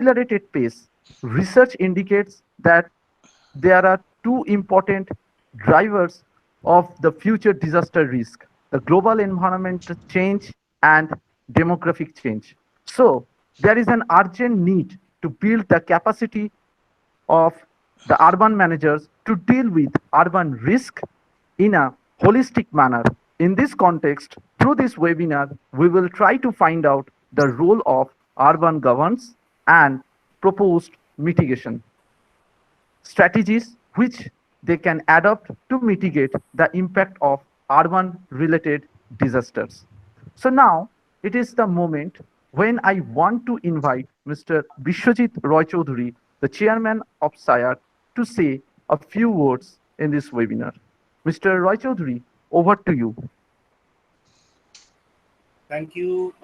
accelerated pace. Research indicates that there are two important drivers of the future disaster risk: the global environmental change and demographic change. So, there is an urgent need to build the capacity of the urban managers to deal with urban risk in a holistic manner. In this context, through this webinar, we will try to find out the role of urban governance and proposed mitigation strategies which they can adopt to mitigate the impact of urban related disasters. So now it is the moment when I want to invite Mr. Bishwajit Roy Chaudhuri, the chairman of SAIARD, to say a few words in this webinar. Mr. Roy Chaudhuri, over to you. Thank you,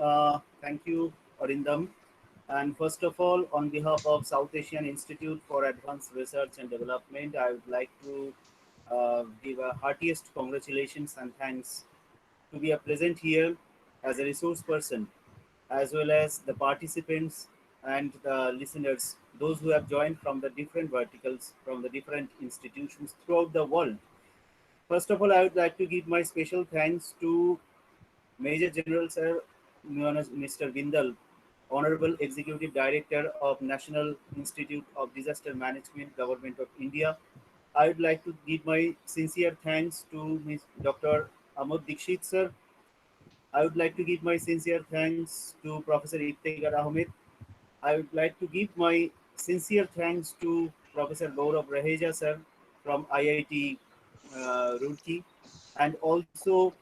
Arindam. And first of all, on behalf of South Asian Institute for Advanced Research and Development, I would like to give a heartiest congratulations and thanks to be present here as a resource person, as well as the participants and the listeners, those who have joined from the different verticals, from the different institutions throughout the world. First of all, I would like to give my special thanks to Major General Sir Mr. Vindal, Honorable Executive Director of National Institute of Disaster Management, Government of India. I would like to give my sincere thanks to Ms. Dr. Amod Dikshit sir. I would like to give my sincere thanks to Professor Iftekhar Ahmed. I would like to give my sincere thanks to Professor Gaurav Raheja sir from IIT Roorkee, and also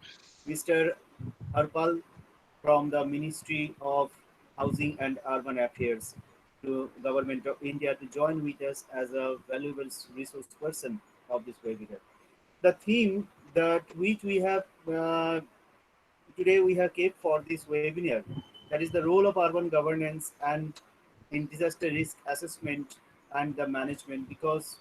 Mr. Harpal from the Ministry of Housing and Urban Affairs to Government of India to join with us as a valuable resource person of this webinar. The theme that which we have today we have kept for this webinar, that is the role of urban governance and in disaster risk assessment and the management. Because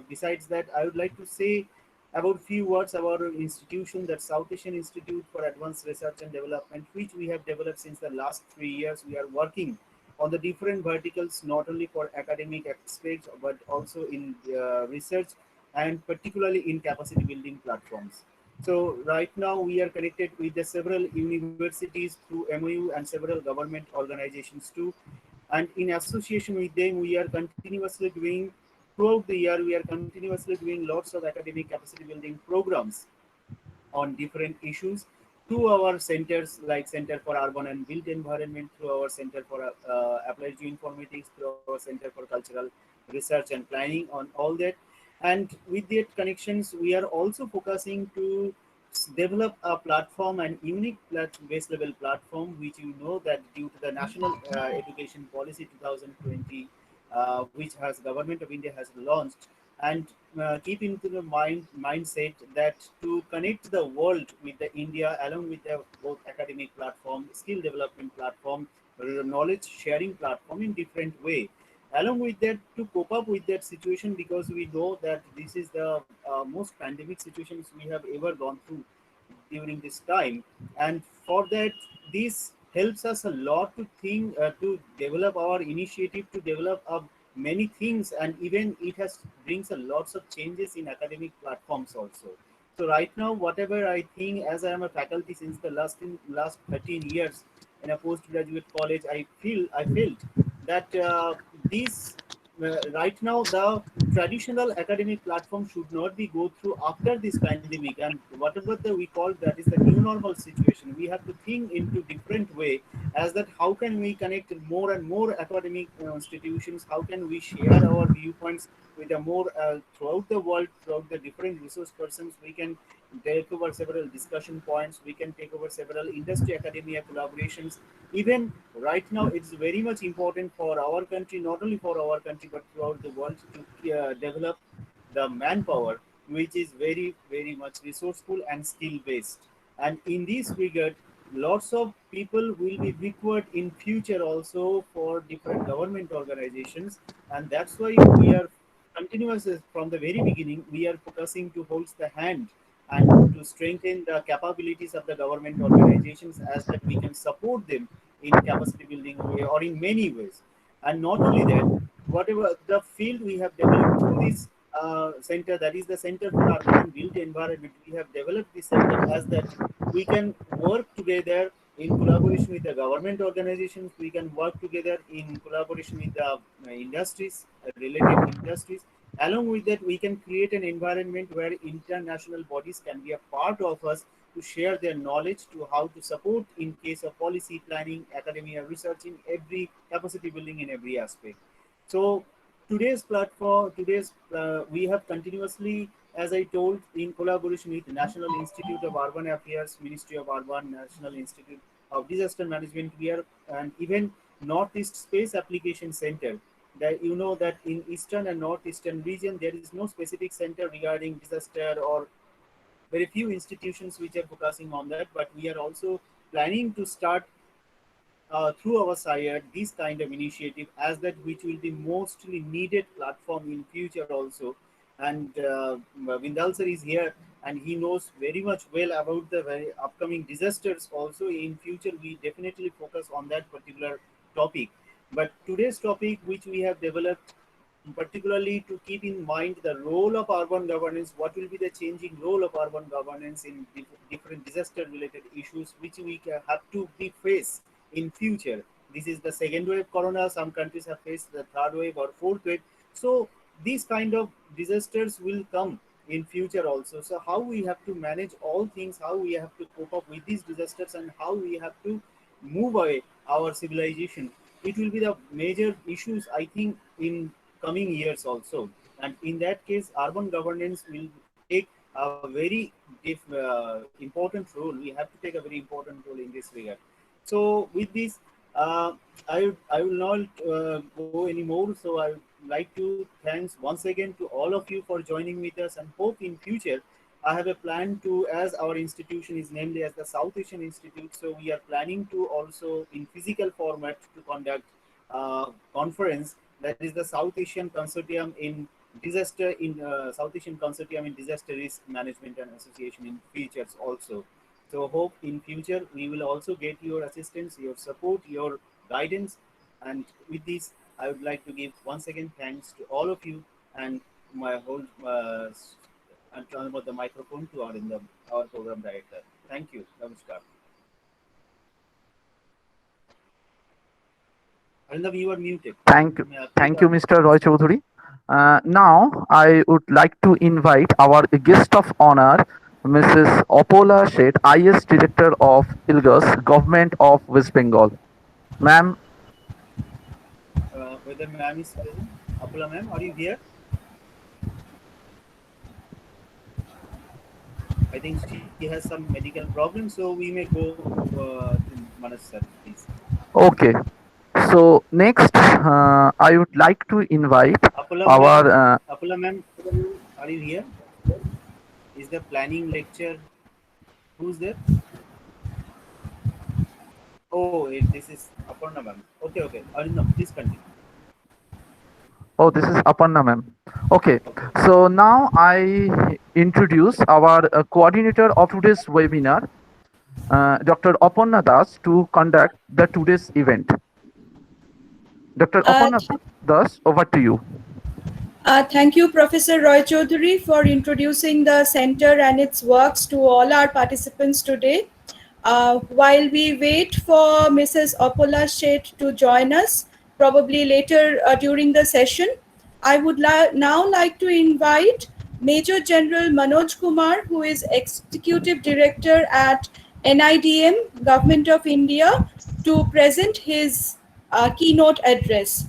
besides that, I would like to say about few words about our institution, that South Asian Institute for Advanced Research and Development, which we have developed since the last 3 years. We are working on the different verticals, not only for academic aspects, but also in research and particularly in capacity building platforms. So right now we are connected with the several universities through MOU and several government organizations too. And in association with them, we are continuously doing throughout the year, we are continuously doing lots of academic capacity building programs on different issues through our centers like Center for Urban and Built Environment, through our Center for Applied Geoinformatics, through our Center for Cultural Research and Planning on all that. And with that connections, we are also focusing to develop a platform and unique base level platform, which you know that due to the National Education Policy 2020, which has Government of India has launched, and keep into the mindset that to connect the world with the India along with the both academic platform, skill development platform, knowledge sharing platform in different way. Along with that, to cope up with that situation, because we know that this is the most pandemic situations we have ever gone through during this time, and for that, this helps us a lot to think, to develop our initiative, to develop many things, and even it has brings a lots of changes in academic platforms also. So right now, whatever I think, as I am a faculty since the last 13 years in a postgraduate college, I felt that these right now the traditional academic platform should not be go through after this pandemic, and whatever we call that is the new normal situation. We have to think into different way, as that how can we connect more and more academic institutions, how can we share our viewpoints with the more throughout the world, throughout the different resource persons. We can take over several discussion points, we can take over several industry academia collaborations. Even right now, it's very much important for our country, not only for our country but throughout the world, to develop the manpower which is very much resourceful and skill based. And in this regard, lots of people will be required in future also for different government organizations. And that's why we are continuous from the very beginning. We are focusing to hold the hand and to strengthen the capabilities of the government organizations, as that we can support them in capacity building way or in many ways. And not only that, whatever the field we have developed through this center, that is the Center for Urban and Built Environment, we have developed this center as that we can work together in collaboration with the government organizations, we can work together in collaboration with the industries, related industries. Along with that, we can create an environment where international bodies can be a part of us to share their knowledge to how to support in case of policy planning, academia, research in every capacity building in every aspect. So today's platform, we have continuously, as I told, in collaboration with the National Institute of Urban Affairs, Ministry of Urban, National Institute of Disaster Management, we are, and even Northeast Space Application Center. That you know that in eastern and northeastern region there is no specific center regarding disaster, or very few institutions which are focusing on that. But we are also planning to start through our side this kind of initiative, as that which will be mostly needed platform in future also. And Vindal sir is here, and he knows very much well about the very upcoming disasters also. In future we definitely focus on that particular topic. But today's topic which we have developed particularly to keep in mind the role of urban governance, what will be the changing role of urban governance in different disaster related issues which we have to be face in future. This is the second wave corona, some countries have faced the third wave or fourth wave. So these kind of disasters will come in future also. So how we have to manage all things, how we have to cope up with these disasters, and how we have to move away our civilization, it will be the major issues I think in coming years also. And in that case, urban governance will take a very important role. We have to take a very important role in this regard. So with this, I will not go anymore. So I would like to thanks once again to all of you for joining with us, and hope in future I have a plan to, as our institution is namely as the South Asian Institute, so we are planning to also in physical format to conduct conference, that is the South Asian Consortium in South Asian Consortium in Disaster Risk Management and Association in futures also. So hope in future we will also get your assistance, your support, your guidance. And with this, I would like to give once again thanks to all of you, and my whole and turn over the microphone to our program director. Thank you. Namaskar. Arindam, you are muted. Thank, Please thank you, unmute Mr. Roy yourself. Chaudhary. Now, I would like to invite our guest of honor, Mrs. Apola Sheth, IS Director of ILGUS, Government of West Bengal. Ma'am, Whether ma'am is present. Apula ma'am, are you here? I think she has some medical problem, so we may go to Manoj sir, please. okay. So next, I would like to invite Apula ma'am, our Apula ma'am, are you here? Is the planning lecture? Who's there? Oh, this is Aparna ma'am. Okay, okay. Arindam, please continue. oh, this is Aparna, ma'am. Okay. Okay. So now I introduce our coordinator of today's webinar, Dr. Aparna Das, to conduct the today's event. Dr. Uh, Aparna Das, over to you. Thank you, Professor Roy Chaudhary, for introducing the center and its works to all our participants today. While we wait for Mrs. Apola Sheth to join us, probably later during the session, I would now like to invite Major General Manoj Kumar, who is Executive Director at NIDM, Government of India, to present his keynote address.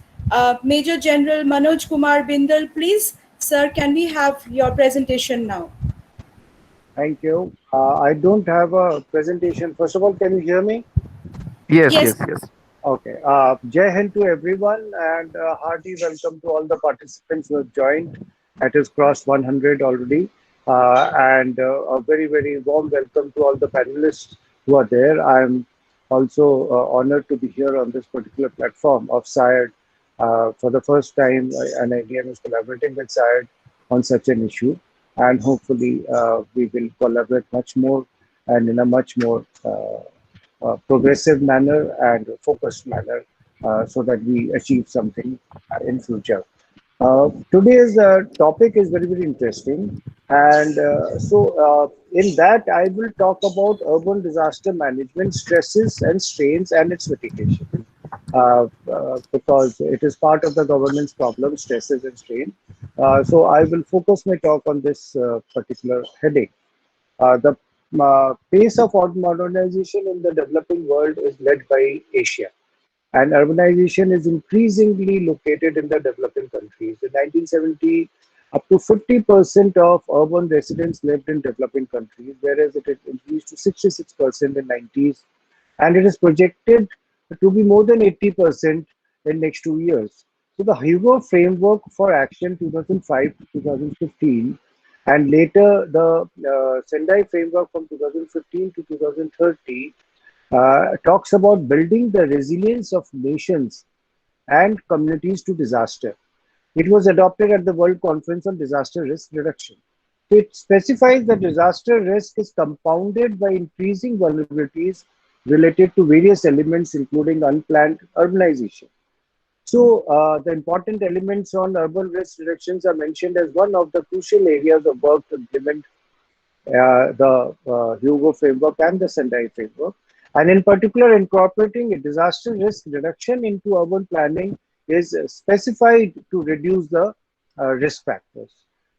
Major General Manoj Kumar Bindal, please. Sir, can we have your presentation now? Thank you. I don't have a presentation. First of all, can you hear me? Yes, Yes. yes, yes. Okay. Jai Hind to everyone, and hearty welcome to all the participants who have joined. It has crossed 100 already. And a very, very warm welcome to all the panelists who are there. I'm also honored to be here on this particular platform of SAIRD. For the first time, NIDM is collaborating with SAIRD on such an issue. And hopefully, we will collaborate much more and in a much more progressive manner and focused manner so that we achieve something in future. Today's topic is very, very interesting. And in that, I will talk about urban disaster management stresses and strains and its mitigation. Because it is part of the governance problem, stresses and strain. So I will focus my talk on this particular heading. The pace of modernization in the developing world is led by Asia, and urbanization is increasingly located in the developing countries. In 1970, up to 50% of urban residents lived in developing countries, whereas it has increased to 66% in 90s, and it is projected to be more than 80% in next 2 years. So the Hugo Framework for Action 2005 to 2015, and later the Sendai Framework from 2015 to 2030 talks about building the resilience of nations and communities to disaster. It was adopted at the World Conference on Disaster Risk Reduction. It specifies that disaster risk is compounded by increasing vulnerabilities related to various elements, including unplanned urbanization. So, the important elements on urban risk reductions are mentioned as one of the crucial areas of work to implement the Hugo framework and the Sendai framework. And in particular, incorporating a disaster risk reduction into urban planning is specified to reduce the risk factors.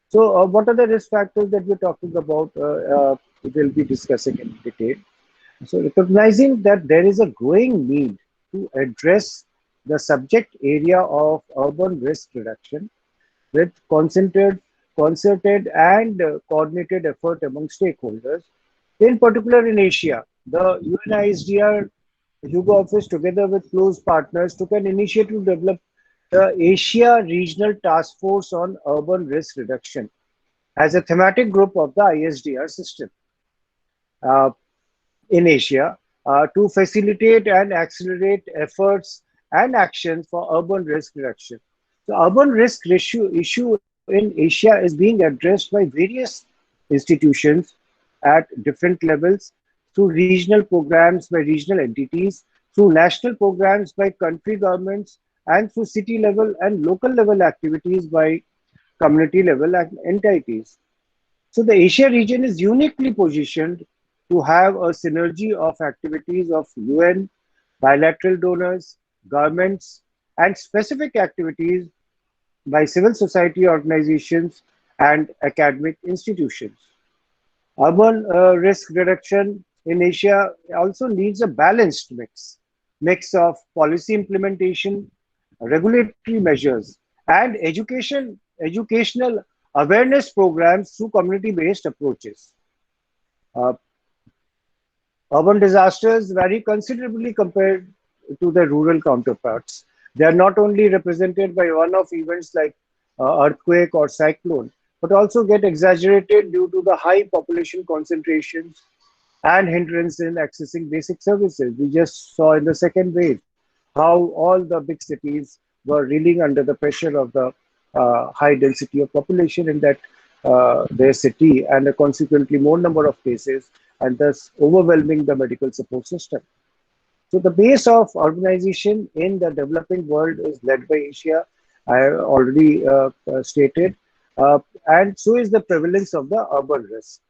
So, what are the risk factors that we're talking about? We'll be discussing in detail. So, recognizing that there is a growing need to address the subject area of urban risk reduction with concerted and coordinated effort among stakeholders. In particular, in Asia, the UNISDR Hugo Office, together with close partners, took an initiative to develop the Asia Regional Task Force on Urban Risk Reduction as a thematic group of the ISDR system uh, in Asia to facilitate and accelerate efforts and actions for urban risk reduction. The urban risk issue in Asia is being addressed by various institutions at different levels, through regional programs by regional entities, through national programs by country governments, and through city level and local level activities by community level entities. So the Asia region is uniquely positioned to have a synergy of activities of UN, bilateral donors, governments, and specific activities by civil society organizations and academic institutions. Urban risk reduction in Asia also needs a balanced mix of policy implementation, regulatory measures, and educational awareness programs through community-based approaches. Uh, Urban disasters vary considerably compared to their rural counterparts. They are not only represented by one-off events like earthquake or cyclone, but also get exaggerated due to the high population concentrations and hindrance in accessing basic services. We just saw in the second wave how all the big cities were reeling under the pressure of the high density of population in that their city, and consequently more number of cases, and thus overwhelming the medical support system. So the base of urbanization in the developing world is led by Asia. I have already stated, and so is the prevalence of the urban risk.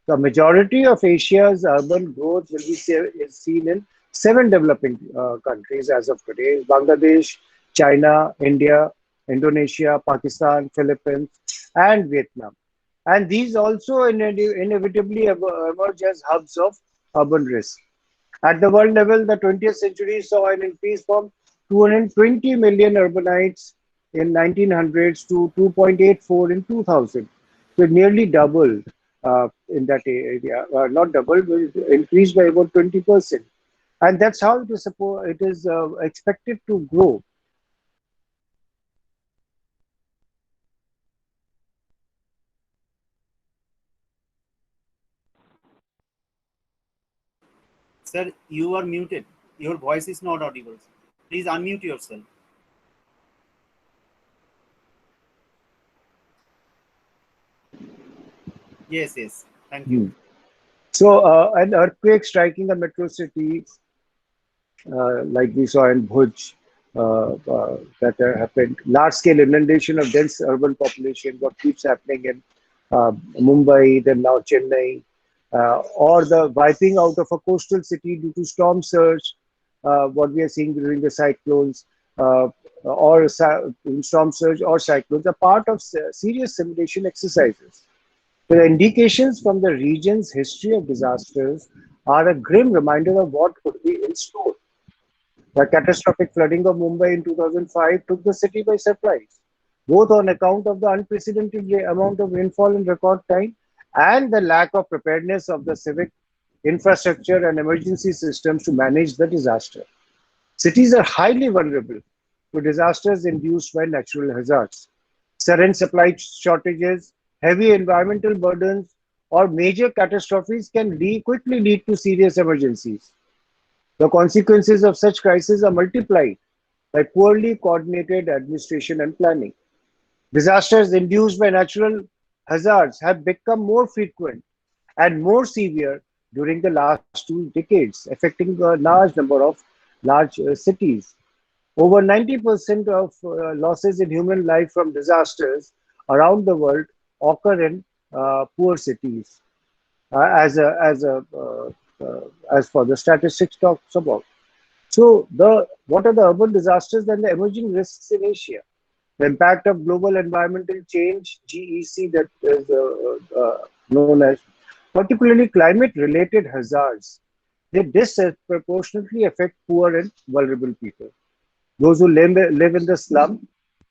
The majority of Asia's urban growth will be is seen in seven developing countries as of today: Bangladesh, China, India, Indonesia, Pakistan, Philippines, and Vietnam. And these also inevitably emerge as hubs of urban risk. At the world level, the 20th century saw an increase from 220 million urbanites in 1900s to 2.84 in 2000. So it nearly doubled in that area. Not doubled, but it increased by about 20%. And that's how it is expected to grow. Sir, you are muted. Your voice is not audible. Please unmute yourself. Yes, yes. Thank you. Hmm. So, an earthquake striking a metro city, like we saw in Bhuj, that happened. Large-scale inundation of dense urban population, what keeps happening in Mumbai, then now Chennai, or the wiping out of a coastal city due to storm surge, what we are seeing during the cyclones, or storm surge or cyclones, are part of serious simulation exercises. The indications from the region's history of disasters are a grim reminder of what could be in store. The catastrophic flooding of Mumbai in 2005 took the city by surprise, both on account of the unprecedented amount of rainfall in record time and the lack of preparedness of the civic infrastructure and emergency systems to manage the disaster. Cities are highly vulnerable to disasters induced by natural hazards. Sudden supply shortages, heavy environmental burdens, or major catastrophes can quickly lead to serious emergencies. The consequences of such crises are multiplied by poorly coordinated administration and planning. Disasters induced by natural hazards have become more frequent and more severe during the last 2 decades, affecting a large number of large cities. Over 90% of losses in human life from disasters around the world occur in poor cities, as for the statistics talks about. So, what are the urban disasters and the emerging risks in Asia? The impact of global environmental change, GEC, that is known as, particularly climate-related hazards, they disproportionately affect poor and vulnerable people. Those who live in the slum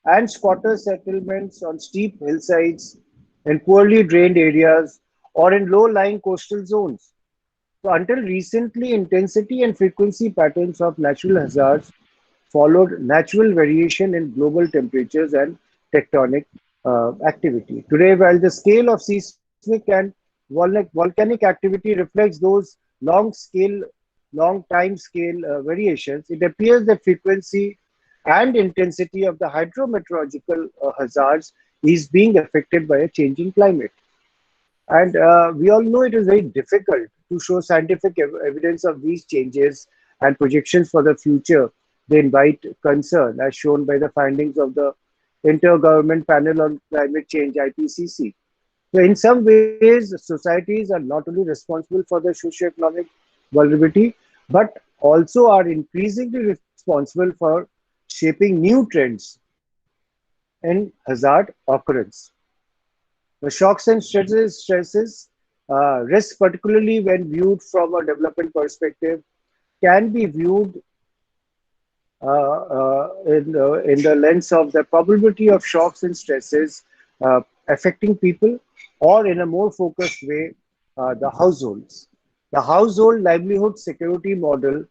and squatter settlements on steep hillsides, in poorly drained areas, or in low-lying coastal zones. So until recently, intensity and frequency patterns of natural hazards followed natural variation in global temperatures and tectonic activity. Today, while the scale of seismic and volcanic activity reflects those long time scale variations, it appears that frequency and intensity of the hydrometeorological hazards is being affected by a changing climate. And we all know it is very difficult to show scientific evidence of these changes and projections for the future. They invite concern, as shown by the findings of the Intergovernment Panel on Climate Change, IPCC. So in some ways, societies are not only responsible for the socioeconomic vulnerability, but also are increasingly responsible for shaping new trends in hazard occurrence. The shocks and stresses risk, particularly when viewed from a development perspective, can be viewed in the lens of the probability of shocks and stresses affecting people, or in a more focused way, the households. The household livelihood security model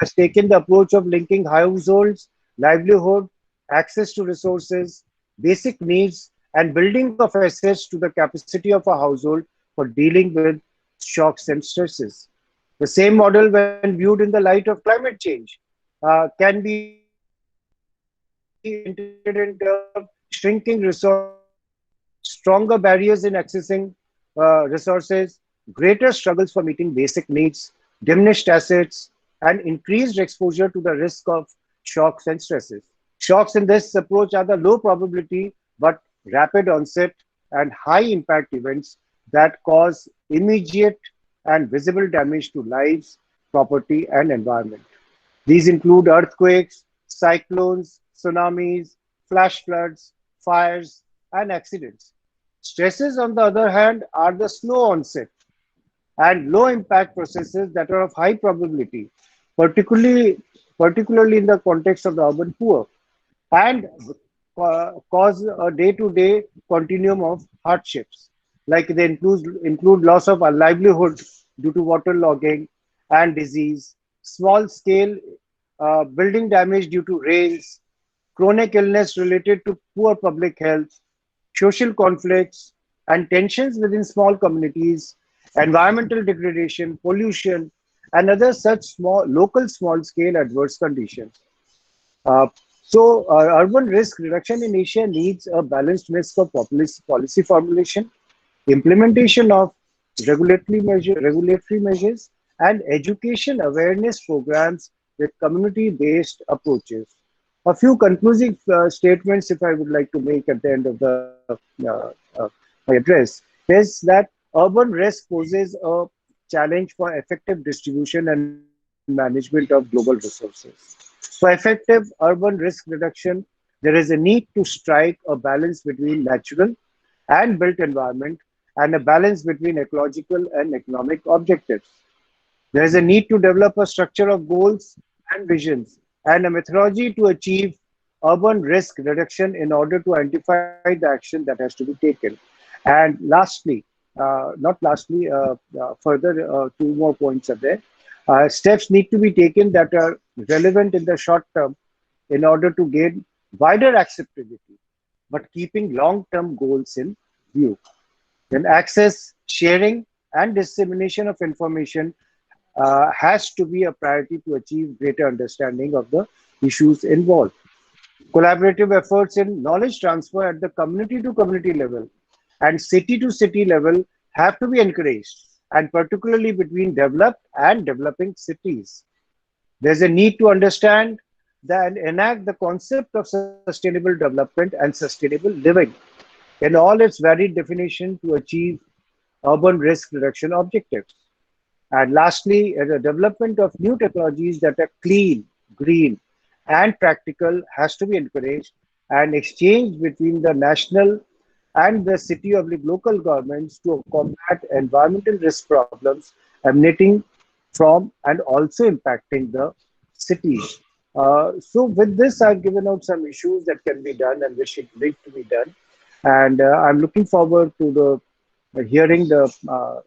has taken the approach of linking households, livelihood, access to resources, basic needs, and building of assets to the capacity of a household for dealing with shocks and stresses. The same model, when viewed in the light of climate change, can be interpreted in terms of shrinking resources, stronger barriers in accessing resources, greater struggles for meeting basic needs, diminished assets, and increased exposure to the risk of shocks and stresses. Shocks in this approach are the low probability but rapid onset and high impact events that cause immediate and visible damage to lives, property, and environment. These include earthquakes, cyclones, tsunamis, flash floods, fires, and accidents. Stresses, on the other hand, are the slow onset and low impact processes that are of high probability, particularly in the context of the urban poor, and cause a day-to-day continuum of hardships. Like they include loss of a livelihood due to waterlogging and disease, small-scale building damage due to rains, chronic illness related to poor public health, social conflicts and tensions within small communities, environmental degradation, pollution, and other such local small-scale adverse conditions. Uh, Urban risk reduction in Asia needs a balanced mix of policy formulation, implementation of regulatory measures, and education awareness programs with community-based approaches. A few conclusive statements, if I would like to make at the end of my address, is that urban risk poses a challenge for effective distribution and management of global resources. For effective urban risk reduction, there is a need to strike a balance between natural and built environment and a balance between ecological and economic objectives. There is a need to develop a structure of goals and visions and a methodology to achieve urban risk reduction in order to identify the action that has to be taken. And lastly, not lastly, further, two more points are there. Steps need to be taken that are relevant in the short term in order to gain wider acceptability, but keeping long-term goals in view. Then access, sharing, and dissemination of information has to be a priority to achieve greater understanding of the issues involved. Collaborative efforts in knowledge transfer at the community to community level and city to city level have to be encouraged, and particularly between developed and developing cities. There's a need to understand and enact the concept of sustainable development and sustainable living in all its varied definition to achieve urban risk reduction objectives. And lastly, the development of new technologies that are clean, green, and practical has to be encouraged, and exchange between the national and the city of the local governments to combat environmental risk problems emanating from and also impacting the cities. So with this, I've given out some issues that can be done and which need to be done. And I'm looking forward to hearing the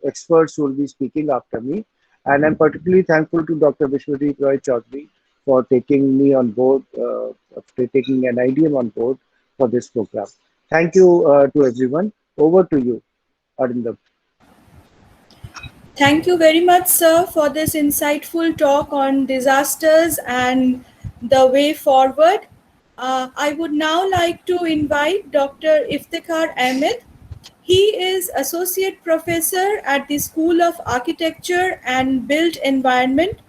experts who will be speaking after me. And I'm particularly thankful to Dr. Vishwadeep Roy Chaudhary for taking me on board, taking an IDM on board for this program. Thank you to everyone. Over to you, Arindam. Thank you very much, sir, for this insightful talk on disasters and the way forward. I would now like to invite Dr. Iftikhar Ahmed. He is Associate Professor at the School of Architecture and Built Environment,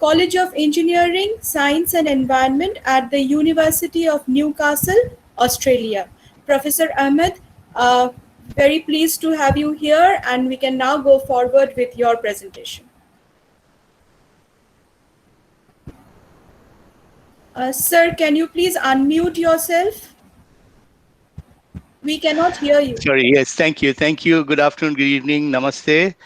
College of Engineering, Science and Environment at the University of Newcastle, Australia. Professor Ahmed, very pleased to have you here, and we can now go forward with your presentation. Sir, can you please unmute yourself? We cannot hear you. Sorry, yes, thank you. Thank you. Good afternoon, good evening, namaste,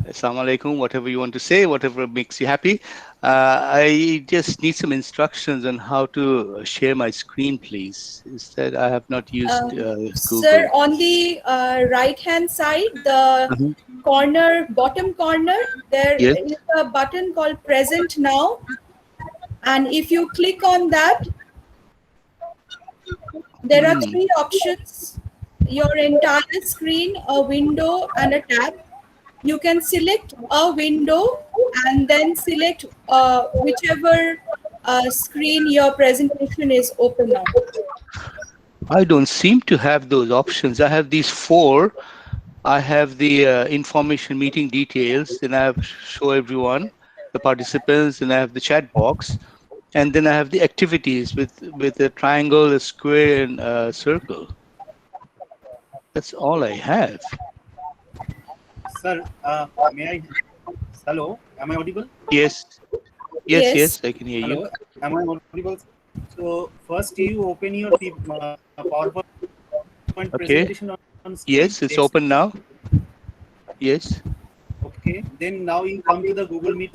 assalamu alaikum, whatever you want to say, whatever makes you happy. I just need some instructions on how to share my screen, please. Instead, I have not used Google. Sir, on the right-hand side, the bottom corner, there Yes. is a button called Present Now. And if you click on that, there are three options: your entire screen, a window, and a tab. You can select a window and then select whichever screen your presentation is open on. I don't seem to have those options. I have these four. I have the information meeting details, then I have show everyone, the participants, and I have the chat box. And then I have the activities with a triangle, a square, and a circle. That's all I have. Sir, may I? Hello, am I audible? Yes. Yes. Yes, I can hear Hello, you. am I audible? So first, you open your PowerPoint presentation on screen. Yes, it's open now. Yes. Okay. Then now you come to the Google Meet.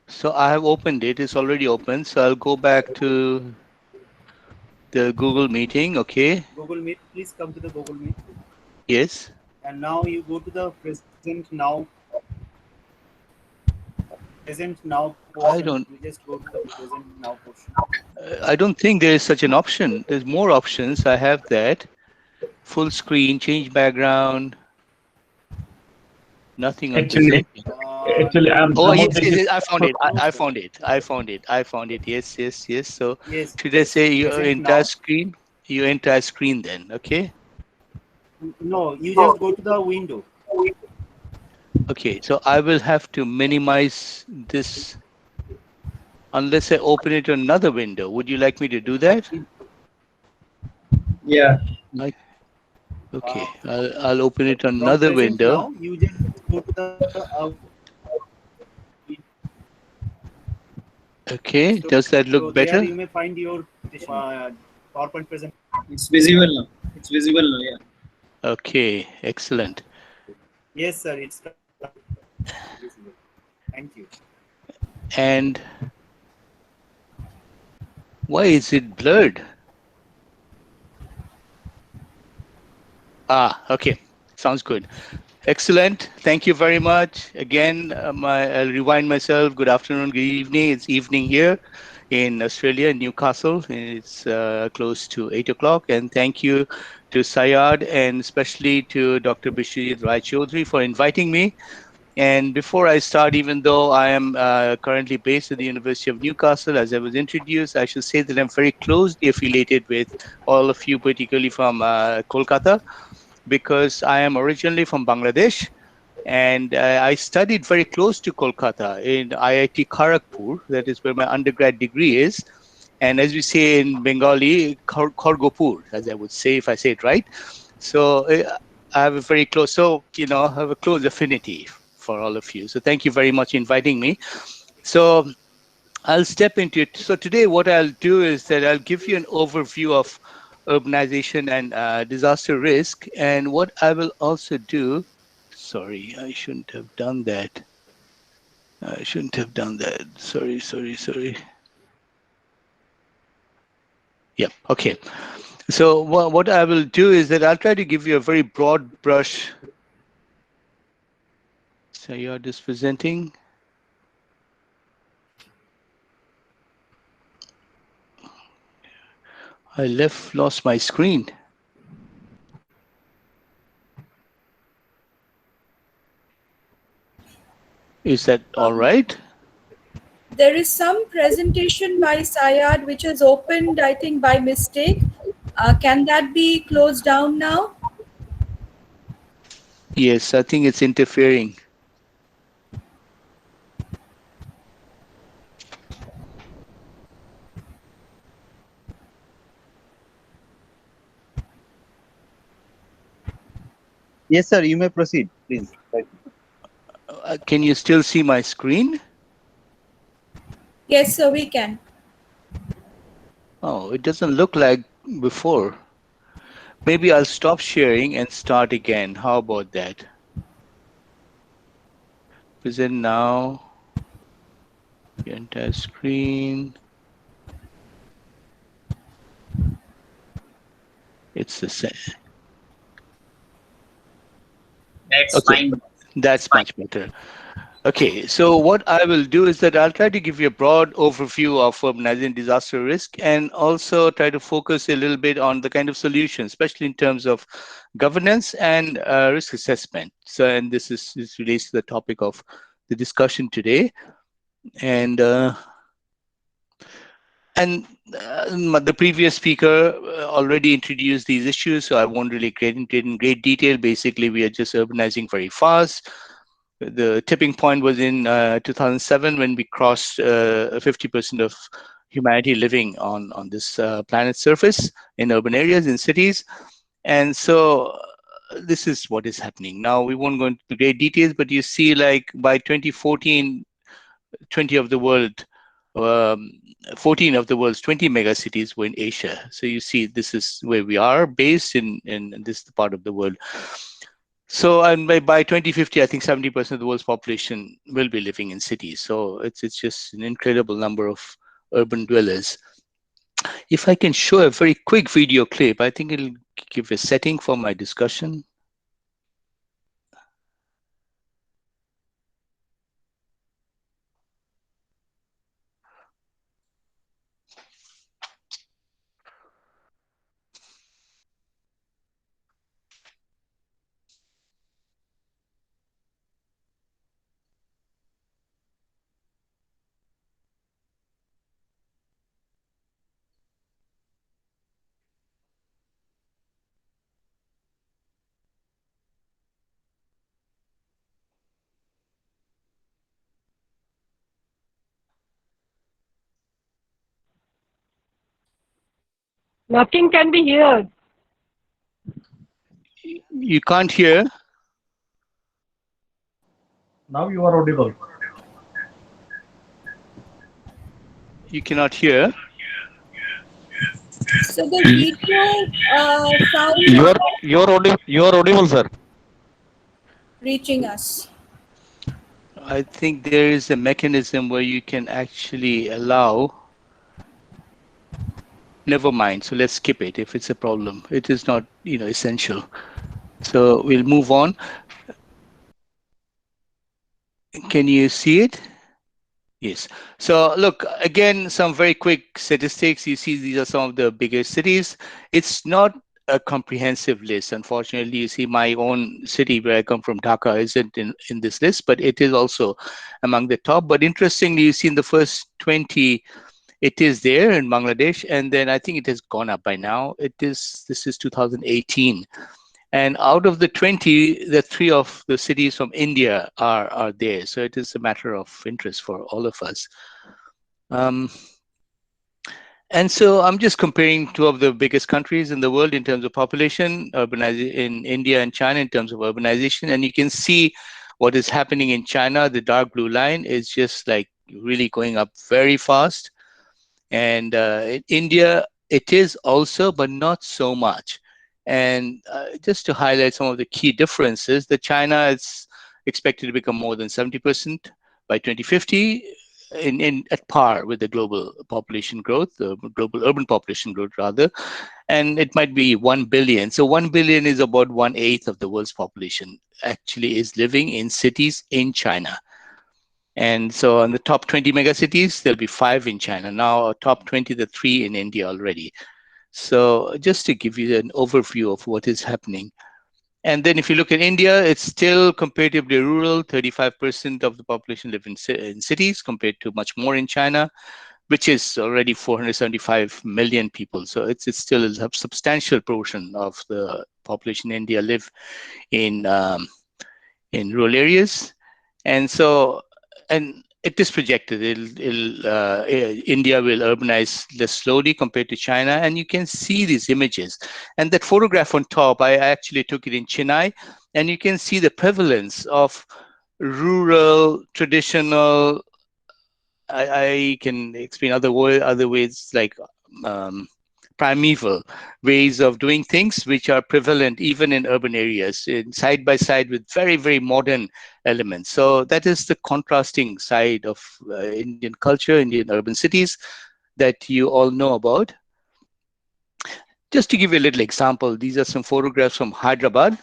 So I have opened it. It's already open. So I'll go back to the Google meeting. Okay. Google Meet. Please come to the Google Meet. Yes. And now you go to the Present Now. Present Now portion. I don't. You just go to the Present Now portion. I don't think there is such an option. There's more options. I have that. Full screen, change background. Nothing on Actually, Oh, yes, I found it. I found it. Yes. So Yes. should I say your Present entire now. screen? Your entire screen then, okay? No, you just go to the window. Okay, so I will have to minimize this unless I open it to another window. Would you like me to do that? Yeah. I, Uh, okay, I'll open it to from another present window. now, you just go to the Okay, so, does that so look there better? you may find your PowerPoint presentation. It's visible now. It's visible now. Yeah. Okay, excellent. Yes, sir, it's visible. Thank you. And why is it blurred? Ah, okay, sounds good. Excellent. Thank you very much. Again, I'll rewind myself. Good afternoon, good evening. It's evening here in Australia, Newcastle. It's close to 8 o'clock. And thank you to Sayad and especially to Dr. Bishijit Rai Chaudhary for inviting me. And before I start, even though I am currently based at the University of Newcastle, as I was introduced, I should say that I'm very closely affiliated with all of you, particularly from Kolkata, because I am originally from Bangladesh. And I studied very close to Kolkata in IIT Kharagpur. That is where my undergrad degree is. And as we say in Bengali, Khargopur, as I would say if I say it right. So I have a very close, so, I have a close affinity for all of you. So thank you very much for inviting me. So I'll step into it. So today what I'll do is that I'll give you an overview of urbanization and disaster risk. And what I will also do, sorry, I shouldn't have done that. I shouldn't have done that. Sorry, sorry, sorry. Yeah, okay. So what I will do is that I'll try to give you a very broad brush. So you're just presenting. I lost my screen. Is that all right? There is some presentation by Sayad which is opened, I think, by mistake. Can that be closed down now? Yes, I think it's interfering. Yes, sir. You may proceed, please. Can you still see my screen? Yes, sir, we can. Oh, it doesn't look like before. Maybe I'll stop sharing and start again. How about that? Present now. Your entire screen. It's the same. That's Okay, fine. that's much better. Okay, so what I will do is that I'll try to give you a broad overview of urbanizing disaster risk and also try to focus a little bit on the kind of solutions, especially in terms of governance and risk assessment. So, and this relates to the topic of the discussion today. And the previous speaker already introduced these issues, so I won't really get into it in great detail. Basically, we are just urbanizing very fast. The tipping point was in 2007 when we crossed 50% of humanity living on this planet's surface in urban areas, in cities. And so this is what is happening. Now, we won't go into great details, but you see, like by 2014, 20 of the world, um, 14 of the world's 20 megacities were in Asia. So you see, this is where we are based in this part of the world. So, and by 2050, I think 70% of the world's population will be living in cities. So it's just an incredible number of urban dwellers. If I can show a very quick video clip, I think it'll give a setting for my discussion. Nothing can be heard. You can't hear? Now you are audible. You cannot hear? So the video sound You're audible, sir. reaching us. I think there is a mechanism where you can actually allow. Never mind. So let's skip it if it's a problem. It is not, essential. So we'll move on. Can you see it? Yes. So look, again, some very quick statistics. You see, these are some of the biggest cities. It's not a comprehensive list. Unfortunately, you see my own city where I come from, Dhaka, isn't in this list, but it is also among the top. But interestingly, you see in the first 20, it is there in Bangladesh. And then I think it has gone up by now. This is 2018. And out of the 20, the 3 of the cities from India are there. So it is a matter of interest for all of us. And so I'm just comparing 2 of the biggest countries in the world in terms of population, in India and China in terms of urbanization. And you can see what is happening in China. The dark blue line is just like really going up very fast. And in India, it is also, but not so much. And just to highlight some of the key differences, that China is expected to become more than 70% by 2050, at par with the global population growth, the global urban population growth rather, and it might be 1 billion. So 1 billion is about 1/8 of the world's population actually is living in cities in China. And so on the top 20 megacities, there'll be 5 in China. Now top 20, the 3 in India already. So just to give you an overview of what is happening. And then if you look at India, it's still comparatively rural. 35% of the population live in cities compared to much more in China, which is already 475 million people. So it's still a substantial portion of the population in India live in rural areas. And so, and it is projected India will urbanize less slowly compared to China, and you can see these images. And that photograph on top, I actually took it in Chennai, and you can see the prevalence of rural, traditional. I can explain other ways like primeval ways of doing things, which are prevalent even in urban areas, side by side with very, very modern elements. So that is the contrasting side of Indian culture, Indian urban cities that you all know about. Just to give you a little example, these are some photographs from Hyderabad.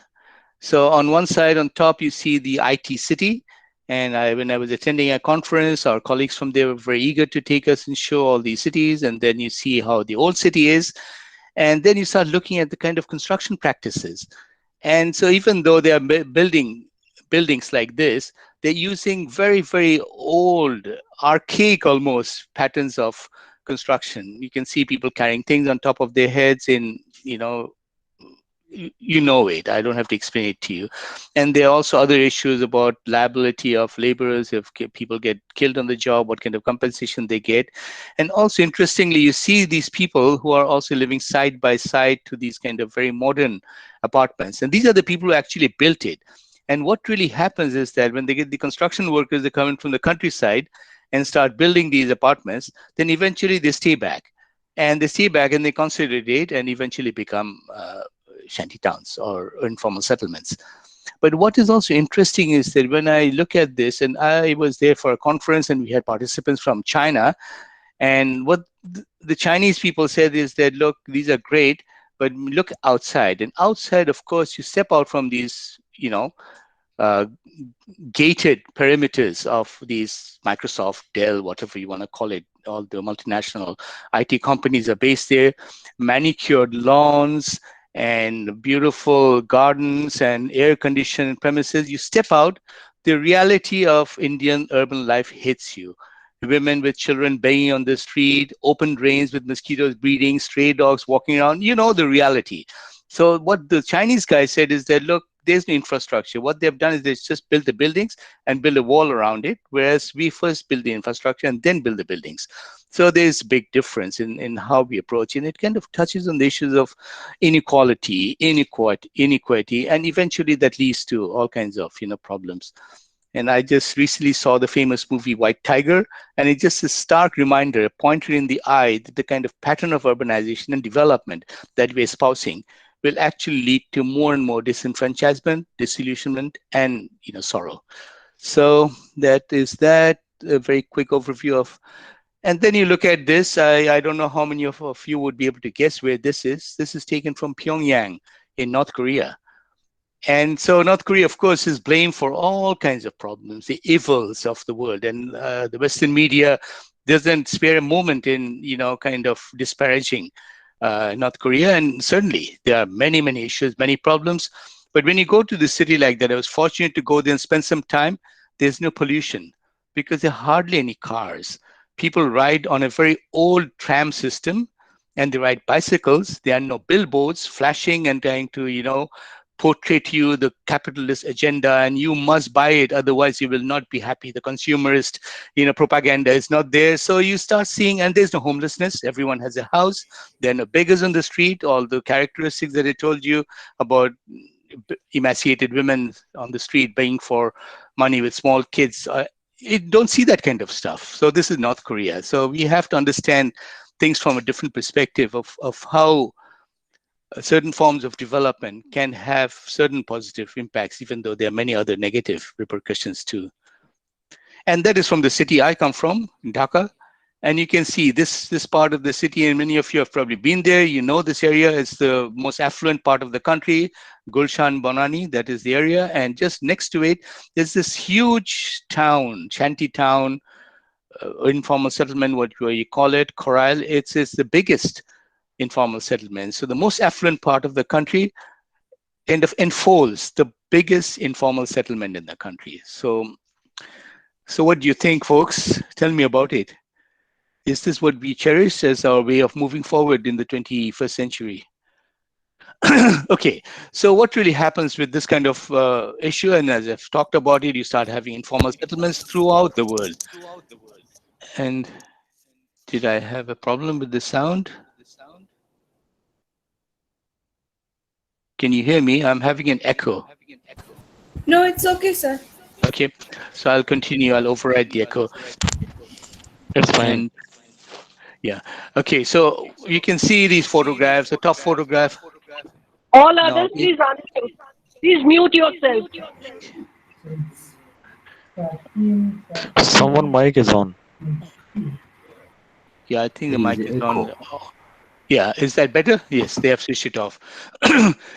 So on one side, on top, you see the IT city. And when I was attending a conference, our colleagues from there were very eager to take us and show all these cities. And then you see how the old city is. And then you start looking at the kind of construction practices. And so even though they are building buildings like this, they're using very, very old, archaic almost patterns of construction. You can see people carrying things on top of their heads in, you know it. I don't have to explain it to you. And there are also other issues about liability of laborers. If people get killed on the job, what kind of compensation they get. And also, interestingly, you see these people who are also living side by side to these kind of very modern apartments. And these are the people who actually built it. And what really happens is that when they get the construction workers, they come in from the countryside and start building these apartments, then eventually they stay back. And they stay back and they consolidate and eventually become shanty towns or informal settlements. But what is also interesting is that when I look at this, and I was there for a conference and we had participants from China, and what the Chinese people said is that, look, these are great, but look outside. And outside, of course, you step out from these, gated perimeters of these Microsoft, Dell, whatever you want to call it, all the multinational IT companies are based there, manicured lawns and beautiful gardens and air-conditioned premises. You step out, the reality of Indian urban life hits you. Women with children banging on the street, open drains with mosquitoes breeding, stray dogs walking around, you know the reality. So what the Chinese guy said is that, look, there's no infrastructure. What they've done is they just built the buildings and build a wall around it, whereas we first build the infrastructure and then build the buildings. So there's a big difference in how we approach it. And it kind of touches on the issues of inequality, inequity, and eventually that leads to all kinds of problems. And I just recently saw the famous movie White Tiger, and it's just a stark reminder, a pointer in the eye that the kind of pattern of urbanization and development that we're espousing will actually lead to more and more disenfranchisement, disillusionment, and sorrow. So that is that. A very quick overview of. And then you look at this. I don't know how many of you would be able to guess where this is. This is taken from Pyongyang in North Korea. And so North Korea, of course, is blamed for all kinds of problems, the evils of the world. And the Western media doesn't spare a moment in, kind of disparaging North Korea. And certainly there are many, many issues, many problems. But when you go to the city like that, I was fortunate to go there and spend some time, there's no pollution because there are hardly any cars. People ride on a very old tram system and they ride bicycles. There are no billboards flashing and trying to, portray to you the capitalist agenda and you must buy it, otherwise you will not be happy. The consumerist propaganda is not there. So you start seeing, and there's no homelessness, everyone has a house, there are no beggars on the street. All the characteristics that I told you about emaciated women on the street begging for money with small kids, you don't see that kind of stuff. So this is North Korea. So we have to understand things from a different perspective of how certain forms of development can have certain positive impacts, even though there are many other negative repercussions too. And that is from the city I come from, Dhaka. And you can see this part of the city, and many of you have probably been there. You know this area is the most affluent part of the country, Gulshan Bonani, that is the area. And just next to it, there's this huge town, shanty town, informal settlement, what you call it, Coral. It's the biggest informal settlement. So the most affluent part of the country kind of enfolds the biggest informal settlement in the country. So what do you think, folks? Tell me about it. Is this what we cherish as our way of moving forward in the 21st century? Okay, so what really happens with this kind of issue, and as I've talked about it, you start having informal settlements throughout the world. And did I have a problem with the sound? Can you hear me? I'm having an echo. No, it's okay, sir. Okay, so I'll continue. I'll override the echo. It's fine. And yeah, okay, so you can see these photographs, the top photograph. All others, please unmute. Please mute yourself. Someone mic is on. Yeah, I think the mic is on. Oh, yeah, is that better? Yes, they have switched it off.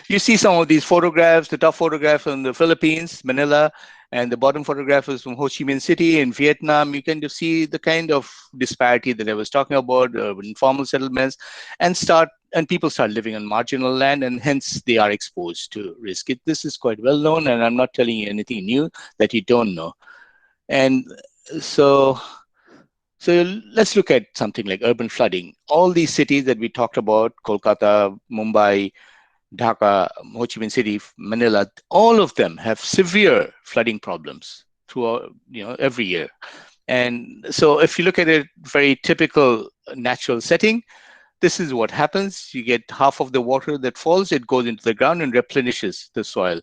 You see some of these photographs, the top photograph from the Philippines, Manila, and the bottom photograph is from Ho Chi Minh City in Vietnam. You can just see the kind of disparity that I was talking about, informal settlements, and people start living on marginal land, and hence they are exposed to risk. This is quite well known, and I'm not telling you anything new that you don't know. And so let's look at something like urban flooding. All these cities that we talked about, Kolkata, Mumbai, Dhaka, Ho Chi Minh City, Manila, all of them have severe flooding problems throughout, every year. And so if you look at a very typical natural setting, this is what happens. You get half of the water that falls, it goes into the ground and replenishes the soil.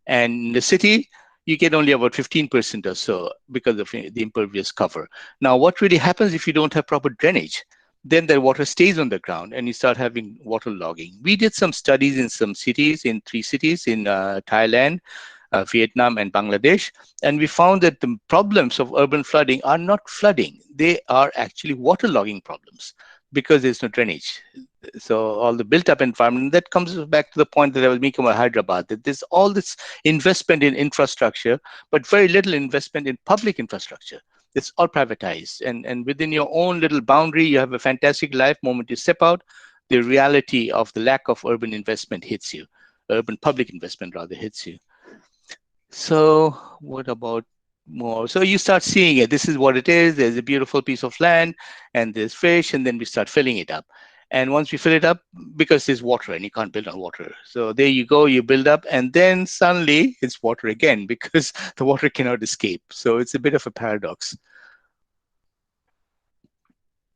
And in the city, you get only about 15% or so because of the impervious cover. Now, what really happens if you don't have proper drainage? Then the water stays on the ground and you start having water logging. We did some studies in some cities, in 3 cities, in Thailand, Vietnam, and Bangladesh. And we found that the problems of urban flooding are not flooding. They are actually water logging problems because there's no drainage. So all the built up environment, that comes back to the point that I was making about Hyderabad, that there's all this investment in infrastructure, but very little investment in public infrastructure. It's all privatized. And within your own little boundary, you have a fantastic life. Moment you step out, the reality of the lack of urban investment hits you. Urban public investment rather hits you. So what about more? So you start seeing it. This is what it is. There's a beautiful piece of land and there's fish, and then we start filling it up. And once we fill it up, because there's water and you can't build on water. So there you go, you build up, and then suddenly it's water again because the water cannot escape. So it's a bit of a paradox.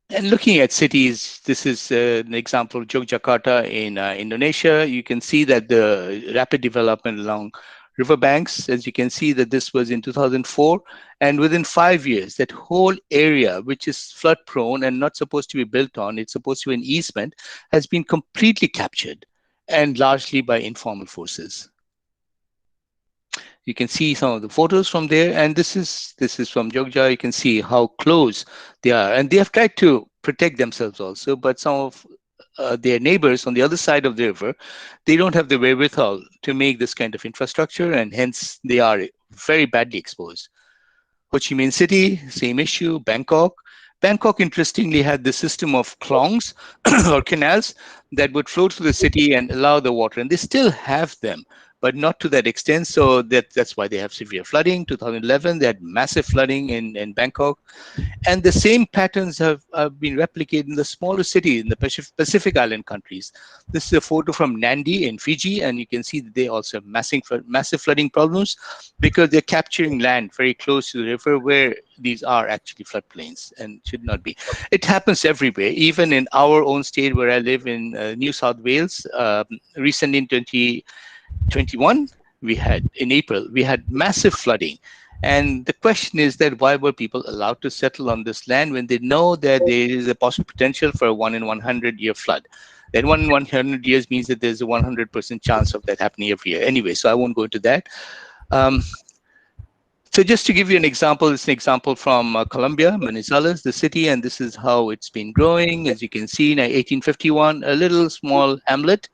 And looking at cities, this is an example of Yogyakarta in Indonesia. You can see that the rapid development along riverbanks, as you can see that this was in 2004. And within 5 years, that whole area, which is flood prone and not supposed to be built on, it's supposed to be an easement, has been completely captured, and largely by informal forces. You can see some of the photos from there, and this is from Jogja. You can see how close they are, and they have tried to protect themselves also. But some of their neighbors on the other side of the river, they don't have the wherewithal to make this kind of infrastructure, and hence they are very badly exposed. Ho Chi Minh City, same issue. Bangkok. Bangkok, interestingly, had the system of klongs or canals that would flow through the city and allow the water, and they still have them, but not to that extent. So that's why they have severe flooding. 2011, they had massive flooding in Bangkok. And the same patterns have been replicated in the smaller cities in the Pacific Island countries. This is a photo from Nandi in Fiji, and you can see that they also have massive flooding problems because they're capturing land very close to the river where these are actually floodplains and should not be. It happens everywhere, even in our own state where I live in New South Wales. Recently in 2021, in April, we had massive flooding. And the question is that why were people allowed to settle on this land when they know that there is a possible potential for a 1 in 100 year flood? That 1 in 100 years means that there's a 100% chance of that happening every year. Anyway, so I won't go into that. So just to give you an example, it's an example from Colombia, Manizales, the city, and this is how it's been growing. As you can see, in 1851, a little small hamlet,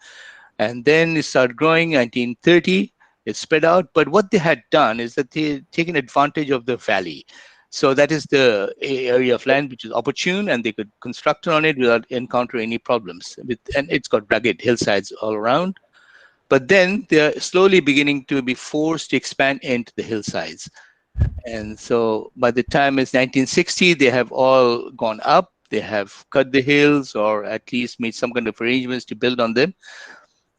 and then it started growing. 1930, it spread out. But what they had done is that they had taken advantage of the valley. So that is the area of land which is opportune, and they could construct on it without encountering any problems. And it's got rugged hillsides all around. But then they're slowly beginning to be forced to expand into the hillsides. And so by the time it's 1960, they have all gone up. They have cut the hills or at least made some kind of arrangements to build on them.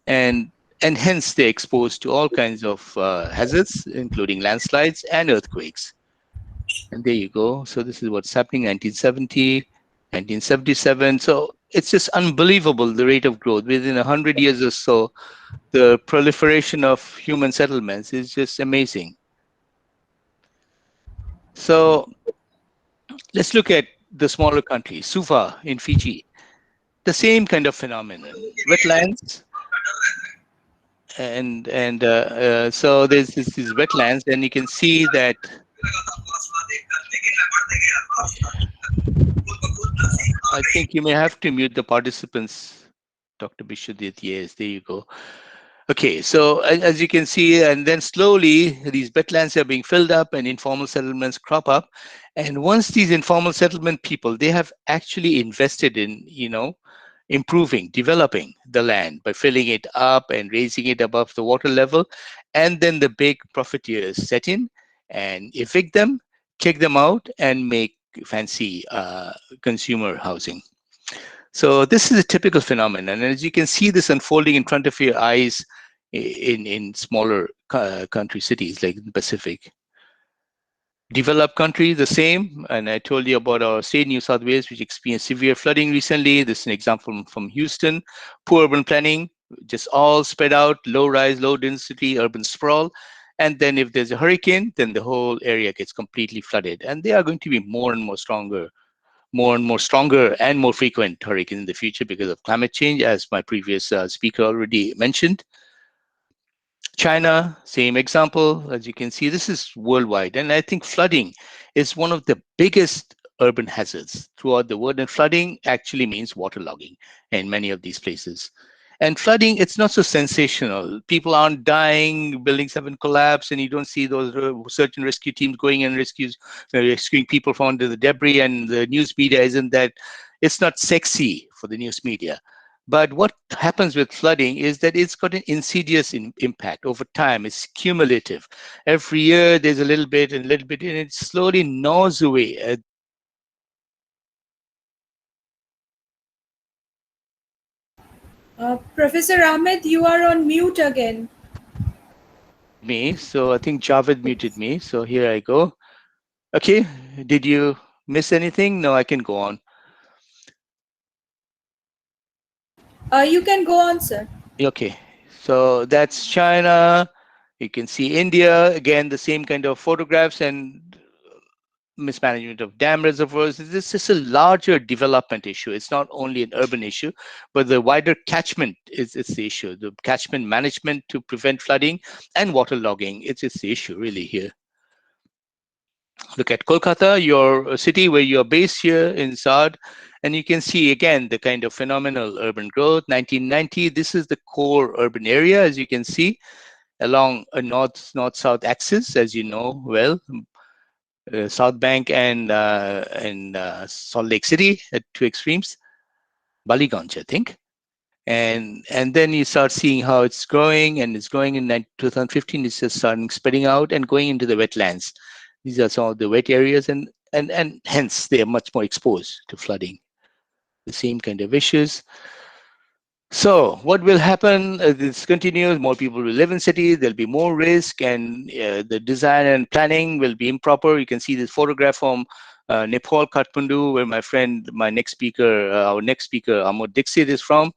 And hence they're exposed to all kinds of hazards, including landslides and earthquakes. And there you go. So this is what's happening, 1970, 1977. So it's just unbelievable, the rate of growth. Within 100 years or so, the proliferation of human settlements is just amazing. So let's look at the smaller countries, Suva in Fiji. The same kind of phenomenon, wetlands, and so there's these wetlands, and you can see that I think you may have to mute the participants, Dr. Bishudit. Yes, there you go. Okay, so as you can see, and then slowly these wetlands are being filled up and informal settlements crop up. And once these informal settlement people, they have actually invested in, improving, developing the land by filling it up and raising it above the water level. And then the big profiteers set in and evict them, kick them out, and make fancy consumer housing. So this is a typical phenomenon. And as you can see this unfolding in front of your eyes in smaller country cities like the Pacific. Developed countries, the same. And I told you about our state, New South Wales, which experienced severe flooding recently. This is an example from Houston. Poor urban planning, just all spread out, low rise, low density, urban sprawl. And then if there's a hurricane, then the whole area gets completely flooded. And they are going to be more and more stronger and more frequent hurricanes in the future because of climate change, as my previous speaker already mentioned. China, same example. As you can see, this is worldwide. And I think flooding is one of the biggest urban hazards throughout the world. And flooding actually means waterlogging in many of these places. And flooding, it's not so sensational. People aren't dying, buildings haven't collapsed, and you don't see those search and rescue teams going and rescuing people from under the debris. And the news media isn't that, it's not sexy for the news media. But what happens with flooding is that it's got an insidious impact over time. It's cumulative. Every year there's a little bit and it slowly gnaws away at Professor Ahmed, you are on mute again. Me, so I think Javed muted me. So here I go. Okay, did you miss anything? No, I can go on. You can go on, sir. Okay, so that's China. You can see India, again, the same kind of photographs and mismanagement of dam reservoirs. This is a larger development issue. It's not only an urban issue, but the wider catchment is the issue. The catchment management to prevent flooding and waterlogging, it's the issue really here. Look at Kolkata, your city where you're based here in SARD, and you can see again the kind of phenomenal urban growth. 1990, this is the core urban area, as you can see, along a north-south axis, as you know well. South Bank and Salt Lake City at two extremes, Baliganj, I think. And then you start seeing how it's growing, and it's growing in 2015. It's just starting spreading out and going into the wetlands. These are some of the wet areas, and hence they are much more exposed to flooding. The same kind of issues. So what will happen as this continues? More people will live in cities, there'll be more risk, and the design and planning will be improper. You can see this photograph from Nepal, Kathmandu, where my next speaker, our next speaker, Amod Dixit is from.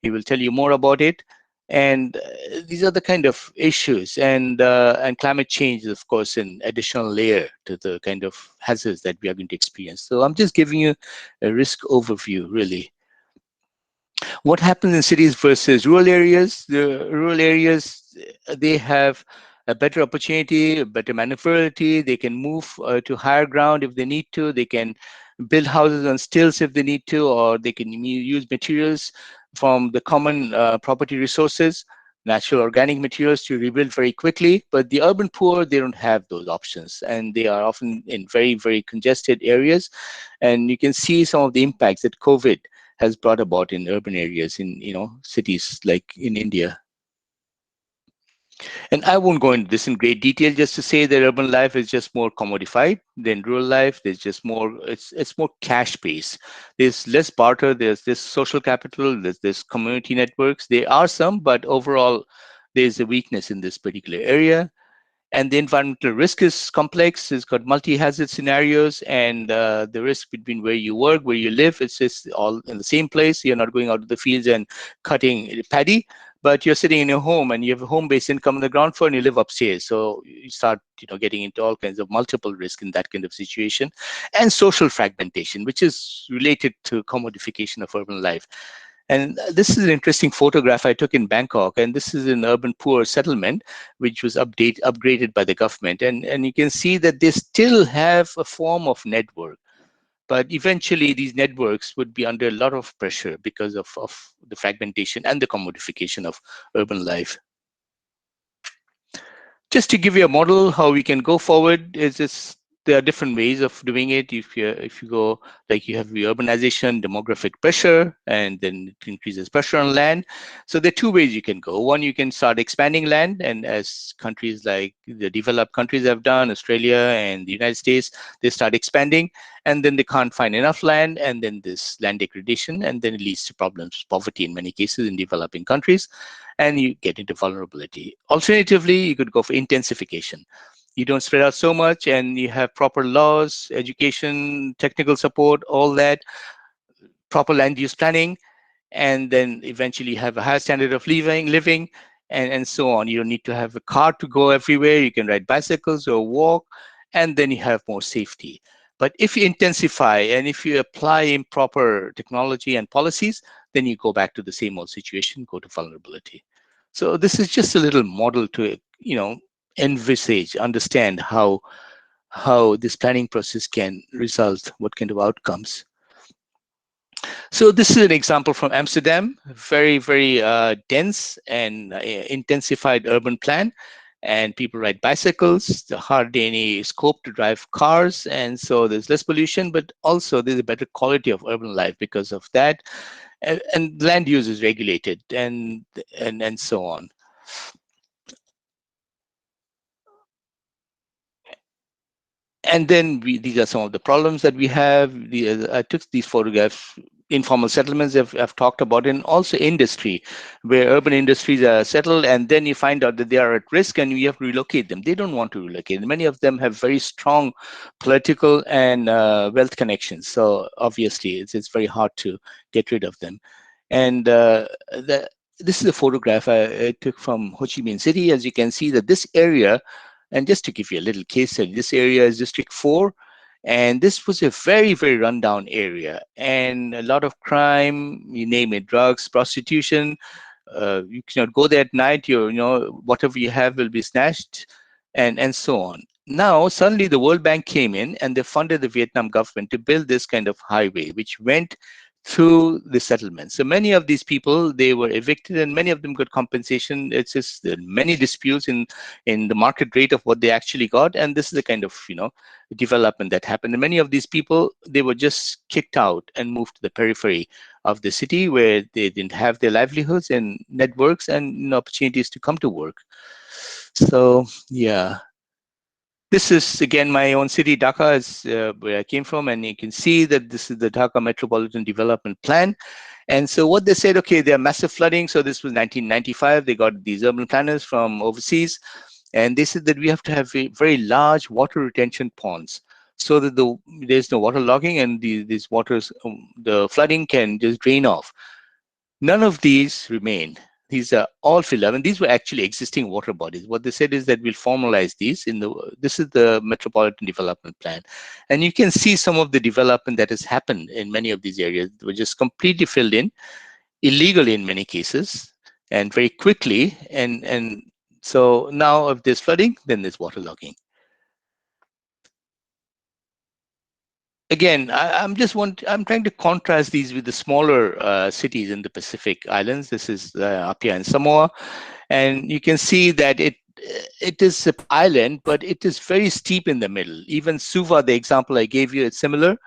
He will tell you more about it. And these are the kind of issues, and climate change is, of course, an additional layer to the kind of hazards that we are going to experience. So I'm just giving you a risk overview, really. What happens in cities versus rural areas? The rural areas, they have a better opportunity, a better maneuverability. They can move to higher ground if they need to. They can build houses on stilts if they need to, or they can use materials from the common property resources, natural organic materials, to rebuild very quickly. But the urban poor, they don't have those options, and they are often in very, very congested areas. And you can see some of the impacts that COVID has brought about in urban areas, in cities like in India. And I won't go into this in great detail, just to say that urban life is just more commodified than rural life. There's just more, it's more cash based. There's less barter, there's this social capital, there's this community networks. There are some, but overall there's a weakness in this particular area. And the environmental risk is complex. It's got multi-hazard scenarios, and the risk between where you work, where you live, it's just all in the same place. You're not going out to the fields and cutting paddy, but you're sitting in your home and you have a home-based income on the ground floor and you live upstairs. So you start, getting into all kinds of multiple risk in that kind of situation. And social fragmentation, which is related to commodification of urban life. And this is an interesting photograph I took in Bangkok, and this is an urban poor settlement, which was upgraded by the government. And you can see that they still have a form of network, but eventually these networks would be under a lot of pressure because of the fragmentation and the commodification of urban life. Just to give you a model how we can go forward, is this, there are different ways of doing it. If you go, like, you have the urbanization, demographic pressure, and then it increases pressure on land. So there are two ways you can go. One, you can start expanding land, and as countries like the developed countries have done, Australia and the United States, they start expanding, and then they can't find enough land, and then this land degradation, and then it leads to problems, poverty in many cases in developing countries, and you get into vulnerability. Alternatively, you could go for intensification. You don't spread out so much, and you have proper laws, education, technical support, all that, proper land use planning, and then eventually have a higher standard of living, and so on. You don't need to have a car to go everywhere. You can ride bicycles or walk, and then you have more safety. But if you intensify and if you apply improper technology and policies, then you go back to the same old situation, go to vulnerability. So this is just a little model to, envisage, understand how this planning process can result, what kind of outcomes. So this is an example from Amsterdam, very, very dense and intensified urban plan. And people ride bicycles, there hardly any scope to drive cars. And so there's less pollution, but also there's a better quality of urban life because of that. And land use is regulated, and so on. And then these are some of the problems that we have. I took these photographs informal settlements I've talked about, and also industry, where urban industries are settled, and then you find out that they are at risk and you have to relocate them. They don't want to relocate. Many of them have very strong political and wealth connections. So obviously it's very hard to get rid of them. And this is a photograph I took from Ho Chi Minh City. As you can see that this area, and just to give you a little case study, this area is District 4, and this was a very, very rundown area, and a lot of crime, you name it, drugs, prostitution. You cannot go there at night. Whatever you have will be snatched, and so on. Now, suddenly the World Bank came in and they funded the Vietnam government to build this kind of highway, which went through the settlement. So many of these people, they were evicted, and many of them got compensation. It's just many disputes in the market rate of what they actually got, and this is the kind of development that happened. And many of these people, they were just kicked out and moved to the periphery of the city, where they didn't have their livelihoods and networks and opportunities to come to work. So yeah, this is again my own city. Dhaka is where I came from, and you can see that this is the Dhaka Metropolitan Development Plan. And so what they said, okay, there are massive flooding. So this was 1995. They got these urban planners from overseas, and they said that we have to have very large water retention ponds, so that there's no water logging, and these waters, the flooding can just drain off. None of these remained. These are all filled up, and these were actually existing water bodies. What they said is that we'll formalize these this is the Metropolitan Development Plan. And you can see some of the development that has happened in many of these areas. They were just completely filled in, illegally in many cases, and very quickly. And so now if there's flooding, then there's waterlogging. Again, I'm trying to contrast these with the smaller cities in the Pacific Islands. This is Apia and Samoa, and you can see that it is an island, but it is very steep in the middle. Even Suva, the example I gave you, it's similar.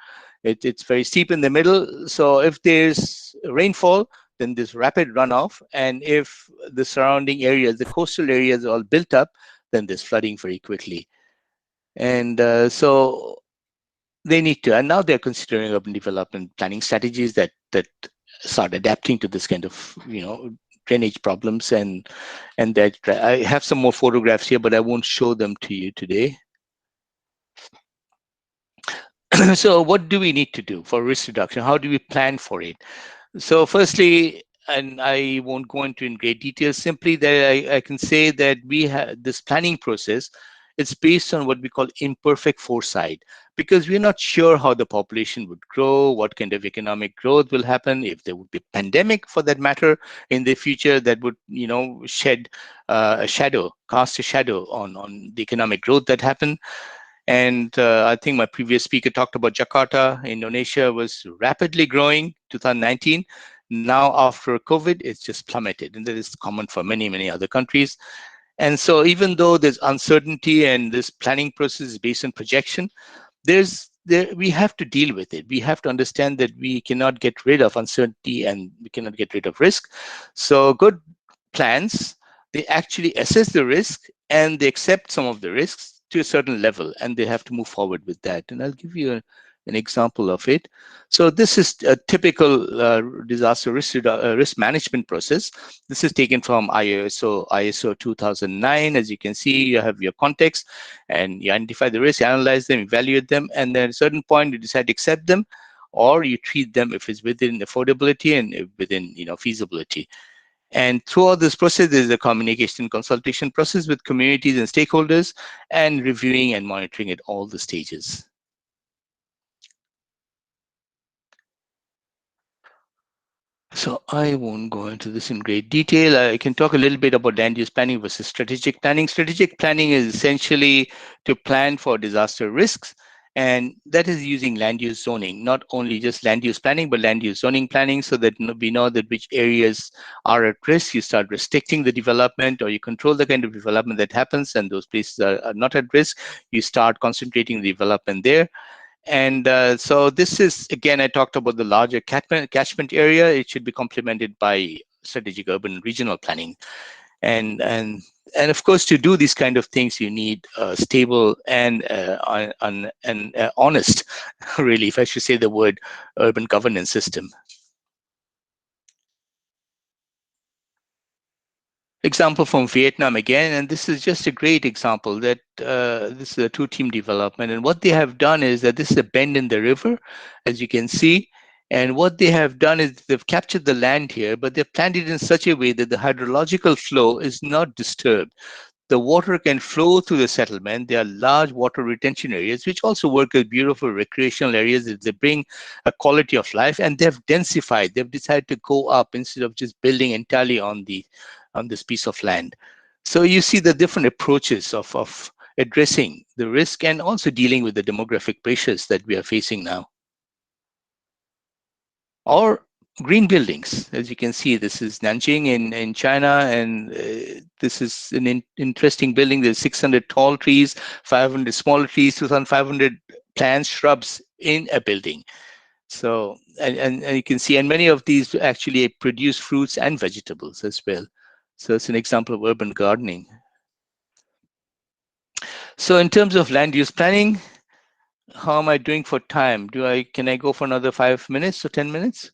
It's very steep in the middle. So if there's rainfall, then there's rapid runoff, and if the surrounding areas, the coastal areas, are all built up, then there's flooding very quickly. And so they need to, and now they're considering urban development planning strategies that start adapting to this kind of drainage problems, and that I have some more photographs here, but I won't show them to you today. So what do we need to do for risk reduction? How do we plan for it? So firstly, and I won't go into in great detail, simply that I can say that we have this planning process. It's based on what we call imperfect foresight, because we're not sure how the population would grow, what kind of economic growth will happen, if there would be a pandemic for that matter in the future that would shed a shadow, cast a shadow on the economic growth that happened. And I think my previous speaker talked about Jakarta, Indonesia was rapidly growing 2019. Now after COVID, it's just plummeted, and that is common for many, many other countries. And so even though there's uncertainty and this planning process is based on projection, we have to deal with it. We have to understand that we cannot get rid of uncertainty and we cannot get rid of risk. So good plans, they actually assess the risk and they accept some of the risks to a certain level, and they have to move forward with that. And I'll give you an example of it. So this is a typical disaster risk management process. This is taken from ISO 2009. As you can see, you have your context, and you identify the risk, analyze them, evaluate them, and then at a certain point you decide to accept them, or you treat them if it's within affordability and within feasibility. And throughout this process, there's a communication consultation process with communities and stakeholders, and reviewing and monitoring at all the stages. So I won't go into this in great detail. I can talk a little bit about land use planning versus strategic planning. Strategic planning is essentially to plan for disaster risks, and that is using land use zoning, not only just land use planning, but land use zoning planning, so that we know that which areas are at risk. You start restricting the development, or you control the kind of development that happens, and those places are not at risk. You start concentrating the development there. And so this is, again, I talked about the larger catchment area. It should be complemented by strategic urban regional planning. And of course, to do these kind of things, you need stable and honest, really, if I should say the word, urban governance system. Example from Vietnam again, and this is just a great example that this is a two-team development. And what they have done is that this is a bend in the river, as you can see. And what they have done is they've captured the land here, but they've planned it in such a way that the hydrological flow is not disturbed. The water can flow through the settlement. There are large water retention areas, which also work as beautiful recreational areas. They bring a quality of life, and they've densified. They've decided to go up instead of just building entirely on this piece of land. So you see the different approaches of addressing the risk and also dealing with the demographic pressures that we are facing now. Or green buildings. As you can see, this is Nanjing in China, and this is an interesting building. There's 600 tall trees, 500 smaller trees, 2,500 plants, shrubs in a building. So, and you can see, and many of these actually produce fruits and vegetables as well. So it's an example of urban gardening. So in terms of land use planning, how am I doing for time? Can I go for another 5 minutes or 10 minutes?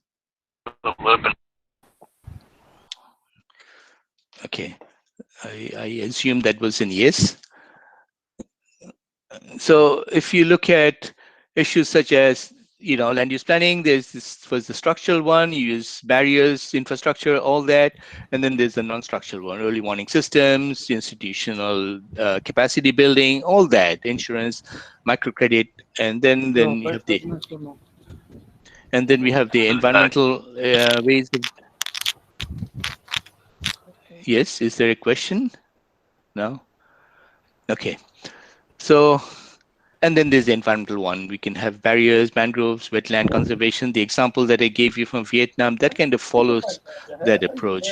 Okay, I assume that was an yes. So if you look at issues such as land use planning, there's this was the structural one, you use barriers, infrastructure, all that, and then there's the non-structural one, early warning systems, institutional capacity building, all that, insurance, microcredit, and then you have we have the environmental ways of. Yes, is there a question? No? Okay. So, and then there's the environmental one. We can have barriers, mangroves, wetland conservation. The example that I gave you from Vietnam, that kind of follows that approach.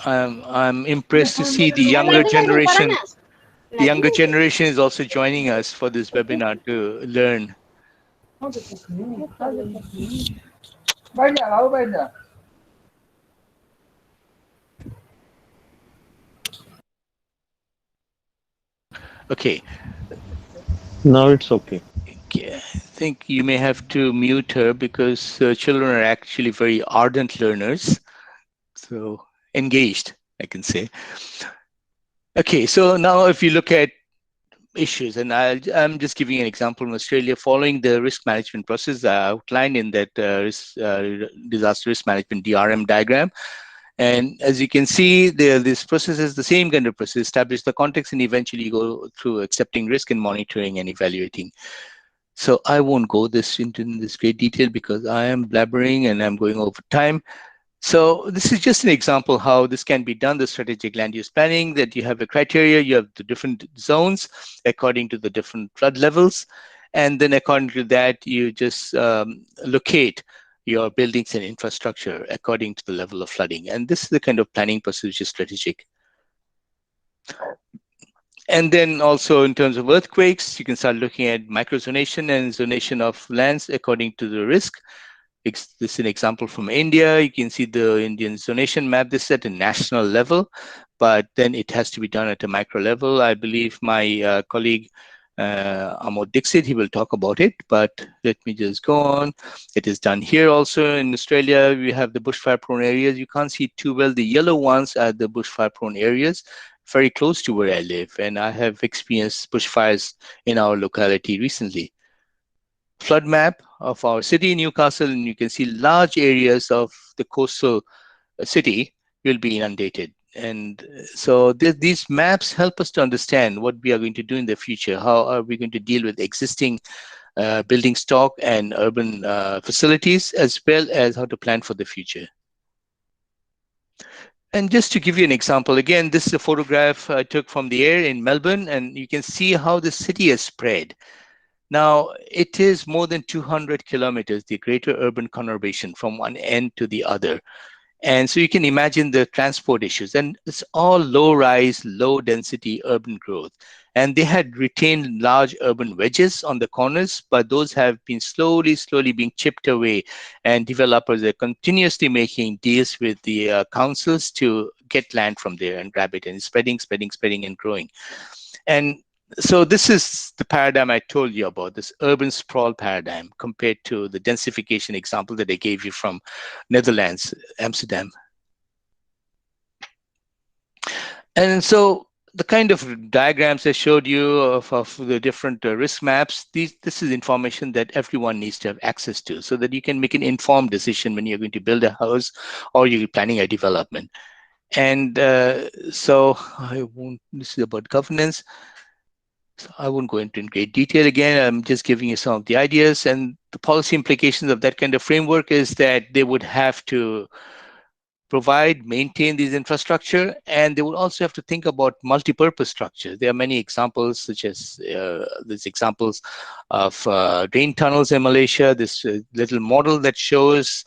I'm impressed to see the younger generation. The younger generation is also joining us for this webinar to learn. Okay. Now it's okay. I think you may have to mute her because children are actually very ardent learners. So engaged, I can say. Okay, so now if you look at issues, and I'm just giving you an example in Australia, following the risk management process outlined in that disaster risk management DRM diagram. And as you can see, this process is the same kind of process: establish the context and eventually go through accepting risk and monitoring and evaluating. So I won't go into this great detail because I am blabbering and I'm going over time. So this is just an example how this can be done, the strategic land use planning, that you have a criteria, you have the different zones according to the different flood levels. And then according to that, you just locate your buildings and infrastructure according to the level of flooding. And this is the kind of planning process which is strategic. And then also in terms of earthquakes, you can start looking at microzonation and zonation of lands according to the risk. This is an example from India. You can see the Indian zonation map. This is at a national level, but then it has to be done at a micro level. I believe my colleague Amod Dixit, he will talk about it, but let me just go on. It is done here also in Australia. We have the bushfire prone areas. You can't see too well. The yellow ones are the bushfire prone areas, very close to where I live, and I have experienced bushfires in our locality recently. Flood map of our city, Newcastle, and you can see large areas of the coastal city will be inundated. And so these maps help us to understand what we are going to do in the future. How are we going to deal with existing building stock and urban facilities, as well as how to plan for the future. And just to give you an example, again, this is a photograph I took from the air in Melbourne, and you can see how the city has spread. Now, it is more than 200 kilometers, the greater urban conurbation from one end to the other. And so you can imagine the transport issues, and it's all low-rise, low-density urban growth. And they had retained large urban wedges on the corners, but those have been slowly being chipped away, and developers are continuously making deals with the councils to get land from there and grab it, and spreading and growing. And so this is the paradigm I told you about, this urban sprawl paradigm, compared to the densification example that I gave you from Netherlands, Amsterdam. And so the kind of diagrams I showed you of the different risk maps, this is information that everyone needs to have access to, so that you can make an informed decision when you're going to build a house or you're planning a development. And so this is about governance. So I won't go into in great detail again. I'm just giving you some of the ideas, and the policy implications of that kind of framework is that they would have to provide, maintain these infrastructure, and they will also have to think about multi-purpose structure. There are many examples, such as these examples of drain tunnels in Malaysia, this little model that shows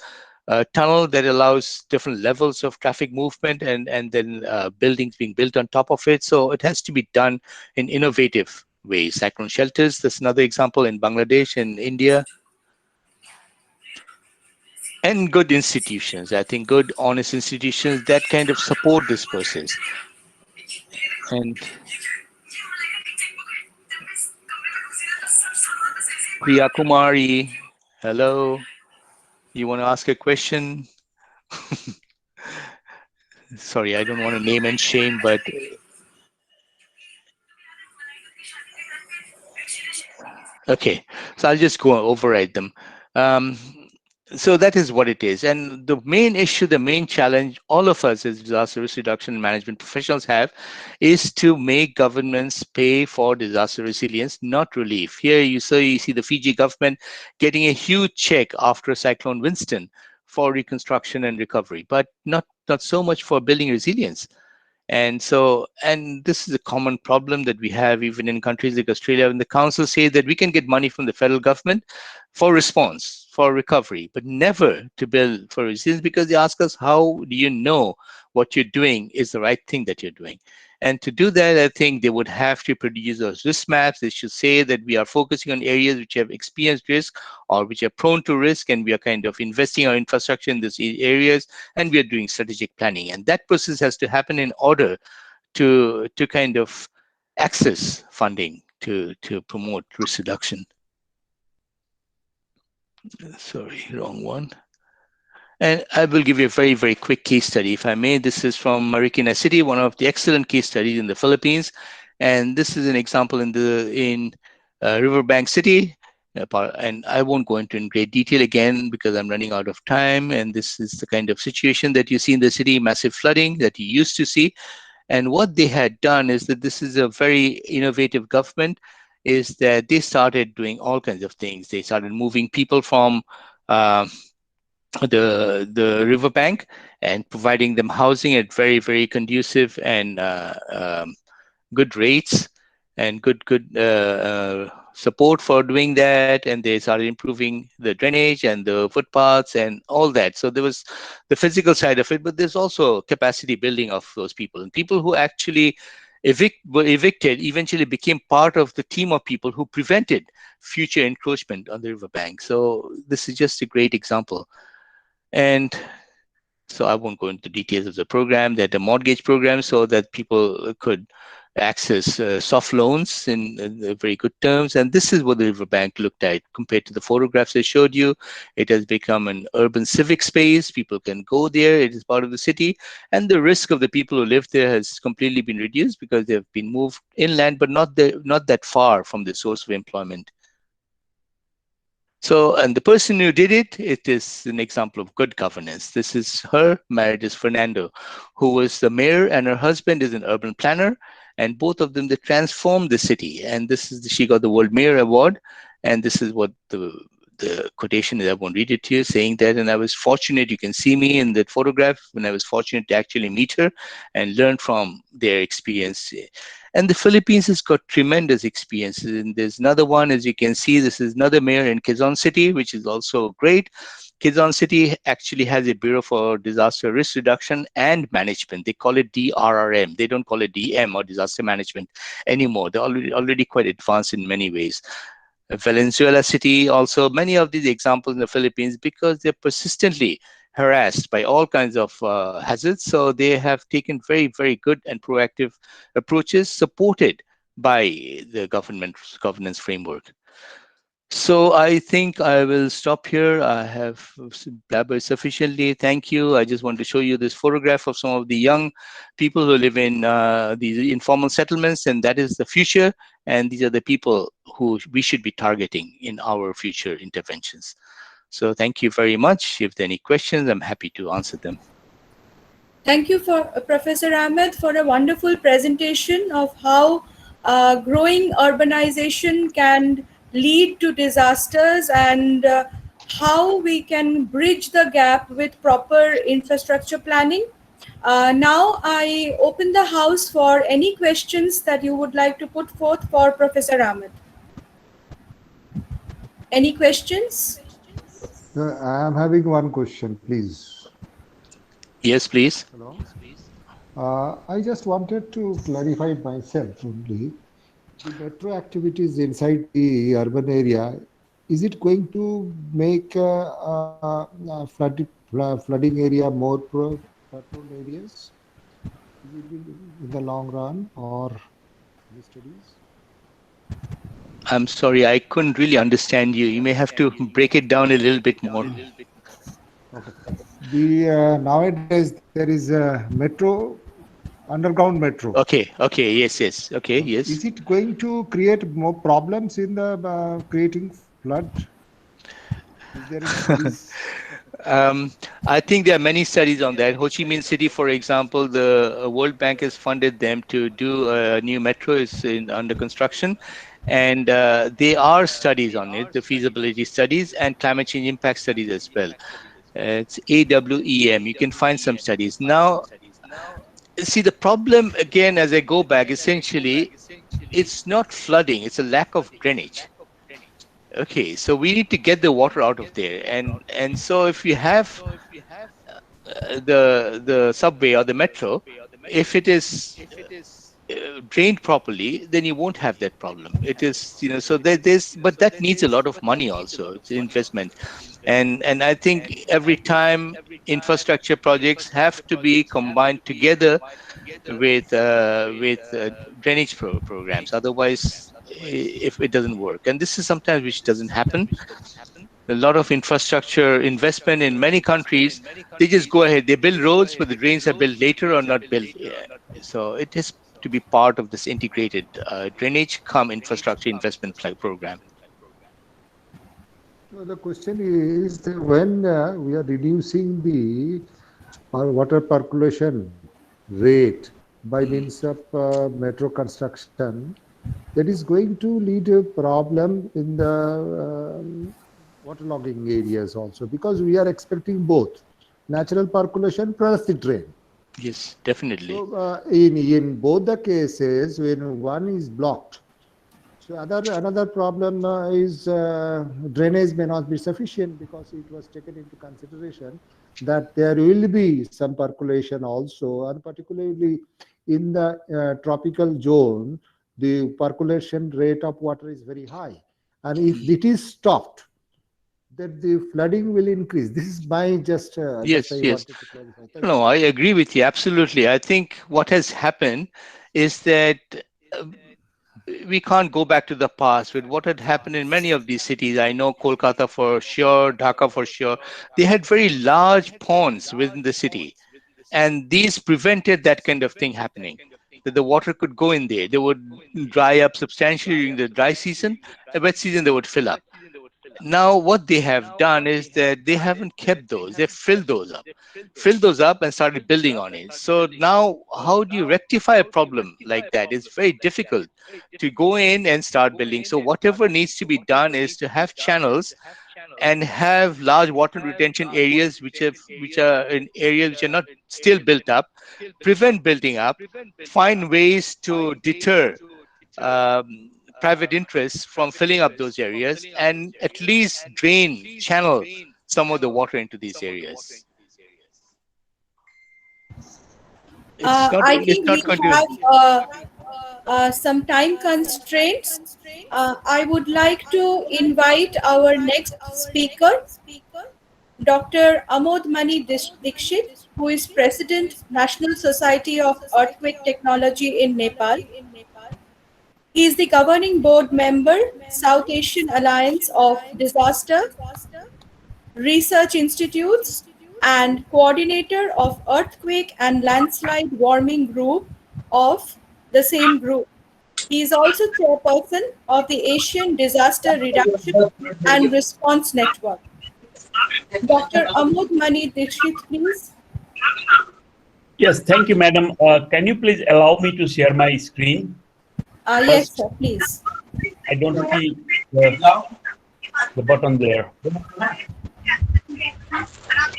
a tunnel that allows different levels of traffic movement, and then buildings being built on top of it. So it has to be done in innovative ways. Cyclone shelters, that's another example in Bangladesh and India. And good institutions, I think good, honest institutions that kind of support this process. And Priya Kumari, hello. You want to ask a question? Sorry, I don't want to name and shame, but okay, so I'll just go override them. So that is what it is. And the main issue, the main challenge all of us as disaster risk reduction and management professionals have is to make governments pay for disaster resilience, not relief. Here you see the Fiji government getting a huge check after Cyclone Winston for reconstruction and recovery, but not so much for building resilience. And this is a common problem that we have even in countries like Australia, when the council say that we can get money from the federal government for response, for recovery, but never to build for resilience, because they ask us, how do you know what you're doing is the right thing that you're doing? And to do that, I think they would have to produce those risk maps. They should say that we are focusing on areas which have experienced risk or which are prone to risk, and we are kind of investing our infrastructure in these areas, and we are doing strategic planning. And that process has to happen in order to kind of access funding to promote risk reduction. Sorry, wrong one. And I will give you a very, very quick case study, if I may. This is from Marikina City, one of the excellent case studies in the Philippines. And this is an example in Riverbank City. And I won't go into in great detail again because I'm running out of time. And this is the kind of situation that you see in the city, massive flooding that you used to see. And what they had done is that this is a very innovative government, is that they started doing all kinds of things. They started moving people from the riverbank and providing them housing at very, very conducive and good rates and good support for doing that. And they started improving the drainage and the footpaths and all that. So there was the physical side of it, but there's also capacity building of those people. And people who actually were evicted eventually became part of the team of people who prevented future encroachment on the riverbank. So this is just a great example. And so I won't go into details of the program. They had a mortgage program so that people could access soft loans in very good terms. And this is what the riverbank looked at compared to the photographs I showed you. It has become an urban civic space. People can go there. It is part of the city. And the risk of the people who live there has completely been reduced because they have been moved inland, but not that far from the source of employment. So, and the person who did it, it is an example of good governance. This is her, married is Fernando, who was the mayor, and her husband is an urban planner. And both of them, they transformed the city. And this is, she got the World Mayor Award. And this is what the quotation is. I won't read it to you, saying that, and I was fortunate, you can see me in that photograph, when I was fortunate to actually meet her and learn from their experience. And the Philippines has got tremendous experiences. And there's another one, as you can see, this is another mayor in Quezon City, which is also great. Quezon City actually has a Bureau for Disaster Risk Reduction and Management. They call it DRRM. They don't call it DM or Disaster Management anymore. They're already quite advanced in many ways. Valenzuela City, also many of these examples in the Philippines, because they're persistently harassed by all kinds of hazards. So they have taken very, very good and proactive approaches supported by the governance framework. So I think I will stop here. I have blabbered sufficiently. Thank you. I just want to show you this photograph of some of the young people who live in these informal settlements, and that is the future. And these are the people who we should be targeting in our future interventions. So thank you very much. If there are any questions, I'm happy to answer them. Thank you for Professor Ahmed for a wonderful presentation of how growing urbanization can lead to disasters and how we can bridge the gap with proper infrastructure planning. Now I open the house for any questions that you would like to put forth for Professor Ahmed. Any questions? I am having one question, please. Yes, please. Hello. I just wanted to clarify myself only. The metro activities inside the urban area, is it going to make flooding area more prone areas in the long run, or the studies? I'm sorry, I couldn't really understand you. You may have to break it down a little bit more. Okay. Nowadays there is a metro, underground metro. Okay. Yes. Okay, yes. Is it going to create more problems in the creating flood? Is there any studies? I think there are many studies on that. Ho Chi Minh City, for example, the World Bank has funded them to do a new metro. Is under construction. And there are studies on it, the feasibility studies and climate change impact studies as well. It's AWEM. You can find some studies. Now, see, the problem, again, as I go back, essentially, it's not flooding. It's a lack of drainage. Okay, so we need to get the water out of there. And so if you have the subway or the metro, if it is drained properly, then you won't have that problem. It is, so but that needs a lot of money also. It's investment. And I think every time infrastructure projects have to be combined together with drainage programs. Otherwise, if it doesn't work. And this is sometimes which doesn't happen. A lot of infrastructure investment in many countries, they just go ahead. They build roads, but the drains are built later or not built. So it is to be part of this integrated drainage infrastructure investment program. So the question is that when we are reducing the water percolation rate by means of metro construction, that is going to lead to a problem in the waterlogging areas also, because we are expecting both natural percolation plus the drain. Yes, definitely. So in both the cases, when one is blocked, so another problem is drainage may not be sufficient, because it was taken into consideration that there will be some percolation also, and particularly in the tropical zone, the percolation rate of water is very high, and if it is stopped, that the flooding will increase. This is my just yes. wanted to clarify. No, I agree with you absolutely. I think what has happened is that we can't go back to the past with what had happened in many of these cities. I know Kolkata for sure, Dhaka for sure. They had very large ponds within the city, and these prevented that kind of thing happening. That the water could go in there. They would dry up substantially during the dry season. The wet season, they would fill up. Now, what they have done is that they haven't kept those. They filled those up and started building on it. So now, how do you rectify a problem like that? It's very difficult to go in and start building. So whatever needs to be done is to have channels and have large water retention areas which are in areas which are not still built up, prevent building up, find ways to deter private interests from filling up those areas, and at least channel some of the water into these areas. I It's think not we going to. have some time constraints. I would like to invite our next speaker, Dr. Amod Mani Dikshit, who is President, National Society of Earthquake Technology in Nepal. He is the governing board member, South Asian Alliance of Disaster Research Institutes, and coordinator of Earthquake and Landslide Warming Group of the same group. He is also chairperson of the Asian Disaster Reduction and Response Network. Dr. Amod Mani Dikshit, please. Yes, thank you, madam. Can you please allow me to share my screen? Yes, sir, please. I don't see the button there.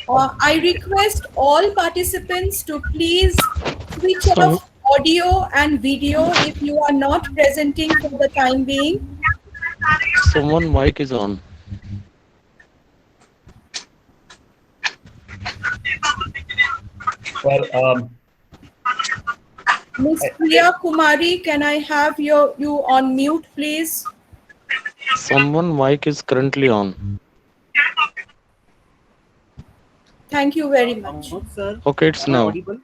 I request all participants to please switch off audio and video if you are not presenting for the time being. Someone mic is on. Well, Ms. Priya Kumari, can I have you on mute, please? Someone mic is currently on. Thank you very much. Sir, Okay, it's now. audible?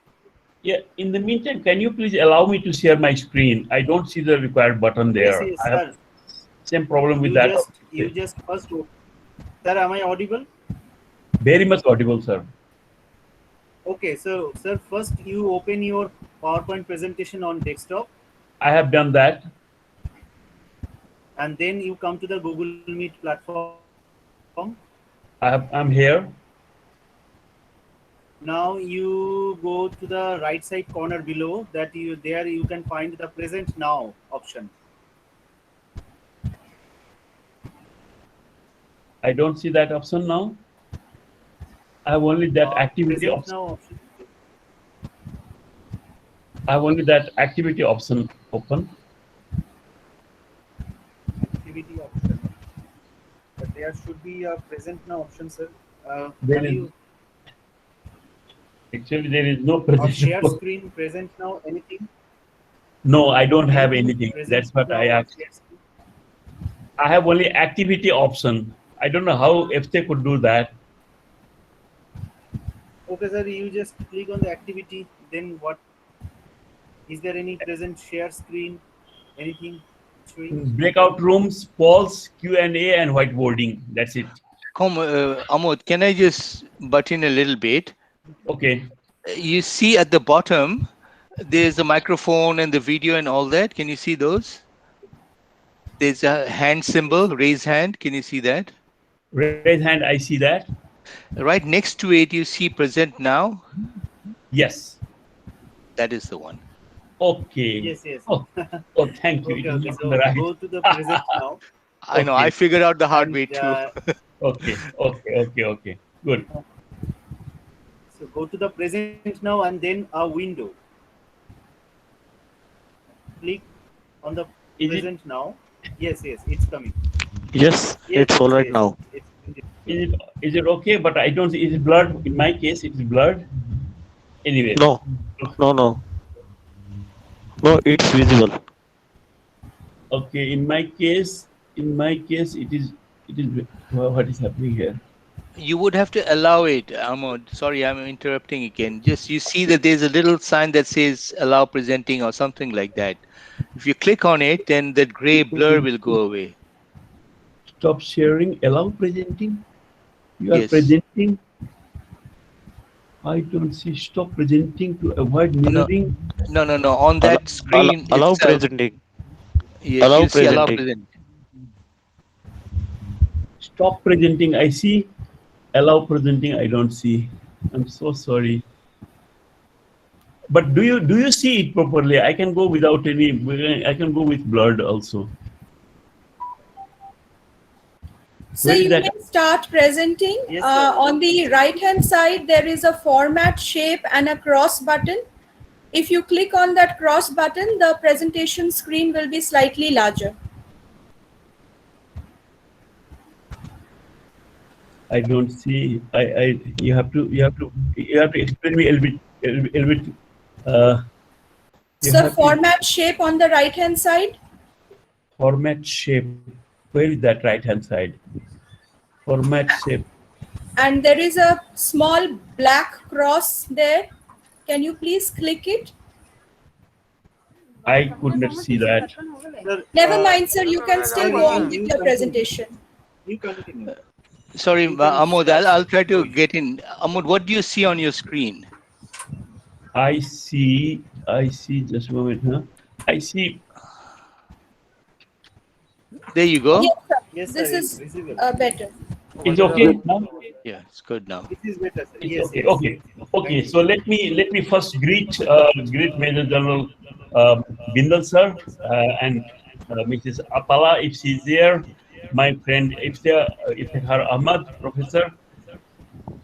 yeah, in the meantime, can you please allow me to share my screen? I don't see the required button there. Yes, I have sir. same problem with that. You just first. Sir, am I audible? Very much audible, sir. Okay, so sir, first you open your PowerPoint presentation on desktop. I have done that. And then you come to the Google Meet platform. I'm here. Now you go to the right side corner below that you can find the present now option. I don't see that option now. I have only that activity Present option. now option. I have only that activity option open. Activity option. But there should be a present now option, sir. There is, actually, there is no or present. share screen present now anything? No, I don't have anything. That's what I asked. I have only activity option. I don't know how if they could do that. Okay, sir, you just click on the activity. Then what? Is there any present share screen? Anything showing? Breakout rooms, polls, Q&A, and whiteboarding. That's it. Amod, can I just butt in a little bit? Okay. You see at the bottom, there's the microphone and the video and all that. Can you see those? There's a hand symbol, raise hand. Can you see that? Raise hand, I see that. Right next to it, you see present now. Yes. That is the one. Okay. Yes, yes. Oh, thank you. Okay, so Right. go to the present now. I know, I figured out the hard way too. Okay. Good. So go to the present now and then a window. Click on the present now. Yes, it's coming. Yes, it's all right now. Is it okay? But I don't see. Is it blurred? In my case, it's blurred. Anyway. No, it's visible. Okay. In my case, it is. What is happening here? You would have to allow it, Amod. Sorry, I'm interrupting again. Just you see that there's a little sign that says allow presenting or something like that. If you click on it, then that gray blur will go away. Stop sharing, allow presenting. You are Yes. presenting. I don't see stop presenting to avoid mirroring. No. On that screen, allow itself, presenting. yes, allow you see allow presenting. present. Stop presenting. I see. Allow presenting. I don't see. I'm so sorry. But do you see it properly? I can go without any. I can go with blurred also. So you may start presenting. Yes, On the right-hand side, there is a format, shape, and a cross button. If you click on that cross button, the presentation screen will be slightly larger. I don't see. You have to explain me a little bit. So format, shape on the right-hand side. Format, shape. Where is that right-hand side? Format, shape. And there is a small black cross there. Can you please click it? I could not see that. Never mind, sir. You can still go on with your presentation. Sorry, Amod, I'll try to get in. Amod, what do you see on your screen? I see, just a moment, huh? I see. There you go. Yes, sir. Yes, This sir, is it's visible. better. It's okay now? Yeah, it's good now. It is better, sir. It's Yes, okay. yes. Okay. So let me first greet Major General Bindal sir and Mrs. Apala if she's there. My friend Iftikhar Ahmad, Professor,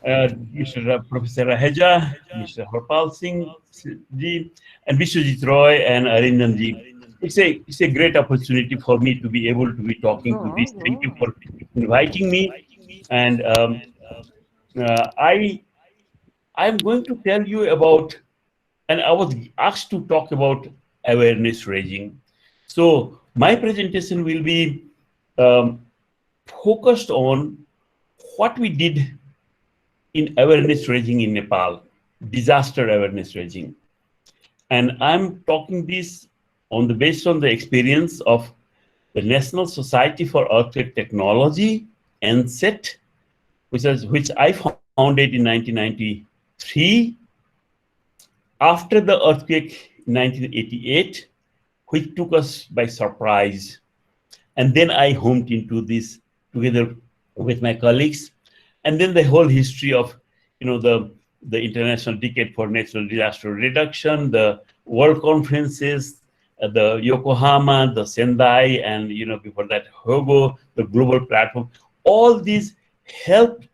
Mr. Professor Raheja, Mr. Harpal Singh ji, and Vishwajit Roy and Arindan ji. It's a great opportunity for me to be able to be talking to this. Thank you for inviting me. And I'm going to tell you about, and I was asked to talk about awareness raising. So my presentation will be focused on what we did in awareness raising in Nepal, disaster awareness raising. And I'm talking this based on the experience of the National Society for Earthquake Technology, NSET, which I founded in 1993 after the earthquake in 1988, which took us by surprise. And then I homed into this together with my colleagues. And then the whole history of, the International Decade for Natural Disaster Reduction, the World Conferences, the Yokohama, the Sendai, and before that Hogo, the global platform. All these helped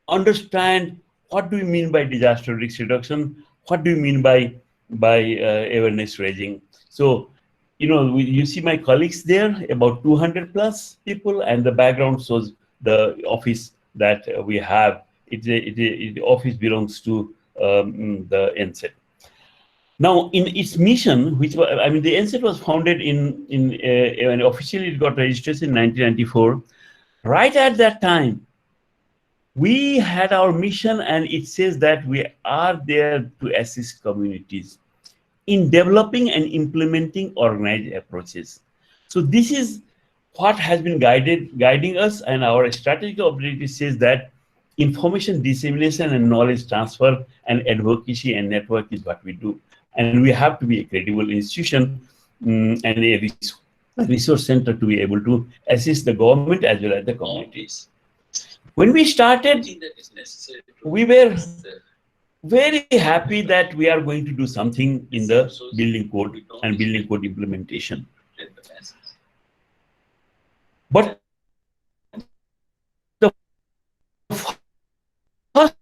understand what do we mean by disaster risk reduction, what do we mean by awareness raising. So, you see my colleagues there, about 200 plus people, and the background shows the office that we have. The office belongs to the NSET. Now, in its mission, the NSET was founded and officially it got registration in 1994. Right at that time, we had our mission, and it says that we are there to assist communities in developing and implementing organized approaches. So this is what has been guiding us, and our strategic objective says that information dissemination and knowledge transfer and advocacy and network is what we do. And we have to be a credible institution and a resource center to be able to assist the government as well as the communities. When we started, we were very happy that we are going to do something in the building code and building code implementation. But the first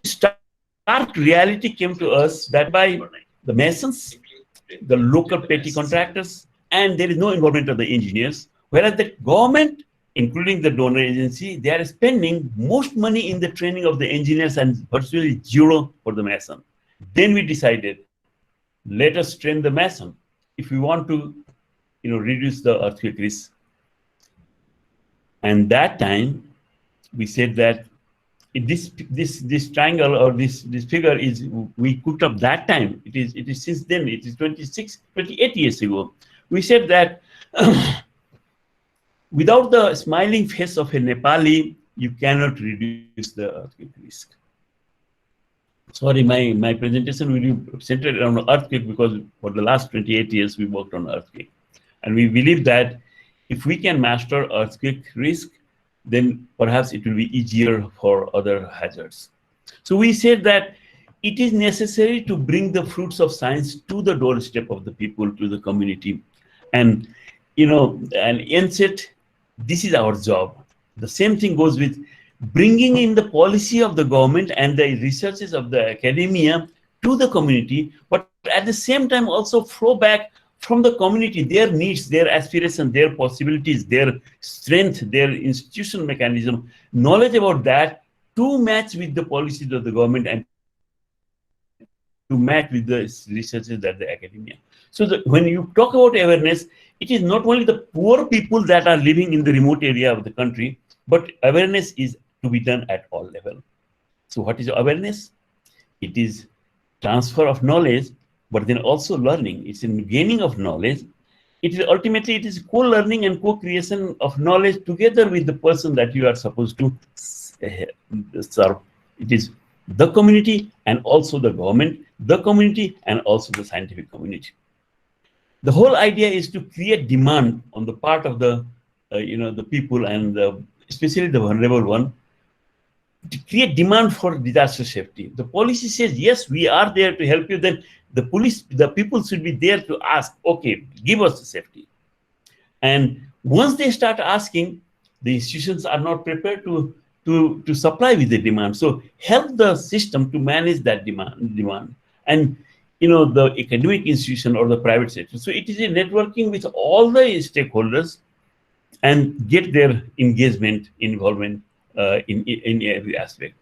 stark reality came to us that by the masons, the local petty contractors, and there is no involvement of the engineers, whereas the government, including the donor agency, they are spending most money in the training of the engineers and virtually zero for the mason. Then we decided, let us train the mason if we want to, reduce the earthquake risk. And that time, we said that this triangle or this figure is we cooked up that time. It is since then. It is 28 years ago. We said that without the smiling face of a Nepali, you cannot reduce the earthquake risk. Sorry, my presentation will be centered around earthquake because for the last 28 years we worked on earthquake, and we believe that if we can master earthquake risk, then perhaps it will be easier for other hazards. So we said that it is necessary to bring the fruits of science to the doorstep of the people, to the community. And, and NSET this is our job. The same thing goes with bringing in the policy of the government and the researches of the academia to the community, but at the same time also flow back from the community, their needs, their aspirations, their possibilities, their strength, their institutional mechanism, knowledge about that to match with the policies of the government and to match with the researches that the academia. So when you talk about awareness, it is not only the poor people that are living in the remote area of the country, but awareness is to be done at all levels. So what is awareness? It is transfer of knowledge, but then also learning. It's in gaining of knowledge. It is ultimately, it is co-learning and co-creation of knowledge together with the person that you are supposed to serve. It is the community and also the government, the community and also the scientific community. The whole idea is to create demand on the part of the, the people and especially the vulnerable one, to create demand for disaster safety. The policy says, yes, we are there to help you. Then the people should be there to ask, okay, give us the safety. And once they start asking, the institutions are not prepared to supply with the demand. So help the system to manage that demand. And the academic institution or the private sector. So it is a networking with all the stakeholders and get their engagement, involvement in every aspect.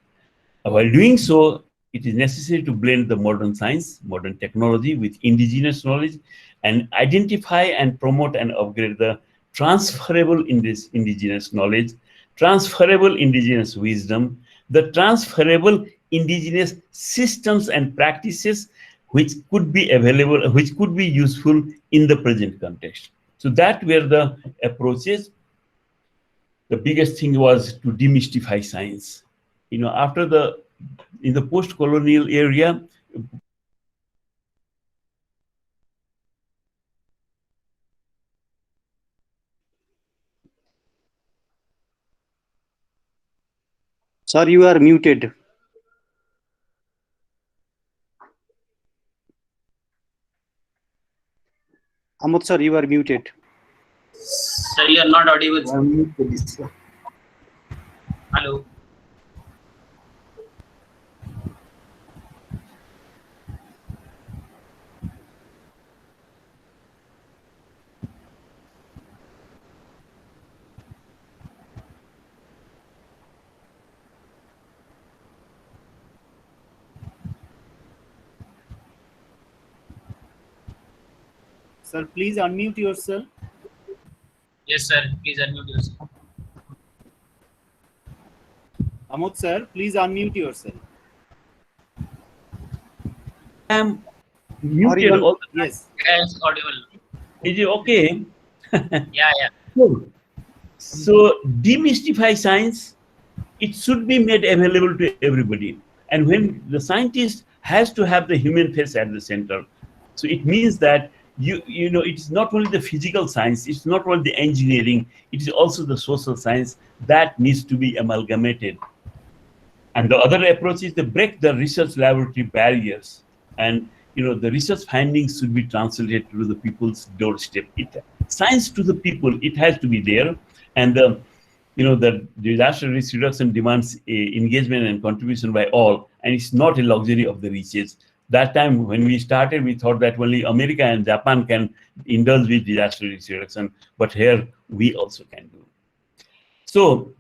While doing so, it is necessary to blend the modern science, modern technology with indigenous knowledge and identify and promote and upgrade the transferable in this indigenous knowledge, transferable indigenous wisdom, the transferable indigenous systems and practices which could be available, which could be useful in the present context. So that were the approaches. The biggest thing was to demystify science. After in the post-colonial area, Sir, you are muted. Amut sir, you are muted. Sir, you are not audible. Hello. Sir, please unmute yourself. Yes, sir. Please unmute yourself. Amut sir, please unmute yourself. I am muted all the time. Yes. Yes, audible. Is it okay? Yeah. So demystify science, it should be made available to everybody. And when the scientist has to have the human face at the center. So it means that it's not only the physical science, it's not only the engineering, it is also the social science that needs to be amalgamated. And the other approach is to break the research laboratory barriers. And the research findings should be translated to the people's doorstep. Science to the people, it has to be there. And the disaster risk reduction demands engagement and contribution by all, and it's not a luxury of the richest. That time when we started, we thought that only America and Japan can indulge with disaster risk reduction, but here we also can do. So,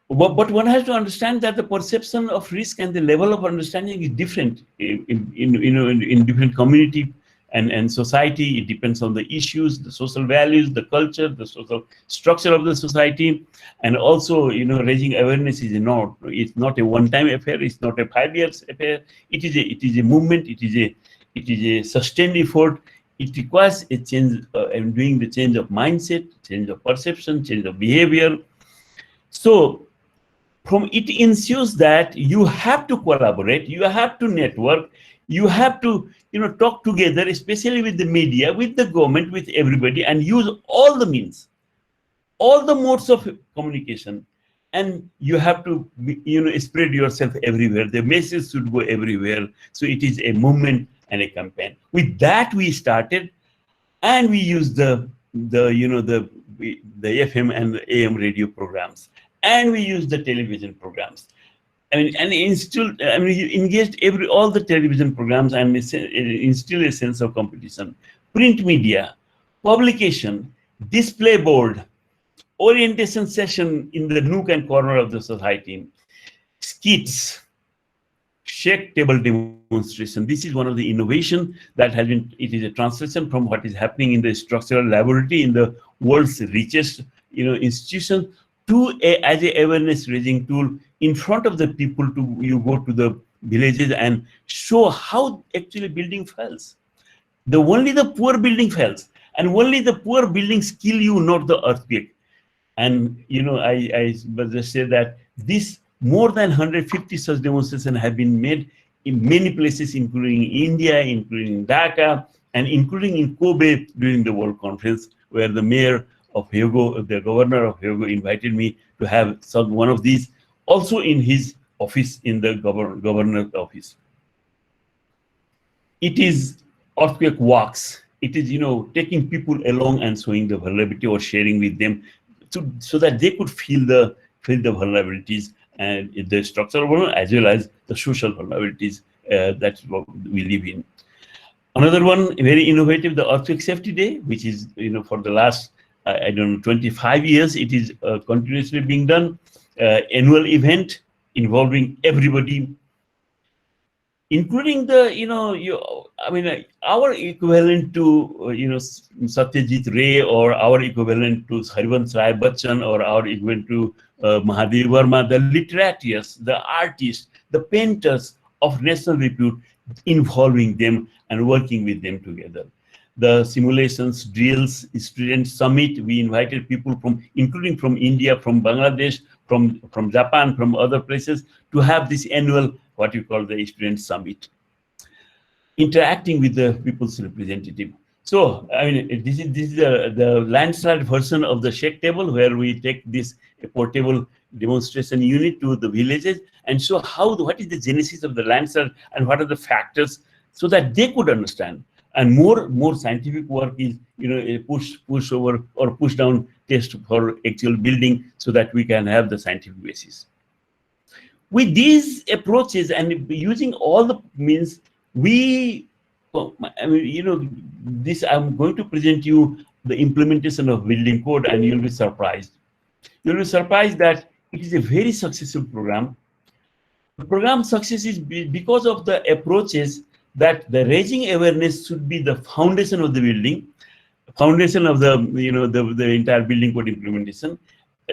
but one has to understand that the perception of risk and the level of understanding is different in different community and society. It depends on the issues, the social values, the culture, the social structure of the society, and also raising awareness is it's not a one-time affair. It's not a 5 years affair. It is a movement. It is a sustained effort. It requires a change and doing the change of mindset, change of perception, change of behavior. So from it ensues that you have to collaborate, you have to network, you have to talk together, especially with the media, with the government, with everybody, and use all the means, all the modes of communication. And you have to spread yourself everywhere. The message should go everywhere. So it is a movement and a campaign. With that we started, and we used the the FM and the AM radio programs, and we used the television programs. I mean, and you engaged all the television programs and instill a sense of competition. Print media, publication, display board, orientation session in the nook and corner of the society, skits, shake table demonstration. This is one of the innovation that has been, it is a translation from what is happening in the structural laboratory in the world's richest institution to as a awareness raising tool in front of the people. You go to the villages and show how actually building fails. Only the poor building fails, and only the poor buildings kill you, not the earthquake. And I just say that this more than 150 such demonstrations have been made in many places, including India, including Dhaka, and including in Kobe during the World Conference, where the mayor of Hyogo, the governor of Hyogo, invited me to have one of these also in his office, in the governor's office. It is earthquake walks. It is taking people along and showing the vulnerability or sharing with them, so that they could feel the vulnerabilities and the structural vulnerabilities as well as the social vulnerabilities that we live in. Another one, very innovative, the Earthquake Safety Day, which is for the last 25 years, it is continuously being done. Annual event involving everybody, including the our equivalent to Satyajit Ray, or our equivalent to Harivansh Rai Bachchan, or our equivalent to Mahadev Verma, the literateurs, the artists, the painters of national repute, involving them and working with them together. The simulations, drills, student summit, we invited people including from India, from Bangladesh, from Japan, from other places, to have this annual, what you call the student summit, interacting with the people's representative. So, this is the landslide version of the shake table, where we take this portable demonstration unit to the villages and show what is the genesis of the landslide and what are the factors, so that they could understand. And more scientific work is a push over or push down test for actual building, so that we can have the scientific basis. With these approaches and using all the means, this I'm going to present you the implementation of building code, and you'll be surprised. You'll be surprised that it is a very successful program. The program success is because of the approaches that the raising awareness should be the foundation of the building, foundation of the the entire building code implementation,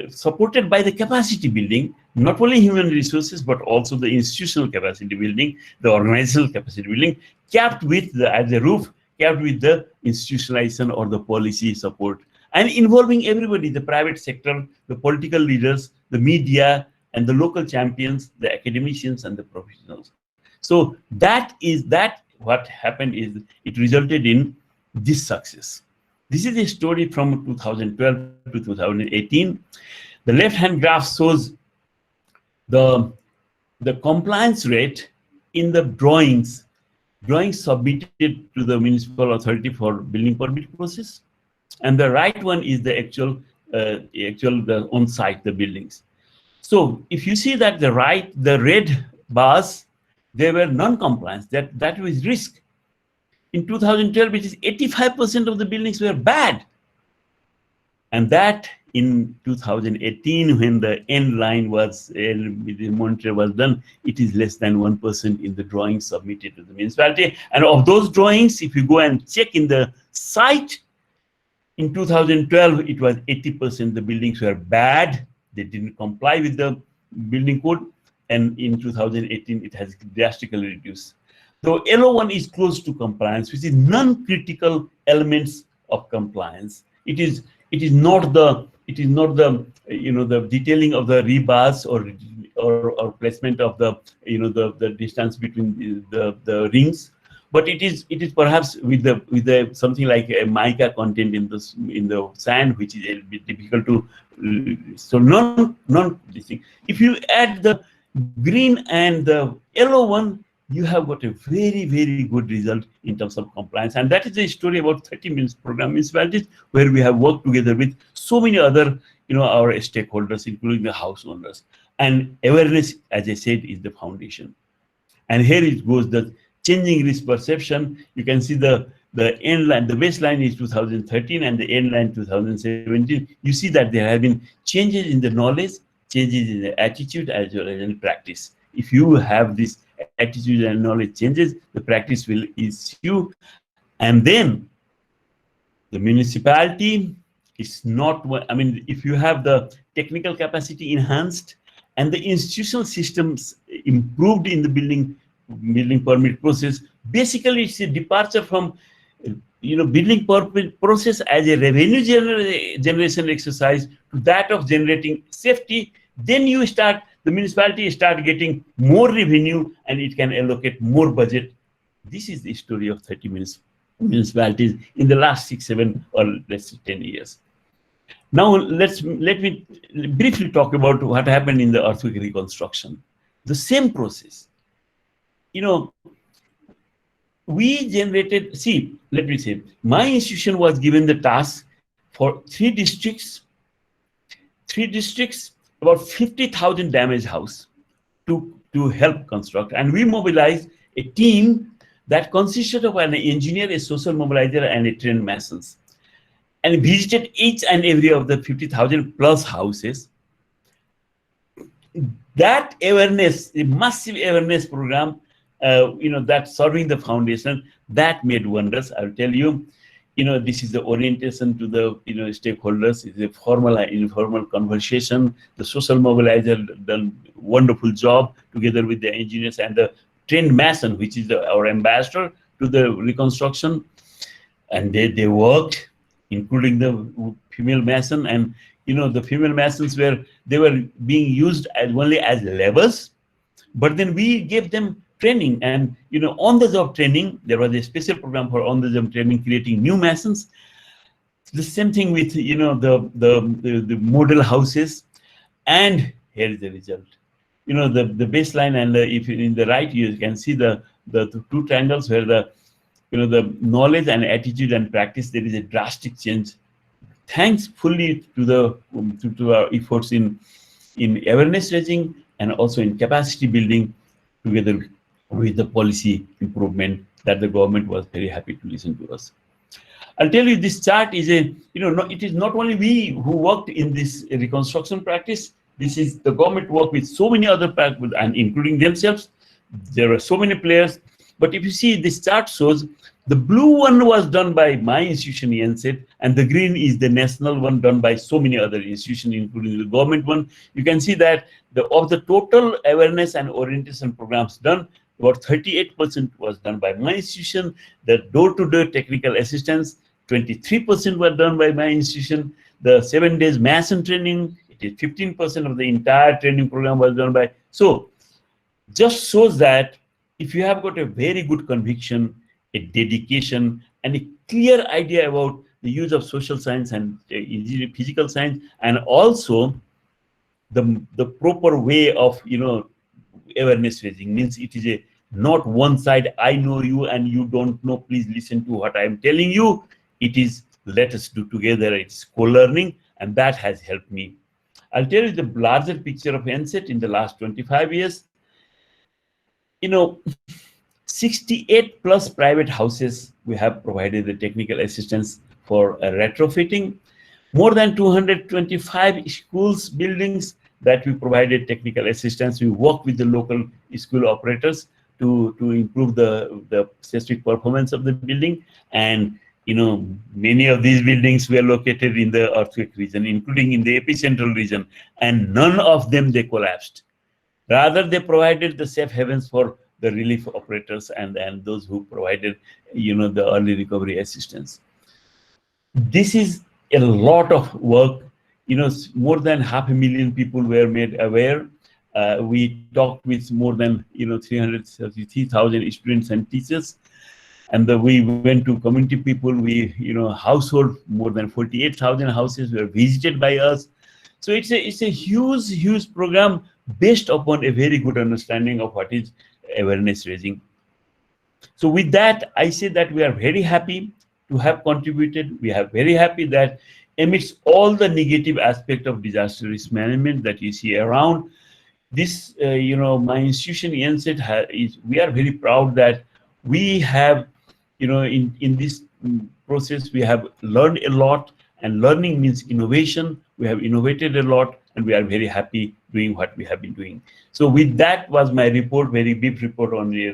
supported by the capacity building, not only human resources but also the institutional capacity building, the organizational capacity building, capped with as a roof, capped with the institutionalization or the policy support, and involving everybody, the private sector, the political leaders, the media, and the local champions, the academicians, and the professionals. So what happened is it resulted in this success. This is a story from 2012 to 2018. The left-hand graph shows the compliance rate in the drawings submitted to the municipal authority for building permit process, and the right one is the actual the on-site, the buildings. So if you see that the red bars, they were non-compliance. That was risk. In 2012, it is 85% of the buildings were bad. And that in 2018, when the end line was, the monitor was done, it is less than 1% in the drawings submitted to the municipality. And of those drawings, if you go and check in the site, in 2012, it was 80% the buildings were bad. They didn't comply with the building code. And in 2018, it has drastically reduced. So yellow one is close to compliance, which is non-critical elements of compliance. It is not the the detailing of the rebars or placement of the the distance between the rings, but it is perhaps with the something like a mica content in the sand, which is a bit difficult to. So non this thing. If you add the green and the yellow one, you have got a very, very good result in terms of compliance. And that is the story about 30 minutes program municipalities, where we have worked together with so many other, our stakeholders, including the house owners. And awareness, as I said, is the foundation. And here it goes, the changing risk perception. You can see the end line, the baseline is 2013 and the end line 2017. You see that there have been changes in the knowledge, changes in the attitude, as well as in practice. If you have this attitude and knowledge changes, the practice will ensue. And then the municipality is not, if you have the technical capacity enhanced and the institutional systems improved in the building permit process, basically it's a departure from building permit process as a revenue generation exercise to that of generating safety. Then the municipality start getting more revenue and it can allocate more budget. This is the story of 30 municipalities in the last 6, 7, or let's say 10 years. Now let me briefly talk about what happened in the earthquake reconstruction. The same process. We generated, let me say, my institution was given the task for 3 districts, about 50,000 damaged house to help construct. And we mobilized a team that consisted of an engineer, a social mobilizer, and a trained masons, and visited each and every of the 50,000 plus houses. That awareness, a massive awareness program, that serving the foundation, that made wonders. I'll tell you, this is the orientation to the stakeholders. It's a formal and informal conversation. The social mobilizer done wonderful job together with the engineers and the trained mason, which is our ambassador to the reconstruction. And they worked, including the female mason. And the female masons were being used only as levers, but then we gave them training and on-the-job training. There was a special program for on-the-job training, creating new masons. The same thing with the model houses. And here is the result. The baseline, and if in the right you can see the 2 triangles where the knowledge and attitude and practice, there is a drastic change. Thanks fully to our efforts in awareness raising and also in capacity building, together with the policy improvement that the government was very happy to listen to us. I'll tell you, this chart is it is not only we who worked in this reconstruction practice. This is the government work with so many other practices, and including themselves. There are so many players. But if you see, this chart shows the blue one was done by my institution, ENSET, and the green is the national one done by so many other institutions, including the government one. You can see that of the total awareness and orientation programs done, about 38% was done by my institution. The door-to-door technical assistance, 23% were done by my institution. The 7 days mason training, it is 15% of the entire training program was done by. So just shows that if you have got a very good conviction, a dedication, and a clear idea about the use of social science and physical science, and also the proper way of awareness raising, means it is a not one side, I know you and you don't know, please listen to what I'm telling you. It is, let us do together. It's co-learning, and that has helped me. I'll tell you the larger picture of NSET in the last 25 years. 68 plus private houses we have provided the technical assistance for retrofitting. More than 225 schools, buildings that we provided technical assistance. We work with the local school operators to improve the specific performance of the building. And many of these buildings were located in the earthquake region, including in the epicentral region, and none of them they collapsed. Rather, they provided the safe havens for the relief operators and those who provided the early recovery assistance. This is a lot of work. More than 500,000 people were made aware. We talked with more than 333,000 students and teachers, and we went to community people. We household, more than 48,000 houses were visited by us. So it's a huge program based upon a very good understanding of what is awareness raising. So with that, I say that we are very happy to have contributed. We are very happy that amidst all the negative aspect of disaster risk management that you see around, this, my institution, ENSET, we are very proud that we have, in this process, we have learned a lot, and learning means innovation. We have innovated a lot, and we are very happy doing what we have been doing. So with that was my report, very brief report on the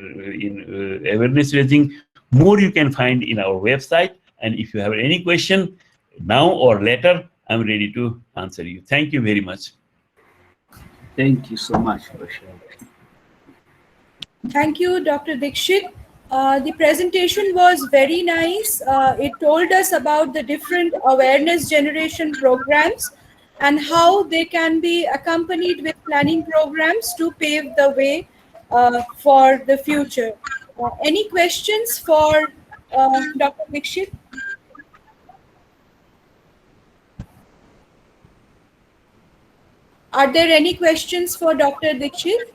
awareness raising. More you can find in our website. And if you have any question now or later, I'm ready to answer you. Thank you very much. Thank you so much for sharing. Thank you, Dr. Dixit. The presentation was very nice. It told us about the different awareness generation programs and how they can be accompanied with planning programs to pave the way for the future. Any questions for Dr. Dixit? Are there any questions for Dr. Dixit?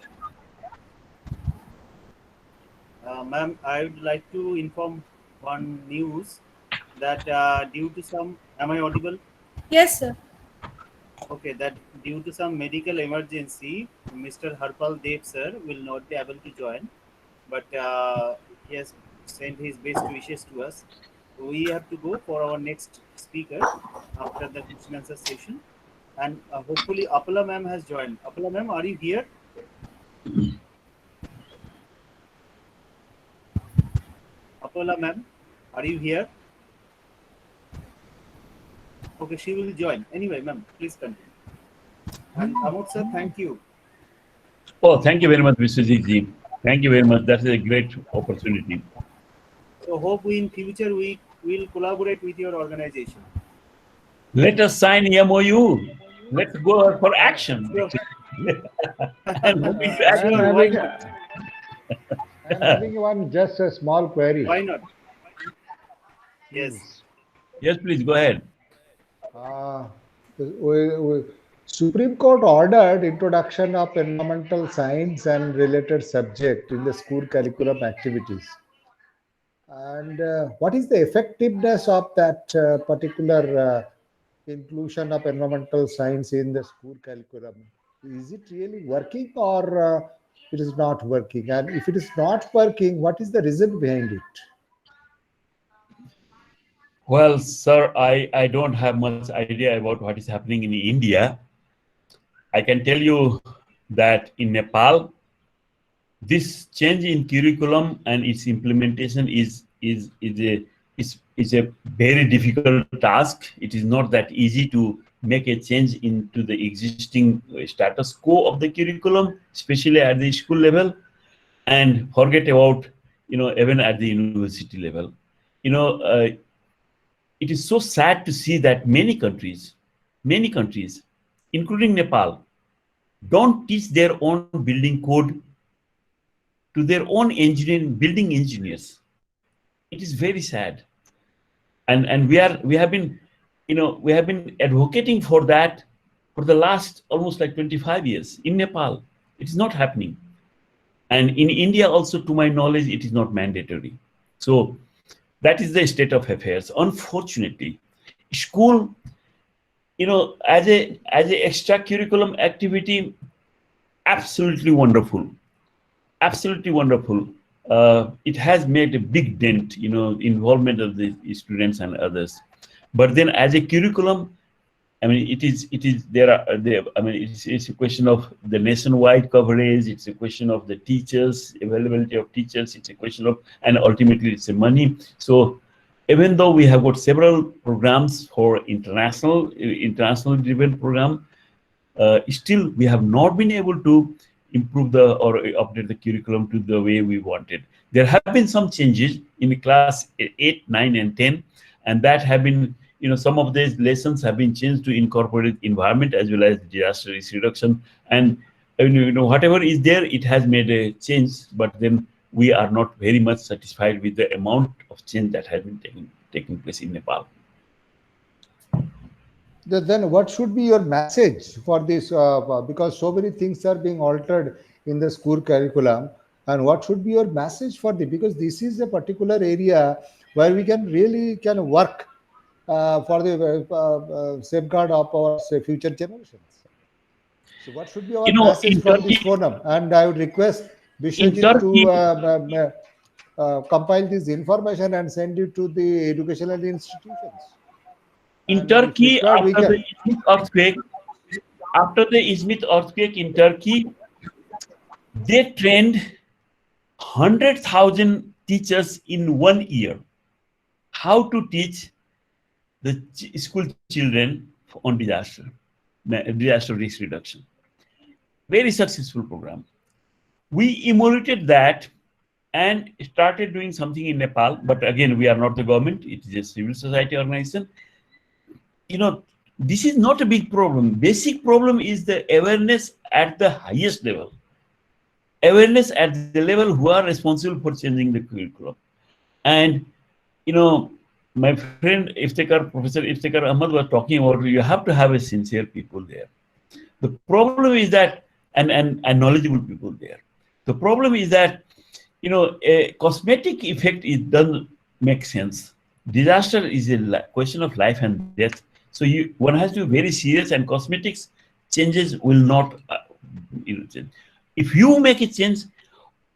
Ma'am, I would like to inform one news that due to some, am I audible? Yes, sir. Okay, that due to some medical emergency, Mr. Harpal Dev sir will not be able to join, but he has sent his best wishes to us. We have to go for our next speaker after the question answer session, and hopefully Apala ma'am has joined. Apala ma'am, are you here? Apala ma'am, are you here? Okay, she will join. Anyway, ma'am, please continue. And Manoj sir, thank you. Oh, thank you very much, Mr. Ji. Thank you very much. That's a great opportunity. So hope we in future we will collaborate with your organization. Let us sign MOU. Let's go for action. I'm having one, just a small query. Why not? Yes. Yes, please go ahead. Supreme Court ordered introduction of environmental science and related subject in the school curriculum activities. And what is the effectiveness of that particular inclusion of environmental science in the school curriculum? Is it really working, or it is not working? And if it is not working, what is the reason behind it? Well, sir, I don't have much idea about what is happening in India. I can tell you that in Nepal, this change in curriculum and its implementation is a very difficult task. It is not that easy to make a change into the existing status quo of the curriculum, especially at the school level, and forget about, even at the university level. It is so sad to see that many countries, including Nepal, don't teach their own building code to their own building engineers. It is very sad, and we have been advocating for that for the last almost like 25 years in Nepal. It is not happening, and in India also, to my knowledge, it is not mandatory. So that is the state of affairs. Unfortunately, school, as a extra curriculum activity, absolutely wonderful. Absolutely wonderful. It has made a big dent, involvement of the students and others. But then, as a curriculum, it's a question of the nationwide coverage. It's a question of the teachers, availability of teachers. It's a question of, and ultimately, it's the money. So, even though we have got several programs for international driven program, still we have not been able to improve or update the curriculum to the way we wanted. There have been some changes in class 8, 9, and 10, and that have been, some of these lessons have been changed to incorporate environment as well as disaster risk reduction. And whatever is there, it has made a change, but then we are not very much satisfied with the amount of change that has been taking place in Nepal. Then what should be your message for this? Because so many things are being altered in the school curriculum. and what should be your message for the, because this is a particular area where we can really work for the safeguard of our future generations. So what should be our message from this forum? And I would request Vishwajit to compile this information and send it to the educational institutions. In Turkey, after the Izmit earthquake in Turkey, they trained 100,000 teachers in 1 year how to teach the school children on disaster risk reduction. Very successful program. We emulated that and started doing something in Nepal, but again, we are not the government, it is a civil society organization. This is not a big problem. Basic problem is the awareness at the highest level. Awareness at the level who are responsible for changing the curriculum. And, my friend, Professor Iftikhar Ahmad was talking about, you have to have a sincere people there. The problem is that, and knowledgeable people there. The problem is that, a cosmetic effect, it doesn't make sense. Disaster is a question of life and death. So one has to be very serious, and cosmetics changes will not, change. If you make a change,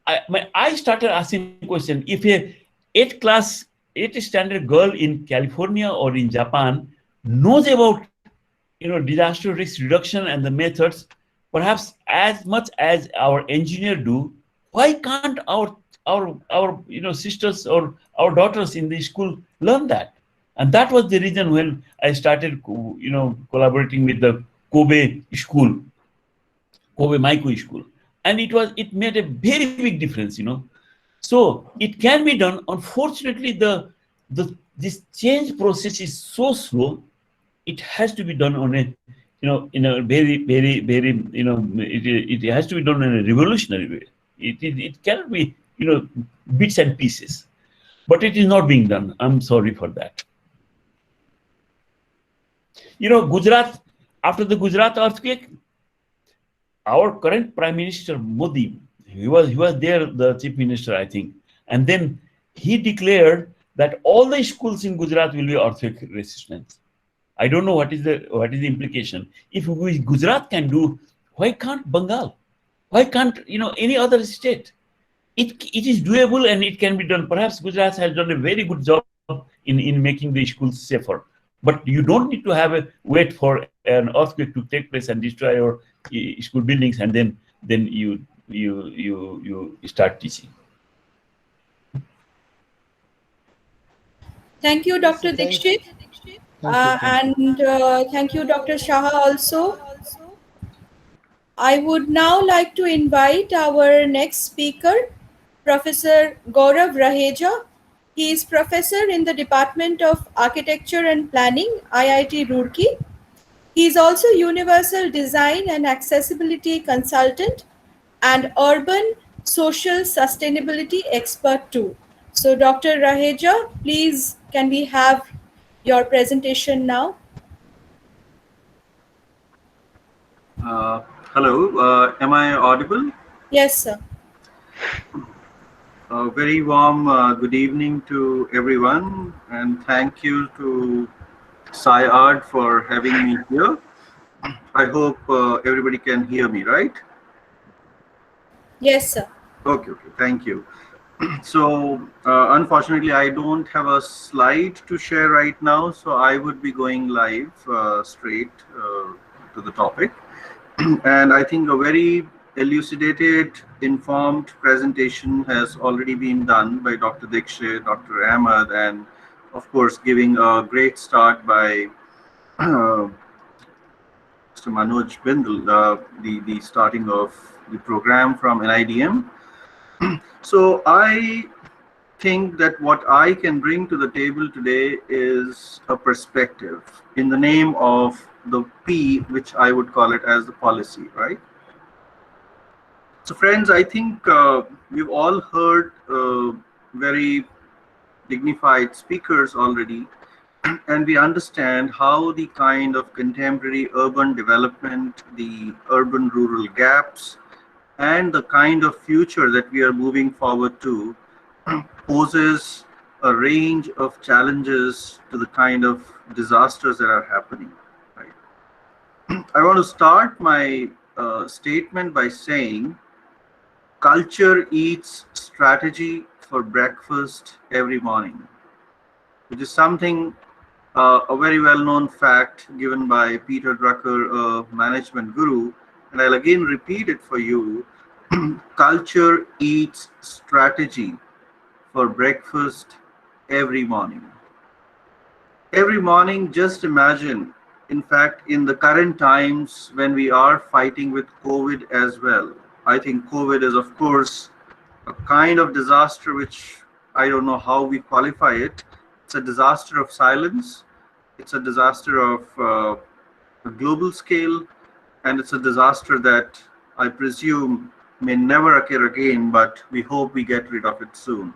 I started asking a question. If a 8th standard girl in California or in Japan knows about, disaster risk reduction and the methods, perhaps as much as our engineer do, why can't our sisters or our daughters in the school learn that? And that was the reason when I started, collaborating with the Kobe school, Kobe Maiku school, and it made a very big difference, So it can be done. Unfortunately, this change process is so slow. It has to be done on a, in a very, very, very, it has to be done in a revolutionary way. It cannot be, bits and pieces, but it is not being done. I'm sorry for that. Gujarat, after the Gujarat earthquake, our current Prime Minister Modi, he was there, the Chief Minister, I think, and then he declared that all the schools in Gujarat will be earthquake resistant. I don't know what is the implication. If Gujarat can do, why can't Bengal? Why can't any other state? It is doable and it can be done. Perhaps Gujarat has done a very good job in making the schools safer. But you don't need to wait for an earthquake to take place and destroy your school buildings, and then you start teaching. Thank you, Dr. Dikshit. Thank you, Dr. Shaha also. I would now like to invite our next speaker, Professor Gaurav Raheja. He is professor in the Department of Architecture and Planning, IIT Roorkee. He is also Universal Design and Accessibility Consultant and Urban Social Sustainability Expert too. So Dr. Raheja, please, can we have your presentation now? Hello, am I audible? Yes, sir. A very warm good evening to everyone, and thank you to CUBE-SAIARD for having me here. I hope everybody can hear me, right? Yes, sir. Okay, thank you. So, unfortunately, I don't have a slide to share right now, so I would be going live straight to the topic. And I think a very elucidated, informed presentation has already been done by Dr. Dikshit, Dr. Ahmad, and of course, giving a great start by Mr. Manoj Bindal, the starting of the program from NIDM. So I think that what I can bring to the table today is a perspective in the name of the P, which I would call it as the policy, right? So friends, I think we've all heard very dignified speakers already, and we understand how the kind of contemporary urban development, the urban-rural gaps, and the kind of future that we are moving forward to poses a range of challenges to the kind of disasters that are happening. Right? I want to start my statement by saying culture eats strategy for breakfast every morning, which is something, a very well-known fact given by Peter Drucker, a management guru, and I'll again repeat it for you. Culture eats strategy for breakfast every morning. Every morning, just imagine, in fact, in the current times when we are fighting with COVID as well. I think COVID is, of course, a kind of disaster which I don't know how we qualify it. It's a disaster of silence. It's a disaster of a global scale, and it's a disaster that I presume may never occur again, but we hope we get rid of it soon.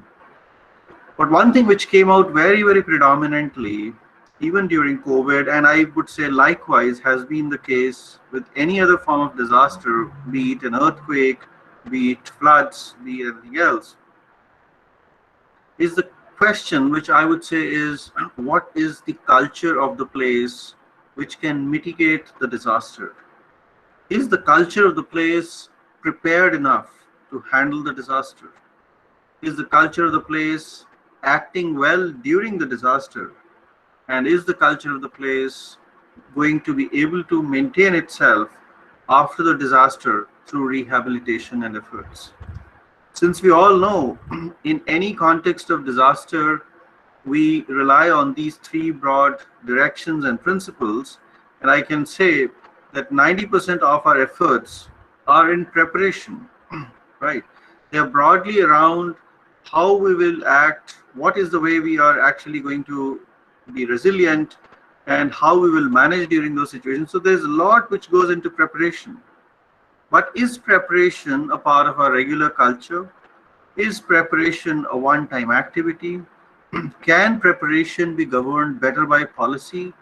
But one thing which came out very, very predominantly, even during COVID, and I would say likewise has been the case with any other form of disaster, be it an earthquake, be it floods, be it anything else, is the question which I would say is, what is the culture of the place which can mitigate the disaster? Is the culture of the place prepared enough to handle the disaster? Is the culture of the place acting well during the disaster? And is the culture of the place going to be able to maintain itself after the disaster through rehabilitation and efforts? Since we all know, in any context of disaster, we rely on these three broad directions and principles, and I can say that 90% of our efforts are in preparation, right? They are broadly around how we will act, what is the way we are actually going to be resilient, and how we will manage during those situations. So there's a lot which goes into preparation. But is preparation a part of our regular culture? Is preparation a one-time activity? Can preparation be governed better by policy?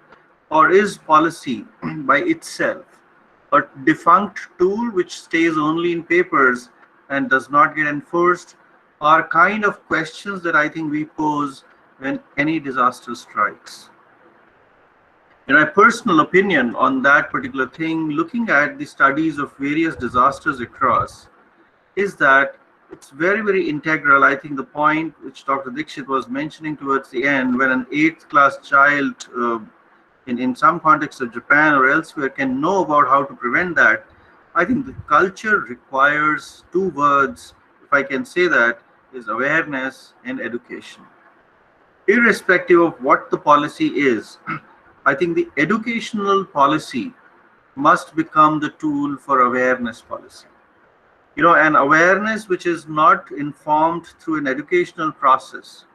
Or is policy by itself a defunct tool which stays only in papers and does not get enforced? Are kind of questions that I think we pose when any disaster strikes. In my personal opinion on that particular thing, looking at the studies of various disasters across, is that it's very, very integral. I think the point which Dr. Dixit was mentioning towards the end, when an 8th class child in some context of Japan or elsewhere can know about how to prevent that, I think the culture requires two words, if I can say that, is awareness and education. Irrespective of what the policy is, I think the educational policy must become the tool for awareness policy. You know, an awareness which is not informed through an educational process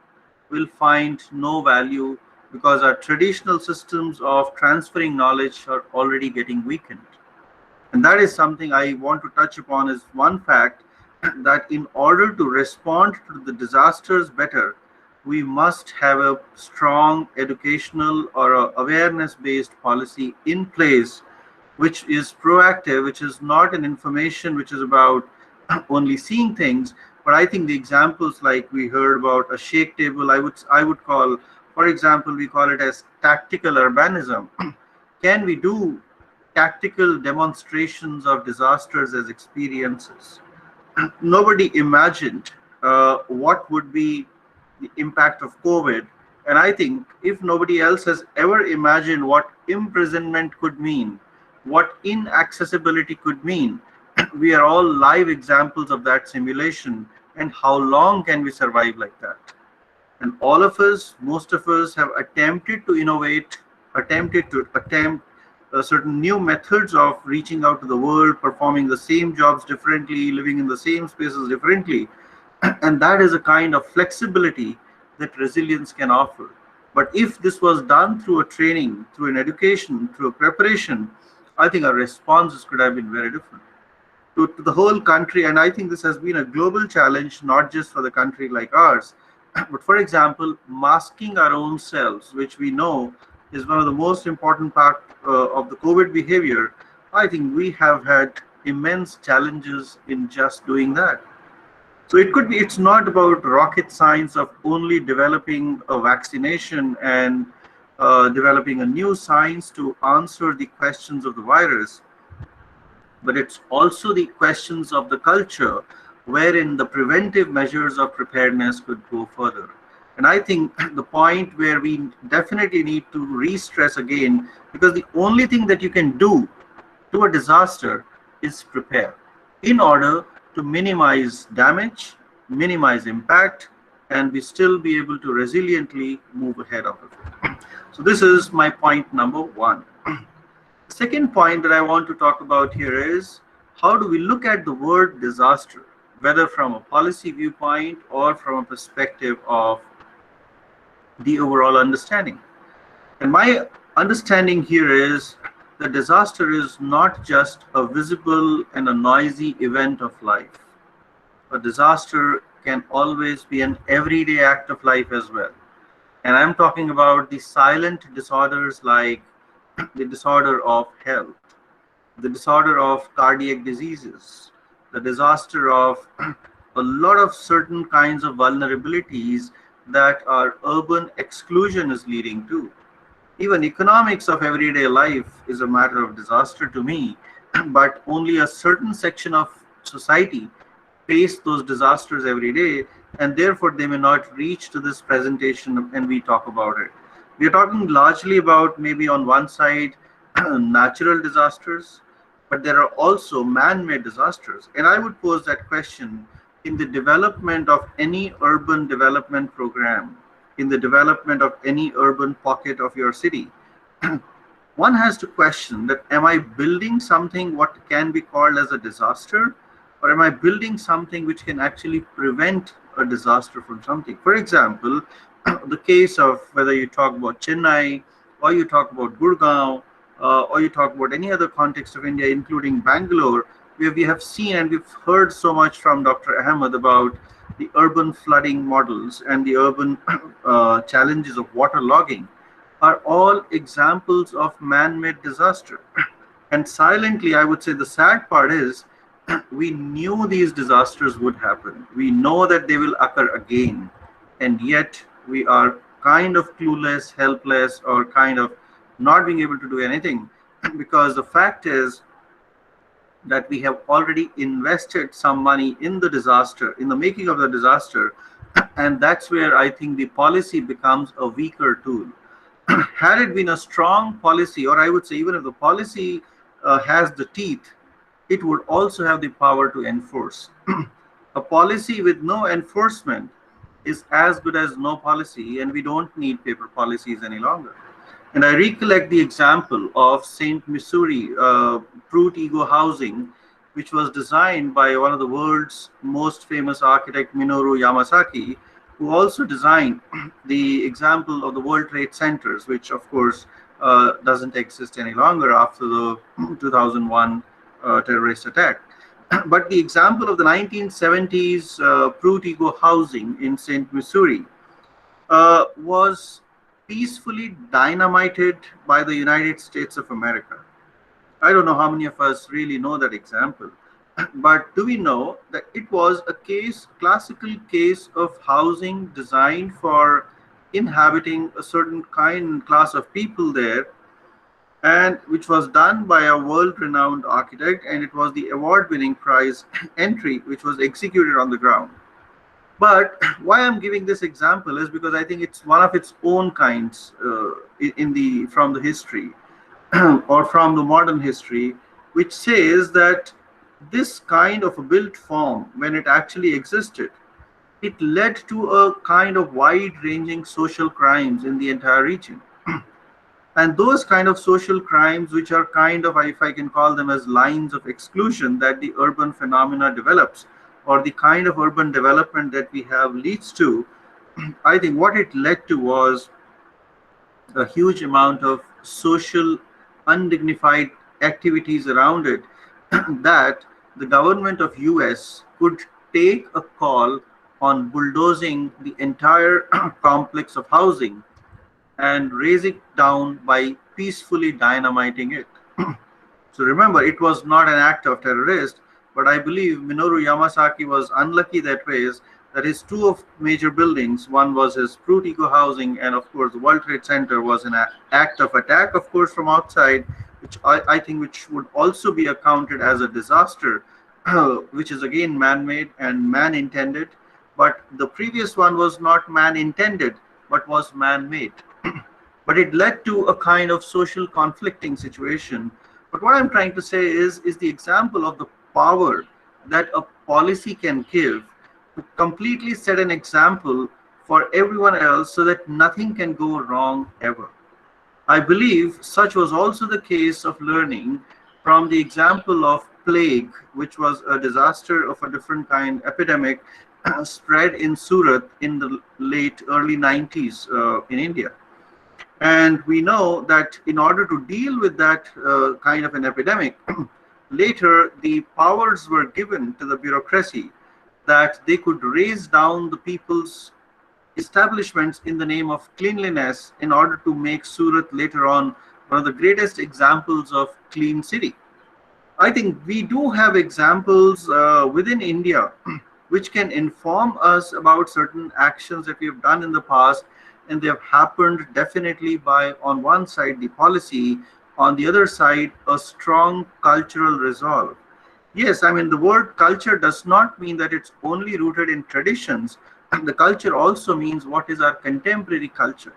will find no value, because our traditional systems of transferring knowledge are already getting weakened. And that is something I want to touch upon, is one fact that in order to respond to the disasters better, we must have a strong educational or awareness-based policy in place, which is proactive, which is not an information which is about only seeing things. But I think the examples like we heard about a shake table, I would call, for example, we call it as tactical urbanism. Can we do tactical demonstrations of disasters as experiences? Nobody imagined what would be the impact of COVID. And I think if nobody else has ever imagined what imprisonment could mean, what inaccessibility could mean, we are all live examples of that simulation. And how long can we survive like that? And all of us, most of us, have attempted to innovate, attempted certain new methods of reaching out to the world, performing the same jobs differently, living in the same spaces differently. And that is a kind of flexibility that resilience can offer. But if this was done through a training, through an education, through a preparation, I think our responses could have been very different to the whole country. And I think this has been a global challenge, not just for the country like ours, but for example, masking our own selves, which we know is one of the most important part of the COVID behavior. I think we have had immense challenges in just doing that. So it's not about rocket science of only developing a vaccination and developing a new science to answer the questions of the virus, but it's also the questions of the culture wherein the preventive measures of preparedness could go further. And I think the point where we definitely need to re-stress again, because the only thing that you can do to a disaster is prepare in order to minimize damage, minimize impact, and we still be able to resiliently move ahead of it. So this is my point number one. The second point that I want to talk about here is how do we look at the word disaster, whether from a policy viewpoint or from a perspective of the overall understanding. And my understanding here is that disaster is not just a visible and a noisy event of life. A disaster can always be an everyday act of life as well. And I'm talking about the silent disorders like the disorder of health, the disorder of cardiac diseases, the disaster of a lot of certain kinds of vulnerabilities that our urban exclusion is leading to. Even economics of everyday life is a matter of disaster to me, but only a certain section of society face those disasters every day, and therefore they may not reach to this presentation and we talk about it. We are talking largely about maybe on one side natural disasters, but there are also man-made disasters. And I would pose that question in the development of any urban development program, in the development of any urban pocket of your city. One has to question that, am I building something what can be called as a disaster, or am I building something which can actually prevent a disaster from something? For example, the case of whether you talk about Chennai, or you talk about Gurgaon, or you talk about any other context of India, including Bangalore, where we have seen and we've heard so much from Dr. Ahmed about the urban flooding models and the urban challenges of waterlogging, are all examples of man-made disaster. And silently, I would say the sad part is we knew these disasters would happen. We know that they will occur again. And yet we are kind of clueless, helpless, or kind of not being able to do anything, because the fact is that we have already invested some money in the disaster, in the making of the disaster, and that's where I think the policy becomes a weaker tool. Had it been a strong policy, or I would say even if the policy has the teeth, it would also have the power to enforce. A policy with no enforcement is as good as no policy, and we don't need paper policies any longer. And I recollect the example of St. Missouri Fruit Ego housing, which was designed by one of the world's most famous architect, Minoru Yamasaki, who also designed the example of the World Trade Centers, which of course doesn't exist any longer after the 2001 terrorist attack. But the example of the 1970s Fruit Ego housing in St. Missouri was peacefully dynamited by the United States of America. I don't know how many of us really know that example, but do we know that it was a classical case of housing designed for inhabiting a certain class of people there, and which was done by a world-renowned architect, and it was the award-winning prize entry which was executed on the ground. But why I'm giving this example is because I think it's one of its own kinds from the history or from the modern history, which says that this kind of a built form, when it actually existed, it led to a kind of wide-ranging social crimes in the entire region. And those kind of social crimes, which are kind of, if I can call them as lines of exclusion that the urban phenomena develops, or the kind of urban development that we have leads to, I think what it led to was a huge amount of social undignified activities around it that the government of US could take a call on bulldozing the entire complex of housing and raise it down by peacefully dynamiting it. So remember, it was not an act of terrorist, but I believe Minoru Yamasaki was unlucky that way, is that his two of major buildings, one was his Fruit Eco housing, and of course the World Trade Center was an act of attack, of course, from outside, which I think which would also be accounted as a disaster, which is again man-made and man-intended. But the previous one was not man-intended, but was man-made. But it led to a kind of social conflicting situation. But what I'm trying to say is the example of the power that a policy can give to completely set an example for everyone else so that nothing can go wrong ever. I believe such was also the case of learning from the example of plague, which was a disaster of a different kind, epidemic, spread in Surat in the late early 90s in India. And we know that in order to deal with that kind of an epidemic, later the powers were given to the bureaucracy that they could raise down the people's establishments in the name of cleanliness in order to make Surat later on one of the greatest examples of clean city. I think we do have examples within India which can inform us about certain actions that we have done in the past, and they have happened definitely by, on one side, the policy, on the other side, a strong cultural resolve. Yes, I mean, the word culture does not mean that it's only rooted in traditions. The culture also means what is our contemporary culture.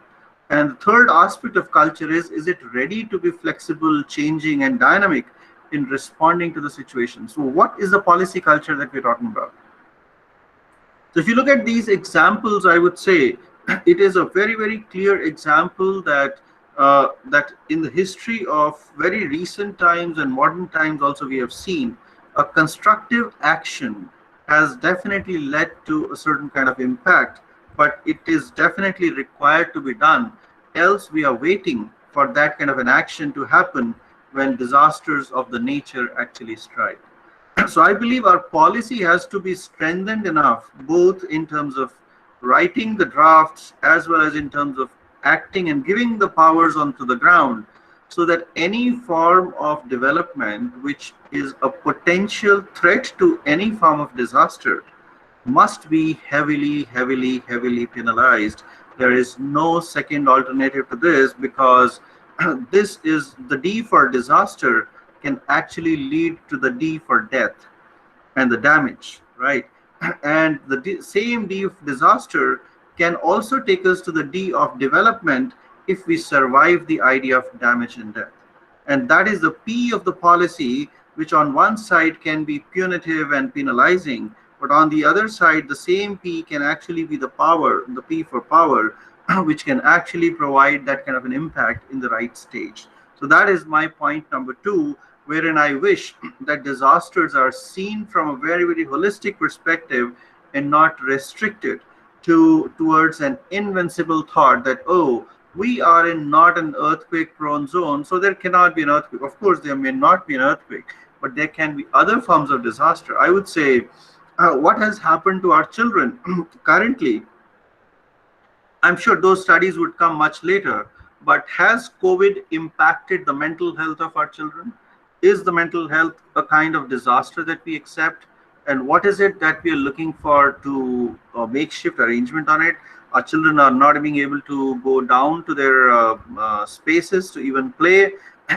And the third aspect of culture is it ready to be flexible, changing, and dynamic in responding to the situation? So what is the policy culture that we're talking about? So if you look at these examples, I would say it is a very, very clear example that that in the history of very recent times and modern times also we have seen a constructive action has definitely led to a certain kind of impact, but it is definitely required to be done. Else we are waiting for that kind of an action to happen when disasters of the nature actually strike. So I believe our policy has to be strengthened enough, both in terms of writing the drafts as well as in terms of acting and giving the powers onto the ground, so that any form of development which is a potential threat to any form of disaster must be heavily, heavily, heavily penalized. There is no second alternative to this, because this is the D for disaster can actually lead to the D for death and the damage, right? And the same D of disaster can also take us to the D of development if we survive the idea of damage and death. And that is the P of the policy, which on one side can be punitive and penalizing, but on the other side, the same P can actually be the power, the P for power, which can actually provide that kind of an impact in the right stage. So that is my point number 2, wherein I wish that disasters are seen from a very, very holistic perspective and not restricted towards an invincible thought that, oh, we are in not an earthquake prone zone, so there cannot be an earthquake. Of course, there may not be an earthquake, but there can be other forms of disaster. I would say what has happened to our children currently, I'm sure those studies would come much later, but has COVID impacted the mental health of our children? Is the mental health a kind of disaster that we accept? And what is it that we are looking for to makeshift arrangement on it? Our children are not being able to go down to their spaces to even play,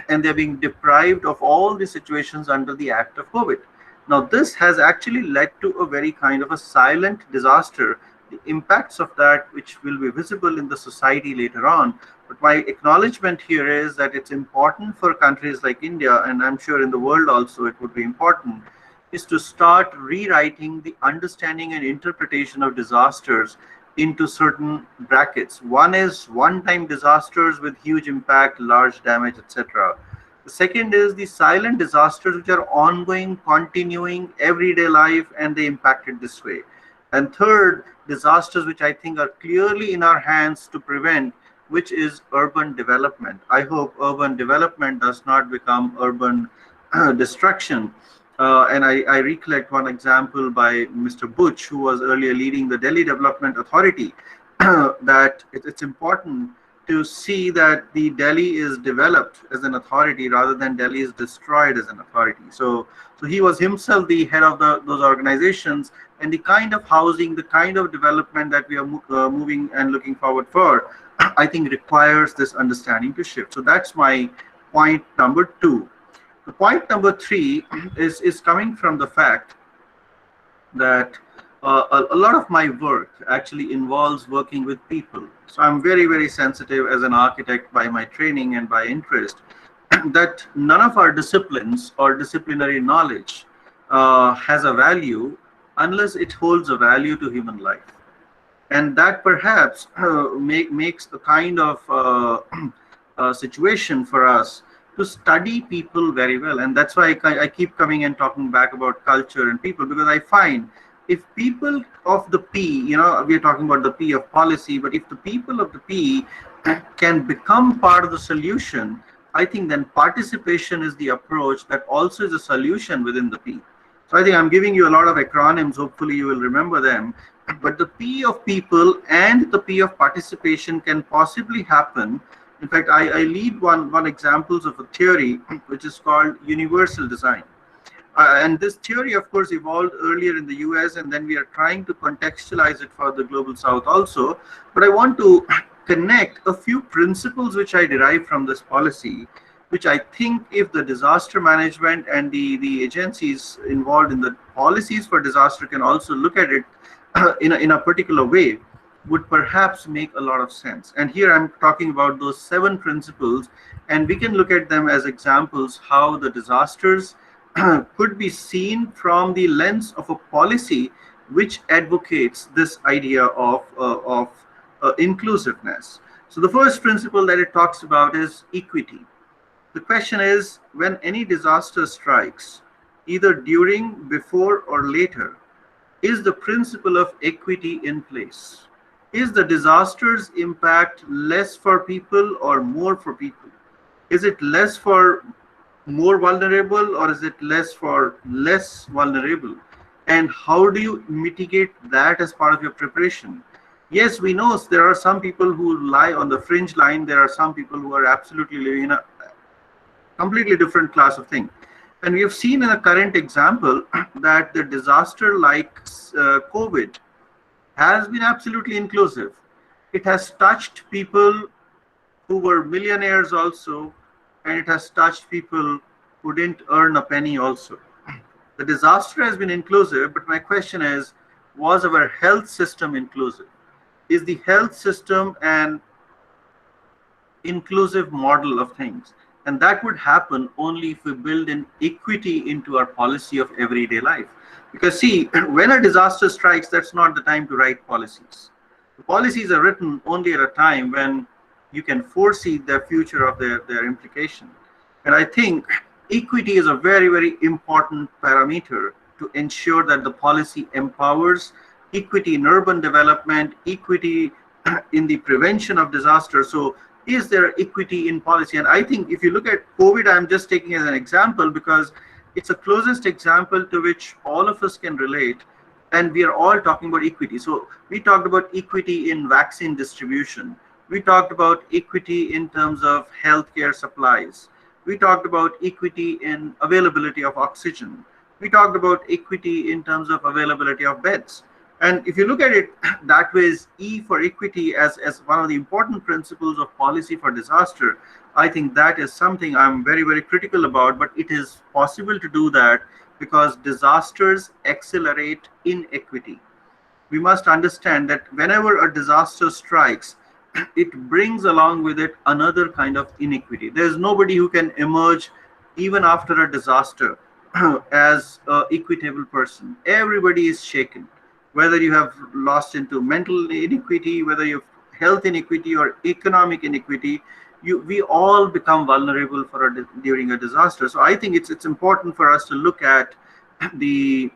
and they're being deprived of all the situations under the act of COVID. Now, this has actually led to a very kind of a silent disaster, the impacts of that which will be visible in the society later on. But my acknowledgement here is that it's important for countries like India, and I'm sure in the world also it would be important, is to start rewriting the understanding and interpretation of disasters into certain brackets. One is one-time disasters with huge impact, large damage, etc. The second is the silent disasters, which are ongoing, continuing, everyday life, and they impacted this way. And third, disasters which I think are clearly in our hands to prevent, which is urban development. I hope urban development does not become urban destruction. And I recollect one example by Mr. Butch, who was earlier leading the Delhi Development Authority, that it's important to see that the Delhi is developed as an authority rather than Delhi is destroyed as an authority. So he was himself the head of those organizations, and the kind of housing, the kind of development that we are moving and looking forward for, I think requires this understanding to shift. So that's my point number 2. The point number 3 is coming from the fact that a lot of my work actually involves working with people. So I'm very, very sensitive as an architect by my training and by interest that none of our disciplines or disciplinary knowledge has a value unless it holds a value to human life. And that perhaps makes the kind of situation for us to study people very well. And that's why I keep coming and talking back about culture and people, because I find if people of the P, we're talking about the P of policy, but if the people of the P can become part of the solution, I think then participation is the approach that also is a solution within the P. So I think I'm giving you a lot of acronyms, hopefully you will remember them, but the P of people and the P of participation can possibly happen. In fact, I lead one examples of a theory which is called universal design. And this theory, of course, evolved earlier in the US, and then we are trying to contextualize it for the global South also. But I want to connect a few principles which I derive from this policy, which I think if the disaster management and the agencies involved in the policies for disaster can also look at it in a particular way, would perhaps make a lot of sense. And here I'm talking about those 7 principles, and we can look at them as examples how the disasters could be seen from the lens of a policy which advocates this idea of inclusiveness. So the first principle that it talks about is equity. The question is, when any disaster strikes, either during, before, or later, is the principle of equity in place? Is the disaster's impact less for people or more for people? Is it less for more vulnerable, or is it less for less vulnerable? And how do you mitigate that as part of your preparation? Yes, we know there are some people who lie on the fringe line. There are some people who are absolutely living in a completely different class of thing. And we have seen in a current example that the disaster like COVID has been absolutely inclusive. It has touched people who were millionaires also, and it has touched people who didn't earn a penny also. The disaster has been inclusive, but my question is, was our health system inclusive? Is the health system an inclusive model of things? And that would happen only if we build in equity into our policy of everyday life. Because see, when a disaster strikes, that's not the time to write policies. The policies are written only at a time when you can foresee the future of their implication. And I think equity is a very, very important parameter to ensure that the policy empowers equity in urban development, equity in the prevention of disaster. So is there equity in policy? And I think if you look at COVID, I'm just taking as an example because it's the closest example to which all of us can relate. And we are all talking about equity. So we talked about equity in vaccine distribution. We talked about equity in terms of healthcare supplies. We talked about equity in availability of oxygen. We talked about equity in terms of availability of beds. And if you look at it that way, is E for equity as one of the important principles of policy for disaster, I think that is something I'm very, very critical about, but it is possible to do that because disasters accelerate inequity. We must understand that whenever a disaster strikes, it brings along with it another kind of inequity. There's nobody who can emerge even after a disaster as an equitable person. Everybody is shaken. Whether you have lost into mental inequity, whether you have health inequity or economic inequity, we all become vulnerable during a disaster. So I think it's important for us to look at the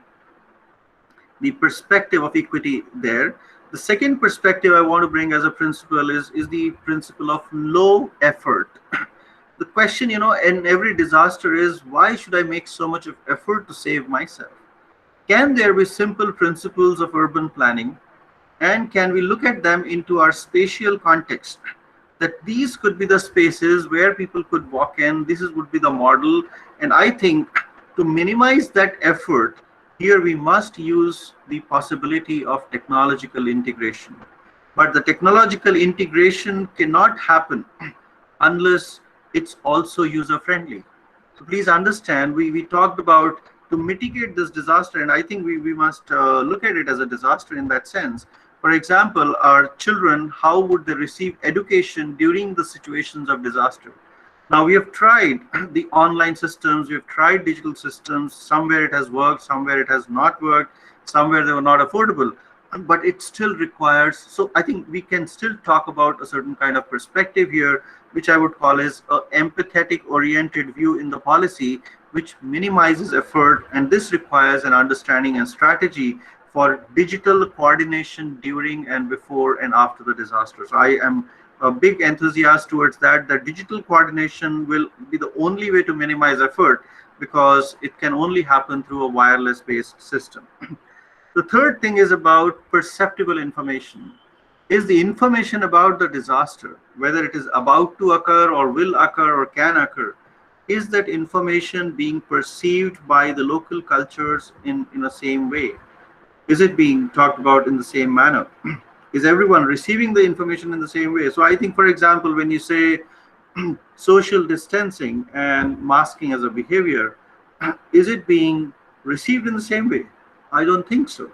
perspective of equity there. The second perspective I want to bring as a principle is the principle of low effort. The question, in every disaster is, why should I make so much of effort to save myself? Can there be simple principles of urban planning? And can we look at them into our spatial context? that these could be the spaces where people could walk in. This would be the model. And I think to minimize that effort, here we must use the possibility of technological integration. But the technological integration cannot happen unless it's also user friendly. So please understand, we talked about to mitigate this disaster, and I think we must look at it as a disaster in that sense. For example, our children, how would they receive education during the situations of disaster? Now, we have tried the online systems, we have tried digital systems. Somewhere it has worked, somewhere it has not worked, somewhere they were not affordable, but it still requires. So I think we can still talk about a certain kind of perspective here, which I would call as an empathetic oriented view in the policy, which minimizes effort. And this requires an understanding and strategy for digital coordination during and before and after the disaster. So I am a big enthusiast towards that. That digital coordination will be the only way to minimize effort, because it can only happen through a wireless based system. The third thing is about perceptible information. Is the information about the disaster, whether it is about to occur or will occur or can occur, is that information being perceived by the local cultures in the same way? Is it being talked about in the same manner? Is everyone receiving the information in the same way? So I think, for example, when you say social distancing and masking as a behavior, is it being received in the same way? I don't think so.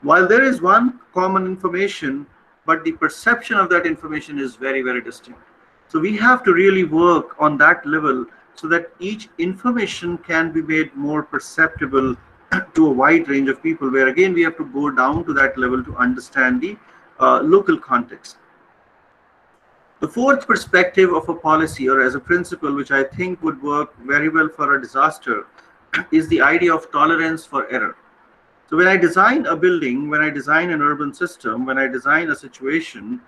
While there is one common information, but the perception of that information is very, very distinct. So we have to really work on that level so that each information can be made more perceptible to a wide range of people, where again we have to go down to that level to understand the local context. The fourth perspective of a policy or as a principle, which I think would work very well for a disaster, is the idea of tolerance for error. So when I design a building, when I design an urban system, when I design a situation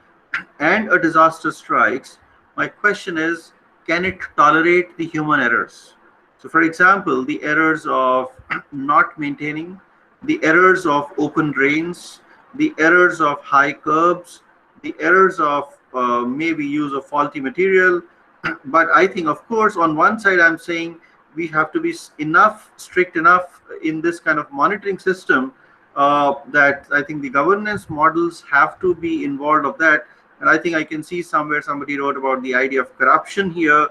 and a disaster strikes, my question is, can it tolerate the human errors? So for example, the errors of not maintaining, the errors of open drains, the errors of high curbs, the errors of maybe use of faulty material. But I think, of course, on one side, I'm saying we have to be strict enough in this kind of monitoring system that I think the governance models have to be involved of that. And I think I can see somewhere somebody wrote about the idea of corruption here.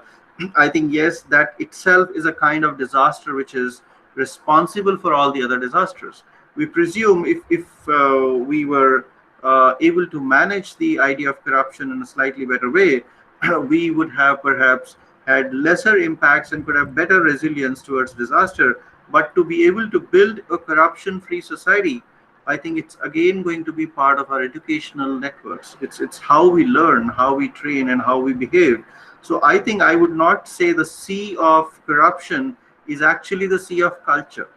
I think, yes, that itself is a kind of disaster which is responsible for all the other disasters. We presume if we were able to manage the idea of corruption in a slightly better way, we would have perhaps had lesser impacts and could have better resilience towards disaster. But to be able to build a corruption-free society, I think it's again going to be part of our educational networks. It's how we learn, how we train, and how we behave. So I think I would not say the C of corruption is actually the C of culture.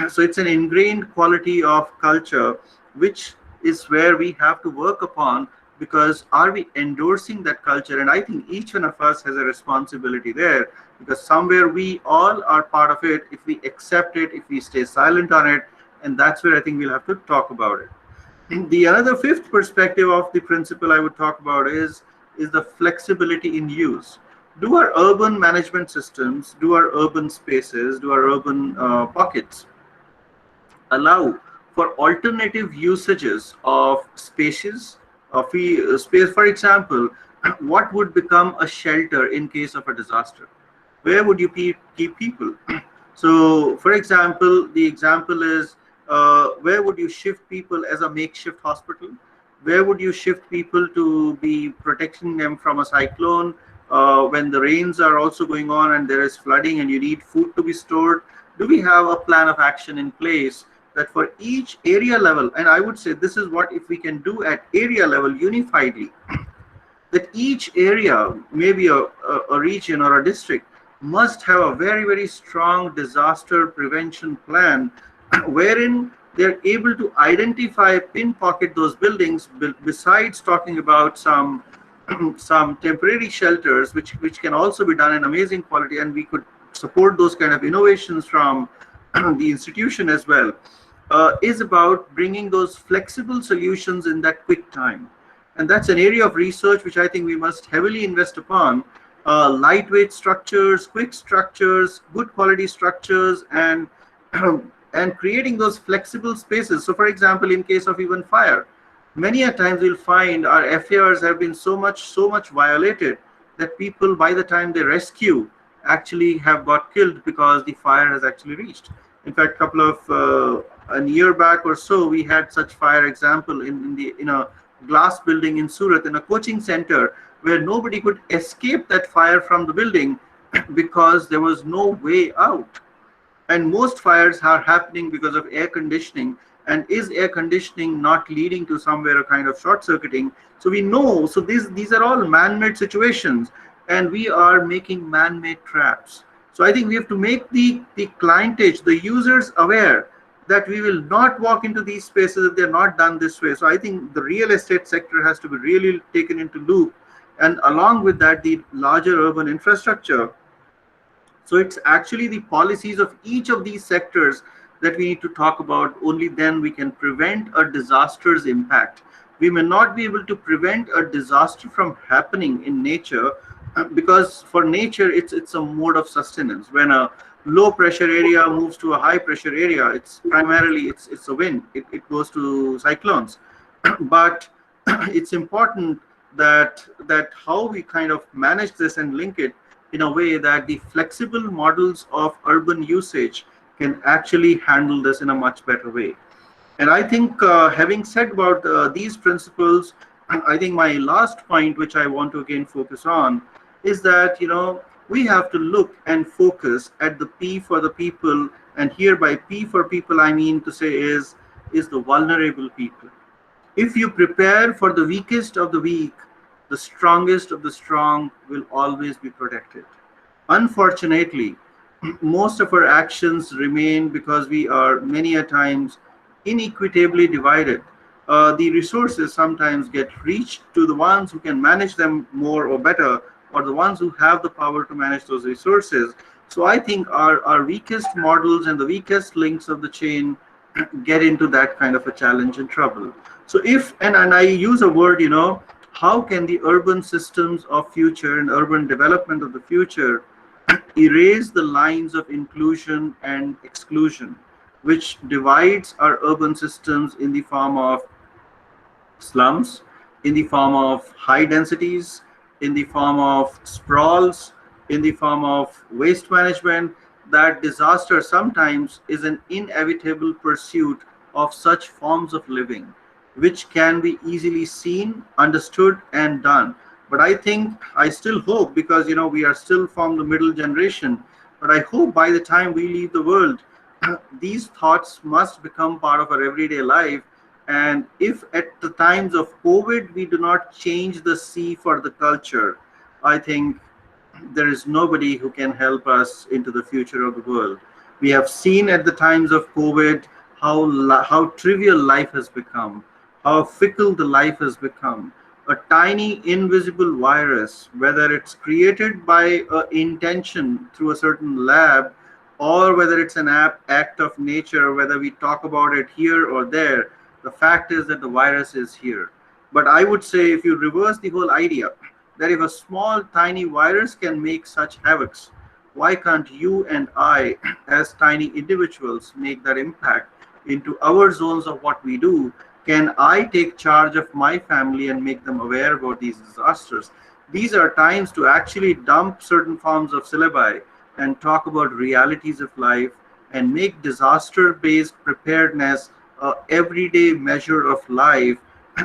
So it's an ingrained quality of culture, which is where we have to work upon, because are we endorsing that culture? And I think each one of us has a responsibility there, because somewhere we all are part of it if we accept it, if we stay silent on it, and that's where I think we'll have to talk about it. The another fifth perspective of the principle I would talk about is the flexibility in use. Do our urban management systems, do our urban spaces, do our urban pockets allow for alternative usages of spaces, space? For example, what would become a shelter in case of a disaster? Where would you keep people? So, for example, the example is, where would you shift people as a makeshift hospital? Where would you shift people to be protecting them from a cyclone when the rains are also going on and there is flooding and you need food to be stored? Do we have a plan of action in place that for each area level, and I would say this is what if we can do at area level unifiedly, that each area, maybe a region or a district, must have a very, very strong disaster prevention plan wherein they're able to identify, pinpocket those buildings, besides talking about some temporary shelters, which can also be done in amazing quality, and we could support those kind of innovations from the institution as well, is about bringing those flexible solutions in that quick time. And that's an area of research which I think we must heavily invest upon. Lightweight structures, quick structures, good quality structures, and and creating those flexible spaces. So for example, in case of even fire, many a times we'll find our FARs have been so much violated that people, by the time they rescue, actually have got killed because the fire has actually reached. In fact, couple of a year back or so, we had such fire example in a glass building in Surat, in a coaching center, where nobody could escape that fire from the building because there was no way out. And most fires are happening because of air conditioning. And is air conditioning not leading to somewhere a kind of short circuiting? So we know, so these are all man-made situations, and we are making man-made traps. So I think we have to make the clientage, the users, aware that we will not walk into these spaces if they're not done this way. So I think the real estate sector has to be really taken into loop, and along with that, the larger urban infrastructure. So it's actually the policies of each of these sectors that we need to talk about. Only then we can prevent a disaster's impact. We may not be able to prevent a disaster from happening in nature, because for nature, it's a mode of sustenance. When a low pressure area moves to a high pressure area, it's primarily it's a wind. It goes to cyclones. But it's important that how we kind of manage this and link it in a way that the flexible models of urban usage can actually handle this in a much better way. And I think having said about these principles, I think my last point, which I want to again focus on, is that, you know, we have to look and focus at the P for the people. And here by P for people, I mean to say is the vulnerable people. If you prepare for the weakest of the weak, the strongest of the strong will always be protected. Unfortunately, most of our actions remain because we are many a times inequitably divided. The resources sometimes get reached to the ones who can manage them more or better, or the ones who have the power to manage those resources. So I think our weakest models and the weakest links of the chain get into that kind of a challenge and trouble. So if, and I use a word, you know, how can the urban systems of future and urban development of the future erase the lines of inclusion and exclusion, which divides our urban systems in the form of slums, in the form of high densities, in the form of sprawls, in the form of waste management? That disaster sometimes is an inevitable pursuit of such forms of living, which can be easily seen, understood, and done. But I think, I still hope, because, you know, we are still from the middle generation, but I hope by the time we leave the world, these thoughts must become part of our everyday life. And if at the times of COVID, we do not change the C for the culture, I think there is nobody who can help us into the future of the world. We have seen at the times of COVID how trivial life has become, how fickle the life has become. A tiny invisible virus, whether it's created by intention through a certain lab, or whether it's an act of nature, whether we talk about it here or there, the fact is that the virus is here. But I would say, if you reverse the whole idea, that if a small tiny virus can make such havocs, why can't you and I, as tiny individuals, make that impact into our zones of what we do? Can I take charge of my family and make them aware about these disasters? These are times to actually dump certain forms of syllabi and talk about realities of life and make disaster-based preparedness an everyday measure of life.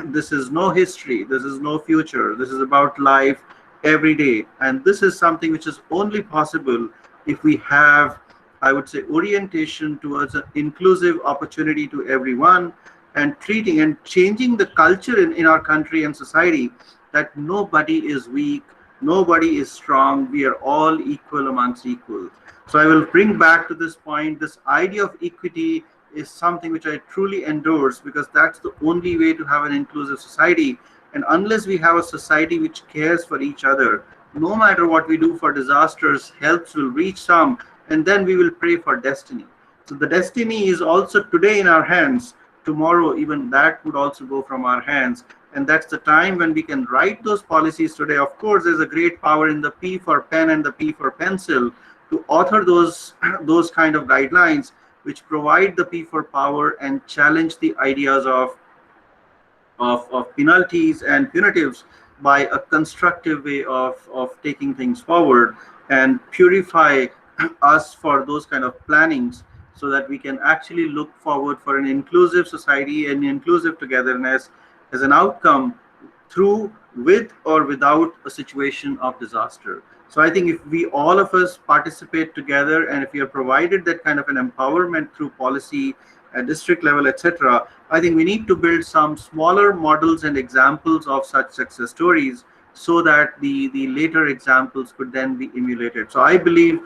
This is no history, this is no future, this is about life every day. And this is something which is only possible if we have, I would say, orientation towards an inclusive opportunity to everyone, and treating and changing the culture in our country and society that nobody is weak, nobody is strong, we are all equal amongst equals. So I will bring back to this point, this idea of equity is something which I truly endorse, because that's the only way to have an inclusive society. And unless we have a society which cares for each other, no matter what we do for disasters, helps will reach some, and then we will pray for destiny. So the destiny is also today in our hands. Tomorrow, even that would also go from our hands. and that's the time when we can write those policies today. Of course, there's a great power in the P for pen and the P for pencil to author those kind of guidelines which provide the P for power and challenge the ideas of penalties and punitives by a constructive way of taking things forward and purify us for those kind of plannings, so that we can actually look forward for an inclusive society and inclusive togetherness as an outcome through, with or without a situation of disaster. So I think if we, all of us, participate together, and if we are provided that kind of an empowerment through policy at district level, etc., I think we need to build some smaller models and examples of such success stories, so that the later examples could then be emulated. So I believe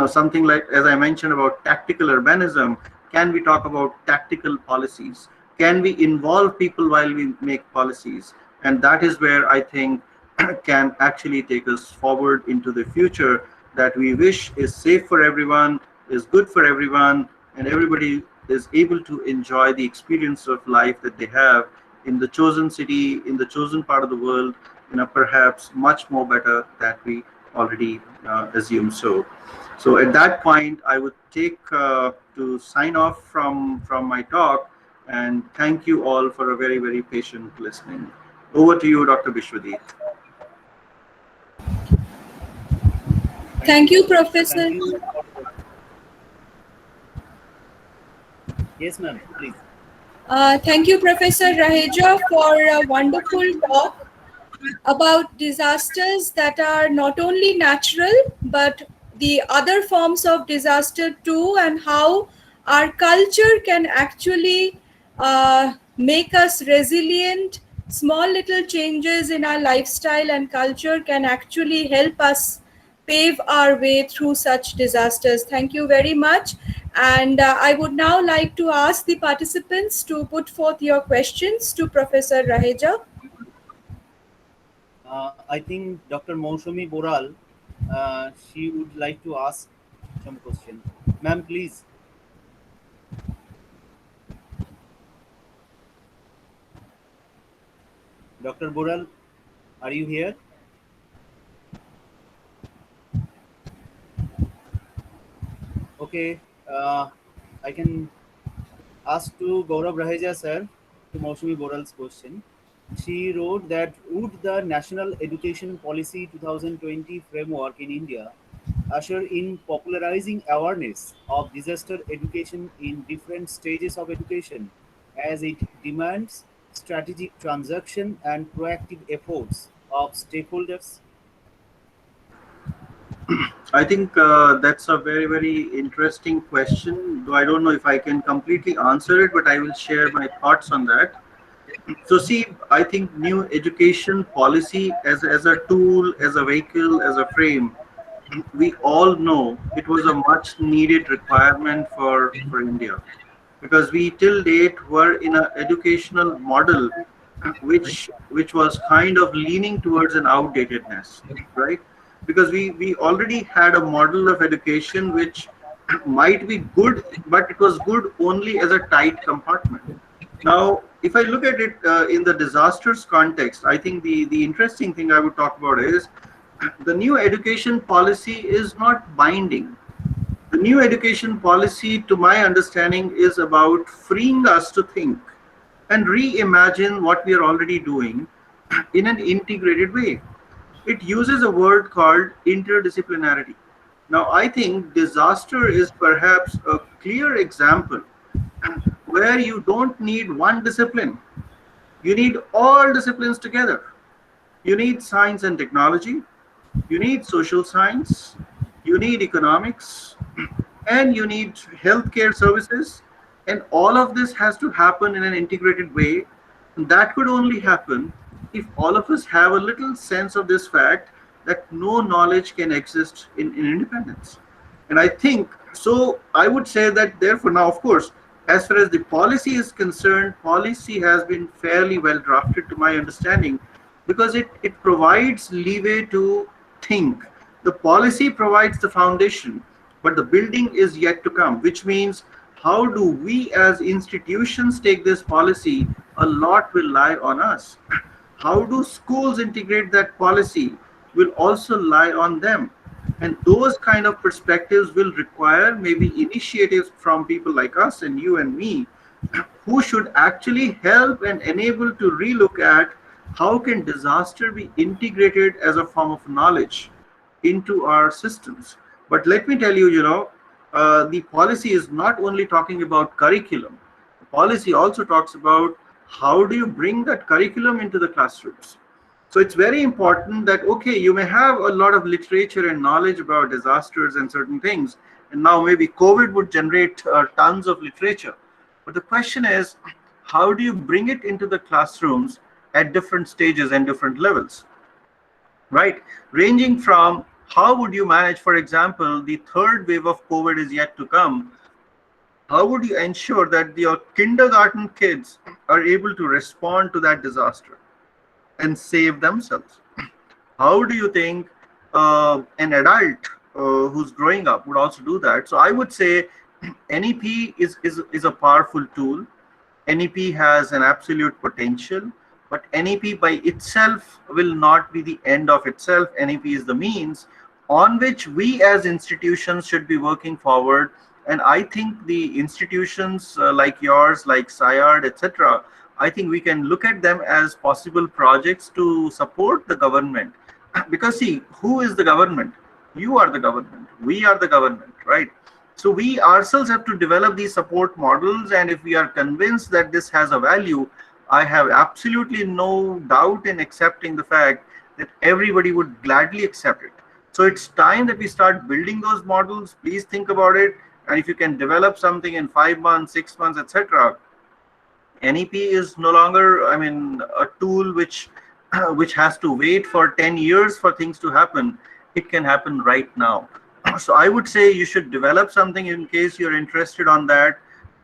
something like, as I mentioned about tactical urbanism, can we talk about tactical policies? Can we involve people while we make policies? And that is where I think can actually take us forward into the future that we wish is safe for everyone, is good for everyone, and everybody is able to enjoy the experience of life that they have in the chosen city, in the chosen part of the world, in a perhaps much more better that we already assume so. So at that point, I would take to sign off from my talk, and thank you all for a very, very patient listening. Over to you, Dr. Bishwadeep. Thank you, Professor. Thank you. Yes, ma'am, please. Thank you, Professor Raheja, for a wonderful talk about disasters that are not only natural, but the other forms of disaster too, and how our culture can actually make us resilient. Small little changes in our lifestyle and culture can actually help us pave our way through such disasters. Thank you very much. And I would now like to ask the participants to put forth your questions to Professor Raheja. I think Dr. Moushami Boral, she would like to ask some question. Ma'am, please. Dr. Boral, are you here? Okay, I can ask to Gaurav Raheja sir to Moushami Boral's question. She wrote that would the National Education Policy 2020 framework in India usher in popularizing awareness of disaster education in different stages of education, as it demands strategic transaction and proactive efforts of stakeholders? I think that's a very, very interesting question, though I don't know if I can completely answer it, but I will share my thoughts on that. So see, I think new education policy as a tool, as a vehicle, as a frame, we all know it was a much needed requirement for India, because we till date were in an educational model which was kind of leaning towards an outdatedness, right? Because we already had a model of education which might be good, but it was good only as a tight compartment. Now, if I look at it in the disasters context, I think the interesting thing I would talk about is the new education policy is not binding. The new education policy, to my understanding, is about freeing us to think and reimagine what we are already doing in an integrated way. It uses a word called interdisciplinarity. Now, I think disaster is perhaps a clear example where you don't need one discipline. You need all disciplines together. You need science and technology, you need social science, you need economics, and you need healthcare services. And all of this has to happen in an integrated way. And that could only happen if all of us have a little sense of this fact that no knowledge can exist in independence. And I think, so I would say that therefore now, of course, as far as the policy is concerned, policy has been fairly well drafted to my understanding, because it provides leeway to think. The policy provides the foundation, but the building is yet to come, which means how do we as institutions take this policy? A lot will lie on us. How do schools integrate that policy will also lie on them. And those kind of perspectives will require maybe initiatives from people like us and you and me, who should actually help and enable to relook at how can disaster be integrated as a form of knowledge into our systems. But let me tell you, the policy is not only talking about curriculum. The policy also talks about how do you bring that curriculum into the classrooms. So it's very important that, okay, you may have a lot of literature and knowledge about disasters and certain things, and now maybe COVID would generate tons of literature. But the question is, how do you bring it into the classrooms at different stages and different levels, right? Ranging from how would you manage, for example, the third wave of COVID is yet to come. How would you ensure that your kindergarten kids are able to respond to that disaster and save themselves? How do you think an adult who's growing up would also do that? So I would say NEP is a powerful tool. NEP has an absolute potential, but NEP by itself will not be the end of itself. NEP is the means on which we as institutions should be working forward. And I think the institutions like yours, like CUBE-SAIARD, etc., I think we can look at them as possible projects to support the government. Because see, who is the government? You are the government. We are the government, right? So we ourselves have to develop these support models, and if we are convinced that this has a value, I have absolutely no doubt in accepting the fact that everybody would gladly accept it. So it's time that we start building those models. Please think about it. And if you can develop something in 5 months, 6 months, etc., NEP is no longer, I mean, a tool which has to wait for 10 years for things to happen. It can happen right now. So I would say you should develop something in case you're interested on that.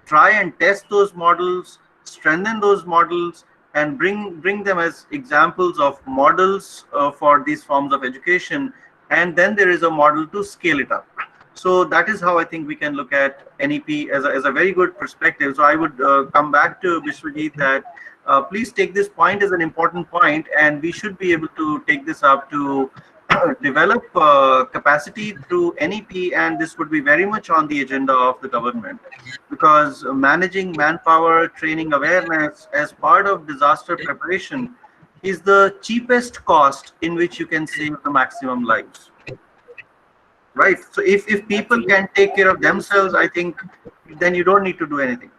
Try and test those models, strengthen those models, and bring them as examples of models for these forms of education. And then there is a model to scale it up. So that is how I think we can look at NEP as a very good perspective. So I would come back to Biswajit that please take this point as an important point, and we should be able to take this up to develop capacity through NEP, and this would be very much on the agenda of the government, because managing manpower, training, awareness as part of disaster preparation is the cheapest cost in which you can save the maximum lives. Right. So if people can take care of themselves, I think then you don't need to do anything.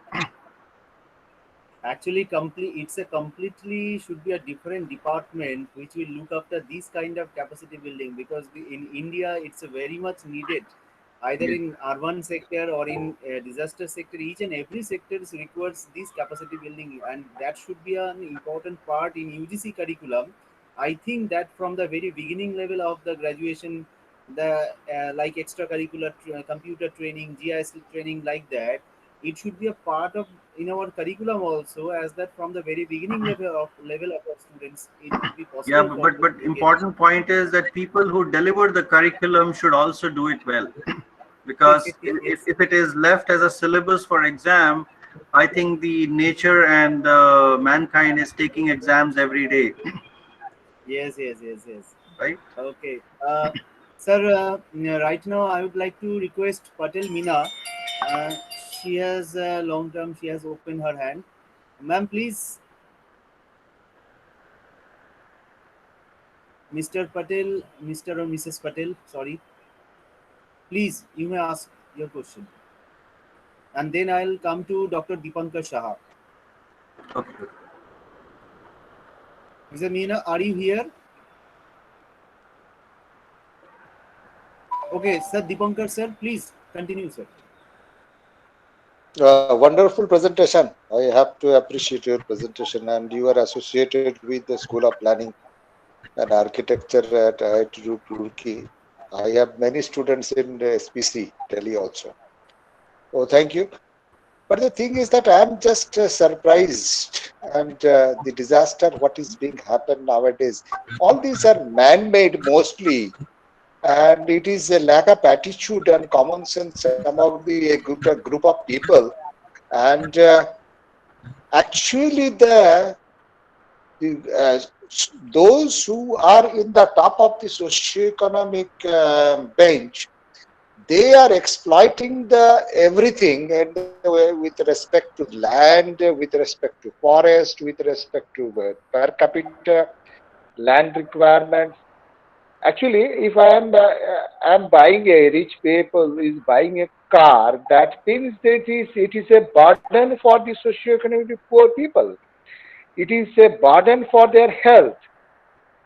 Actually, it's a completely should be a different department which will look after this kind of capacity building, because in India it's a very much needed, either in urban sector or in disaster sector. Each and every sector requires this capacity building, and that should be an important part in UGC curriculum. I think that from the very beginning level of the graduation, the like extracurricular computer training, GIS training, like that, it should be a part of in our curriculum also, as that from the very beginning level of our students it would be possible. Yeah, but important point is that people who deliver the curriculum should also do it well, because if it is left as a syllabus for exam, I think the nature and mankind is taking exams every day. Yes. Right. Okay. Sir, right now I would like to request Patel Meena. She has long term. She has opened her hand. Ma'am, please. Mr. Patel, Mr. or Mrs. Patel, sorry. Please, you may ask your question. And then I'll come to Dr. Dipankar Shah. Okay. Mr. Meena, are you here? Okay, sir, Dipankar sir, please continue, sir. Wonderful presentation. I have to appreciate your presentation, and you are associated with the School of Planning and Architecture at IIT Roorkee. I have many students in SPC, Delhi also. Oh, thank you. But the thing is that I am just surprised, and the disaster, what is being happened nowadays, all these are man-made mostly. And it is a lack of attitude and common sense among the group of people. And actually, the those who are in the top of the socioeconomic bench, they are exploiting the everything and with respect to land, with respect to forest, with respect to per capita land requirements. Actually, if I'm buying a rich people is buying a car, that means that it is a burden for the socioeconomically poor people. It is a burden for their health.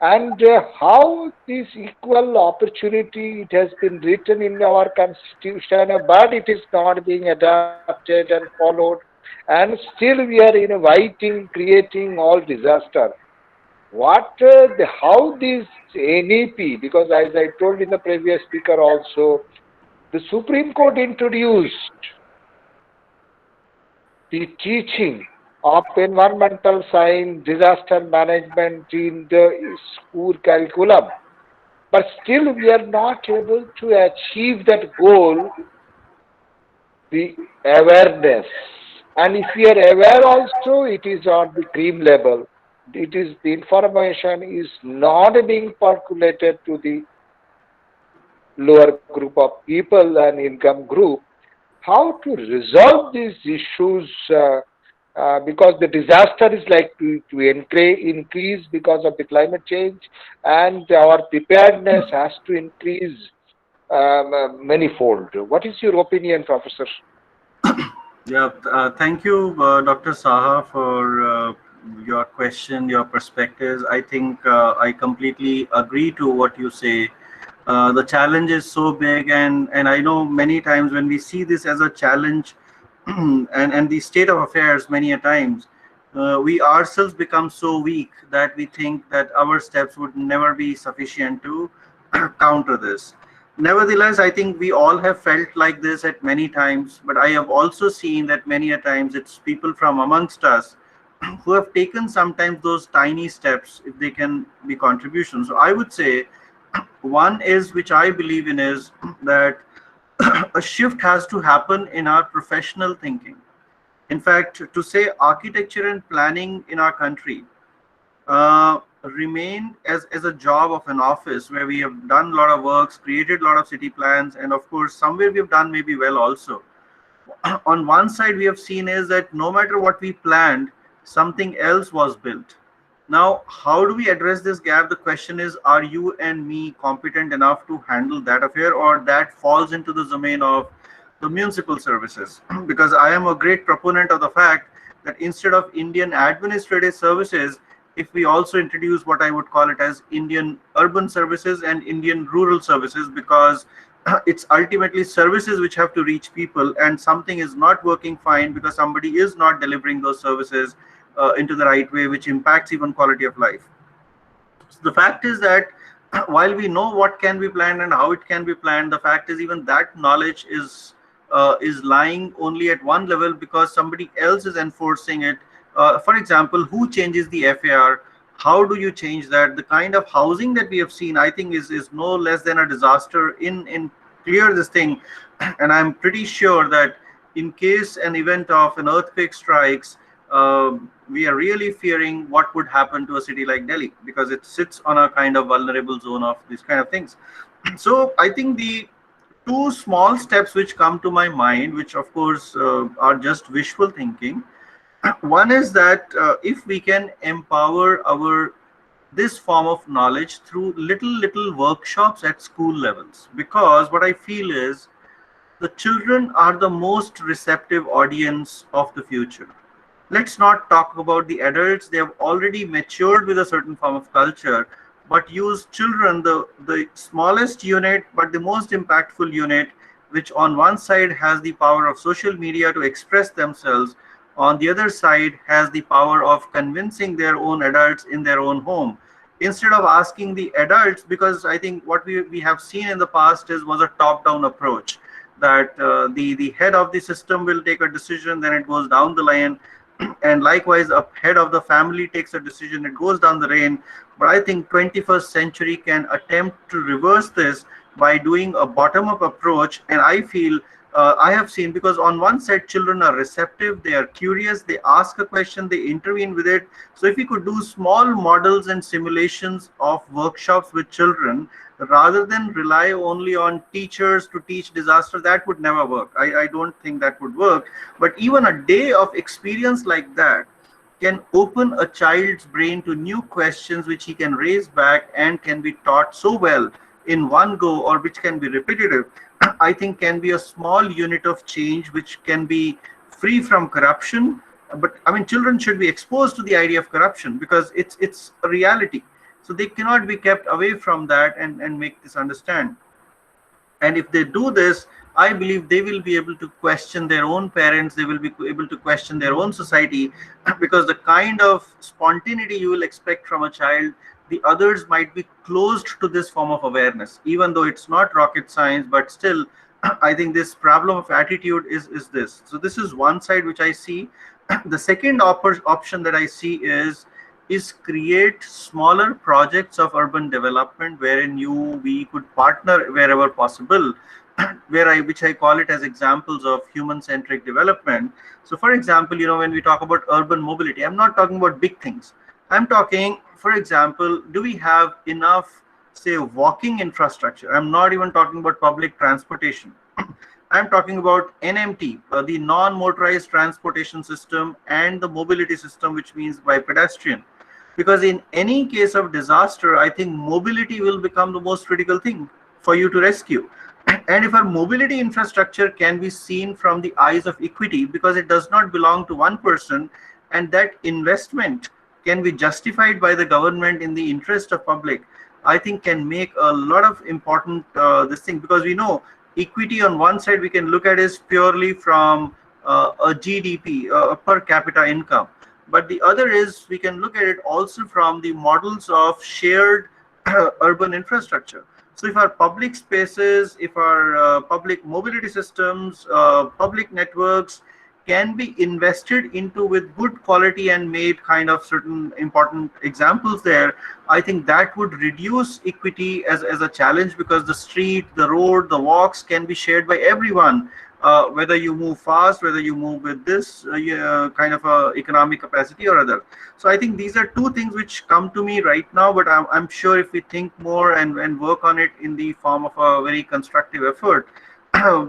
And how this equal opportunity, it has been written in our constitution, but it is not being adopted and followed. And still we are inviting, creating all disaster. How this NEP, because as I told in the previous speaker also, the Supreme Court introduced the teaching of environmental science, disaster management in the school curriculum. But still we are not able to achieve that goal, the awareness. And if we are aware also, it is on the cream level. It is the information is not being percolated to the lower group of people and income group. How to resolve these issues? Because the disaster is like to increase because of the climate change, and our preparedness has to increase manifold. What is your opinion, Professor? Yeah, thank you, Dr. Saha, for your question, your perspectives. I think I completely agree to what you say. The challenge is so big, and I know many times when we see this as a challenge and the state of affairs, many a times we ourselves become so weak that we think that our steps would never be sufficient to counter this. Nevertheless, I think we all have felt like this at many times, but I have also seen that many a times it's people from amongst us who have taken sometimes those tiny steps, if they can be contributions. So I would say one is, which I believe in, is that a shift has to happen in our professional thinking. In fact, to say architecture and planning in our country remain as a job of an office where we have done a lot of works, created a lot of city plans, and of course somewhere we have done maybe well also. On one side we have seen is that no matter what we planned, something else was built. Now, how do we address this gap? The question is, are you and me competent enough to handle that affair, or that falls into the domain of the municipal services? Because I am a great proponent of the fact that instead of Indian administrative services, if we also introduce what I would call it as Indian urban services and Indian rural services, because it's ultimately services which have to reach people, and something is not working fine because somebody is not delivering those services into the right way, which impacts even quality of life. So the fact is that while we know what can be planned and how it can be planned, the fact is even that knowledge is lying only at one level because somebody else is enforcing it. For example, who changes the FAR? How do you change that? The kind of housing that we have seen, I think, is no less than a disaster in clear this thing. And I'm pretty sure that in case an event of an earthquake strikes, we are really fearing what would happen to a city like Delhi, because it sits on a kind of vulnerable zone of these kind of things. So I think the two small steps which come to my mind, which of course are just wishful thinking. One is that if we can empower this form of knowledge through little workshops at school levels, because what I feel is the children are the most receptive audience of the future. Let's not talk about the adults. They have already matured with a certain form of culture, but use children, the smallest unit, but the most impactful unit, which on one side has the power of social media to express themselves, on the other side has the power of convincing their own adults in their own home. Instead of asking the adults, because I think what we have seen in the past was a top-down approach, that the head of the system will take a decision, then it goes down the line, and likewise a head of the family takes a decision, it goes down the lane. But I think 21st century can attempt to reverse this by doing a bottom-up approach, and I feel I have seen, because on one side children are receptive, they are curious, they ask a question, they intervene with it. So if we could do small models and simulations of workshops with children rather than rely only on teachers to teach disaster, that would never work. I don't think that would work. But even a day of experience like that can open a child's brain to new questions which he can raise back and can be taught so well in one go, or which can be repetitive. I think can be a small unit of change which can be free from corruption. But I mean, children should be exposed to the idea of corruption because it's a reality. So they cannot be kept away from that and make this understand. And if they do this, I believe they will be able to question their own parents, they will be able to question their own society, because the kind of spontaneity you will expect from a child, the others might be closed to this form of awareness, even though it's not rocket science, but still, I think this problem of attitude is this. So this is one side which I see. The second option that I see is create smaller projects of urban development wherein we could partner wherever possible, which I call it as examples of human-centric development. So for example, when we talk about urban mobility, I'm not talking about big things. I'm talking, for example, do we have enough, say, walking infrastructure? I'm not even talking about public transportation. I'm talking about NMT, the non-motorized transportation system, and the mobility system, which means by pedestrian. Because in any case of disaster, I think mobility will become the most critical thing for you to rescue. And if our mobility infrastructure can be seen from the eyes of equity, because it does not belong to one person, and that investment can be justified by the government in the interest of public, I think can make a lot of important this thing. Because we know equity on one side we can look at is purely from a GDP, a per capita income. But the other is we can look at it also from the models of shared urban infrastructure. So if our public spaces, if our public mobility systems, public networks can be invested into with good quality and made kind of certain important examples there, I think that would reduce equity as a challenge, because the street, the road, the walks can be shared by everyone. Whether you move fast, whether you move with this kind of economic capacity or other. So I think these are two things which come to me right now, but I'm sure if we think more and work on it in the form of a very constructive effort,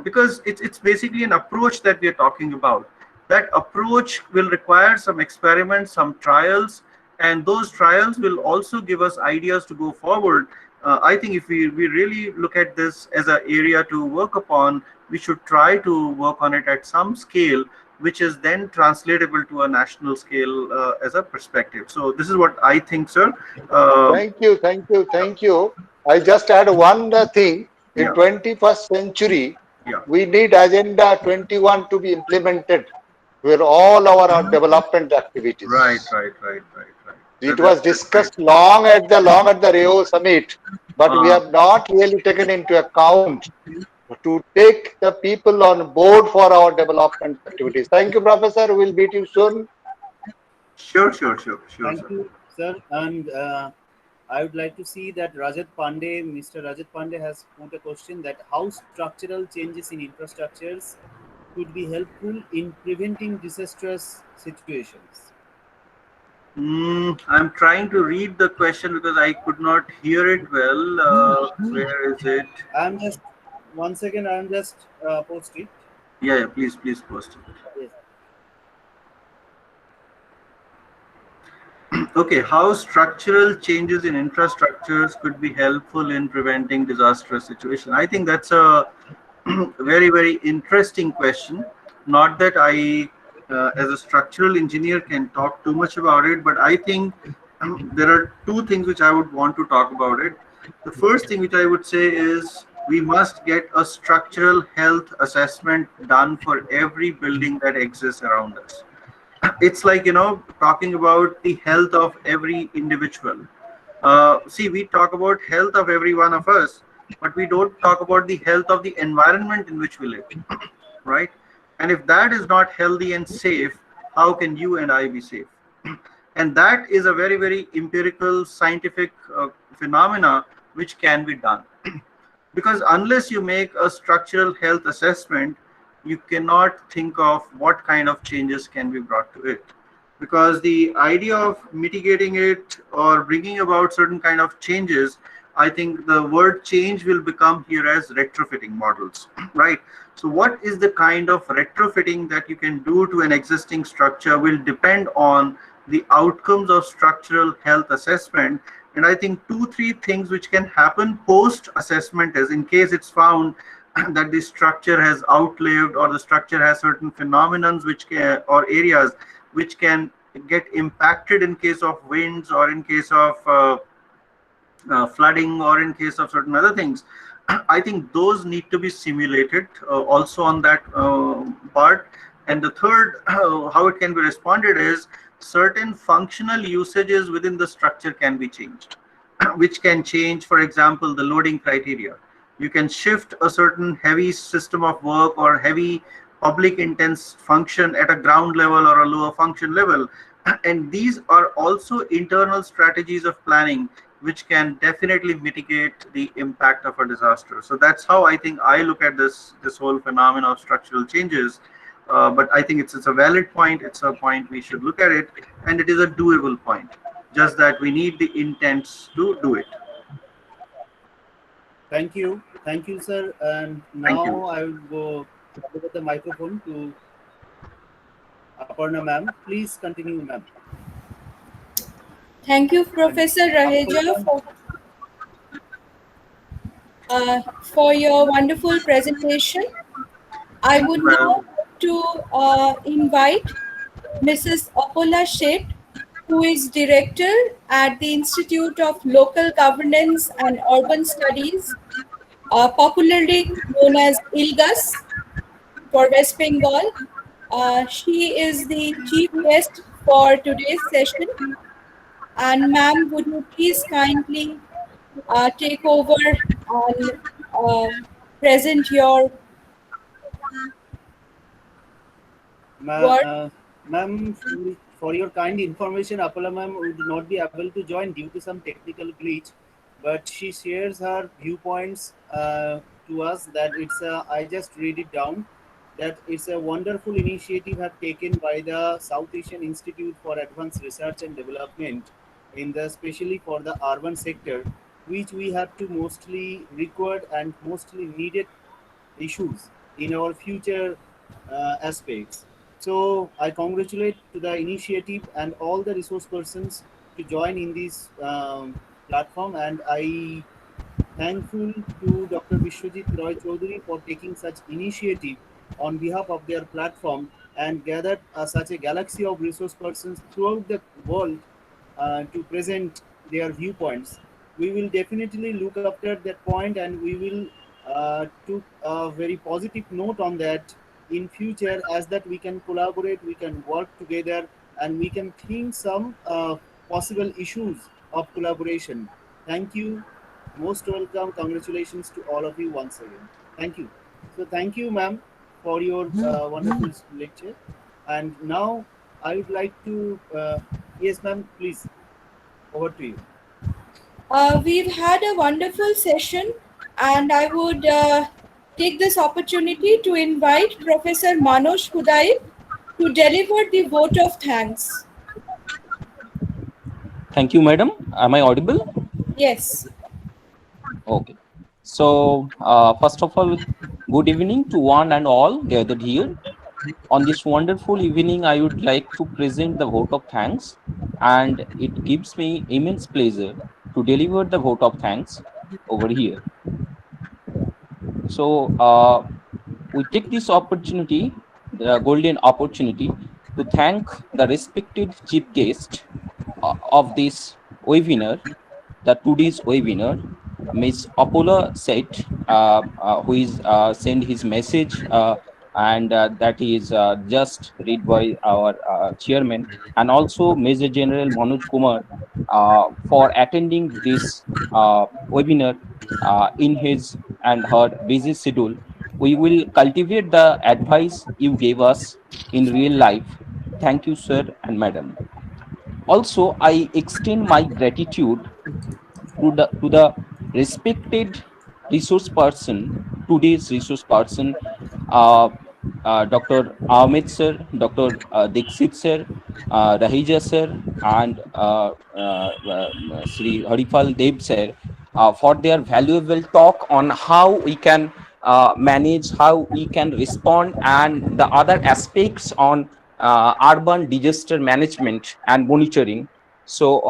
because it's basically an approach that we are talking about. That approach will require some experiments, some trials, and those trials will also give us ideas to go forward. I think if we really look at this as an area to work upon, we should try to work on it at some scale, which is then translatable to a national scale as a perspective. So this is what I think, sir. Thank you. I just add one thing. In 21st century, we need Agenda 21 to be implemented with all our development activities. Right. It was discussed long at the Rio summit, but we have not really taken into account to take the people on board for our development activities. Thank you, Professor. We'll meet you soon. Sure. Thank you, sir. And I would like to see that Mr. Rajat Pandey has put a question that how structural changes in infrastructures could be helpful in preventing disastrous situations. I'm trying to read the question because I could not hear it well. Where is it? I'm just, one second, I'm just post it. Yeah, please post it. Yes. Okay, how structural changes in infrastructures could be helpful in preventing disastrous situations? I think that's a very, very interesting question. Not that I, as a structural engineer, can talk too much about it, but I think there are two things which I would want to talk about it. The first thing which I would say is we must get a structural health assessment done for every building that exists around us. It's like, talking about the health of every individual. See, we talk about health of every one of us, but we don't talk about the health of the environment in which we live, right? And if that is not healthy and safe, how can you and I be safe? And that is a very, very empirical scientific phenomena which can be done. Because unless you make a structural health assessment, you cannot think of what kind of changes can be brought to it. Because the idea of mitigating it or bringing about certain kind of changes, I think the word change will become here as retrofitting models, right? So what is the kind of retrofitting that you can do to an existing structure will depend on the outcomes of structural health assessment. And I think 2 3 things which can happen post assessment is, in case it's found that the structure has outlived or the structure has certain phenomenons which can, or areas which can get impacted in case of winds or in case of flooding or in case of certain other things. I think those need to be simulated also on that part. And the third, how it can be responded is certain functional usages within the structure can be changed, which can change, for example, the loading criteria. You can shift a certain heavy system of work or heavy public intense function at a ground level or a lower function level. And these are also internal strategies of planning which can definitely mitigate the impact of a disaster. So that's how I think I look at this whole phenomenon of structural changes. But I think it's a valid point. It's a point we should look at it, and it is a doable point. Just that we need the intents to do it. Thank you, sir. And now I will go over the microphone to Aparna ma'am. Please continue, ma'am. Thank you, Professor Raheja, for your wonderful presentation. I would now like to invite Mrs. Apola Sheth, who is Director at the Institute of Local Governance and Urban Studies, popularly known as ILGUS for West Bengal. She is the chief guest for today's session. And ma'am, would you please kindly take over and present your Ma'am, for your kind information, Apollo ma'am would not be able to join due to some technical glitch, but she shares her viewpoints to us that it's I just read it down, that it's a wonderful initiative have taken by the South Asian Institute for Advanced Research and Development in the especially for the urban sector, which we have to mostly required and mostly needed issues in our future aspects. So I congratulate to the initiative and all the resource persons to join in this platform, and I thankful to Dr. Vishwajit Roy Chaudhary for taking such initiative on behalf of their platform and gathered such a galaxy of resource persons throughout the world to present their viewpoints. We will definitely look after that point, and we will took a very positive note on that in future, as that we can collaborate, we can work together, and we can think some possible issues of collaboration. Thank you. Most welcome. Congratulations to all of you once again. Thank you. So thank you, ma'am, for your wonderful lecture. And now I would like to, yes, ma'am, please, over to you. We've had a wonderful session, and I would take this opportunity to invite Professor Manoj to deliver the vote of thanks. Thank you, madam. Am I audible? Yes. Okay. So, first of all, good evening to one and all gathered here. On this wonderful evening, I would like to present the vote of thanks, and it gives me immense pleasure to deliver the vote of thanks over here. So, we take this opportunity, the golden opportunity, to thank the respected chief guest of this webinar, the today's webinar, Ms. Apollo Sheth, who is sent his message, and that is just read by our chairman, and also Major General Manoj Kumar for attending this webinar in his and her busy schedule. We will cultivate the advice you gave us in real life. Thank you, sir and madam. Also, I extend my gratitude to the respected resource person, today's resource person, Dr. Ahmed sir, Dr. Dixit sir, Rahija sir, and Sri Haripal Dev sir for their valuable talk on how we can manage, how we can respond, and the other aspects on urban disaster management and monitoring. So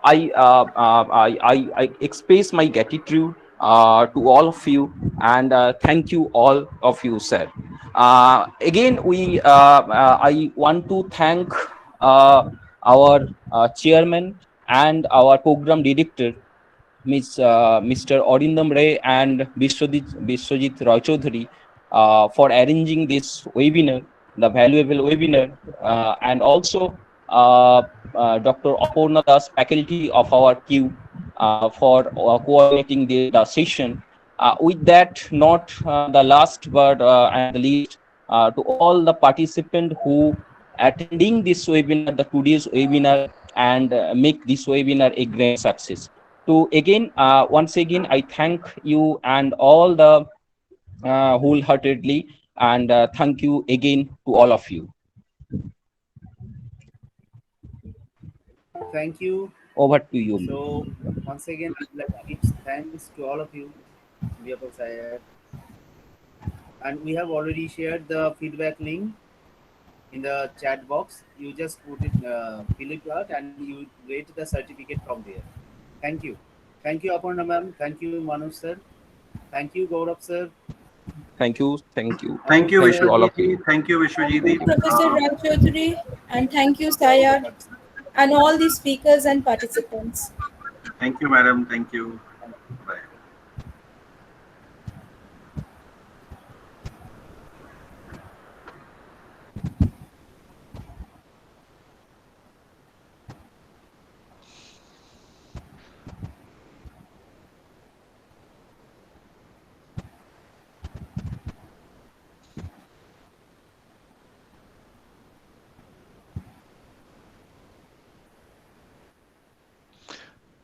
I express my gratitude to all of you, and thank you all of you, sir. Again, I want to thank our chairman and our program director, Mr. Arindam Ray and Biswajit Roy Chaudhary, for arranging this webinar, the valuable webinar, and also Dr. Aparna Das, faculty of our CUBE, for coordinating the session. With that, not the last but and the least, to all the participants who attending this webinar, the today's webinar, and make this webinar a great success. To again, once again, I thank you and all the wholeheartedly, and thank you again to all of you. Thank you. Over to you. So once again, I'd like to give thanks to all of you, Informal Settlements. And we have already shared the feedback link in the chat box. You just put it, fill it out, and you get the certificate from there. Thank you. Thank you, Aparna ma'am. Thank you, Manoj sir. Thank you, Gaurav sir. Thank you. Thank you. Thank you, Thank you, all of Vishwajit. you. Thank you, Vishwajit. Professor Ram Chaudhary, and thank you, Sayad, and all the speakers and participants. Thank you, madam. Thank you. Bye.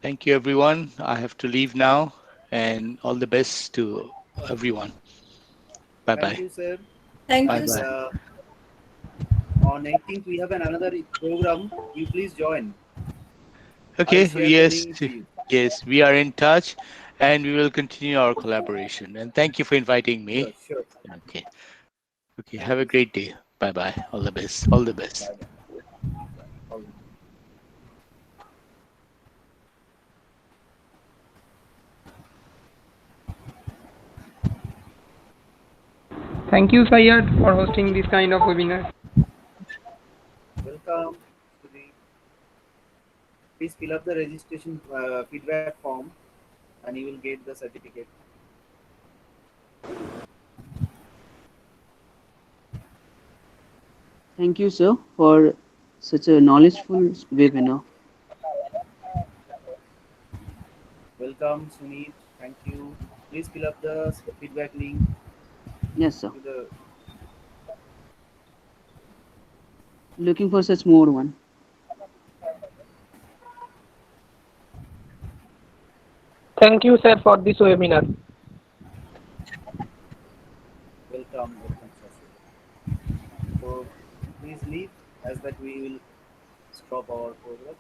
Thank you, everyone. I have to leave now, and all the best to everyone. Bye-bye. Thank you, sir. Thank Bye you, bye. sir. On 18th, we have another program. You please join. Okay, I'll share the yes, link to you. yes, we are in touch, and we will continue our collaboration. And thank you for inviting me. Sure. Okay, okay, have a great day. Bye-bye. All the best. All the best. Thank you, Sayad, for hosting this kind of webinar. Welcome. Please fill up the registration feedback form, and you will get the certificate. Thank you, sir, for such a knowledgeful webinar. Welcome, Sunit. Thank you. Please fill up the feedback link. Yes, sir. To the Looking for such more one. Thank you, sir, for this webinar. welcome, sir. So please leave, as that we will stop our program.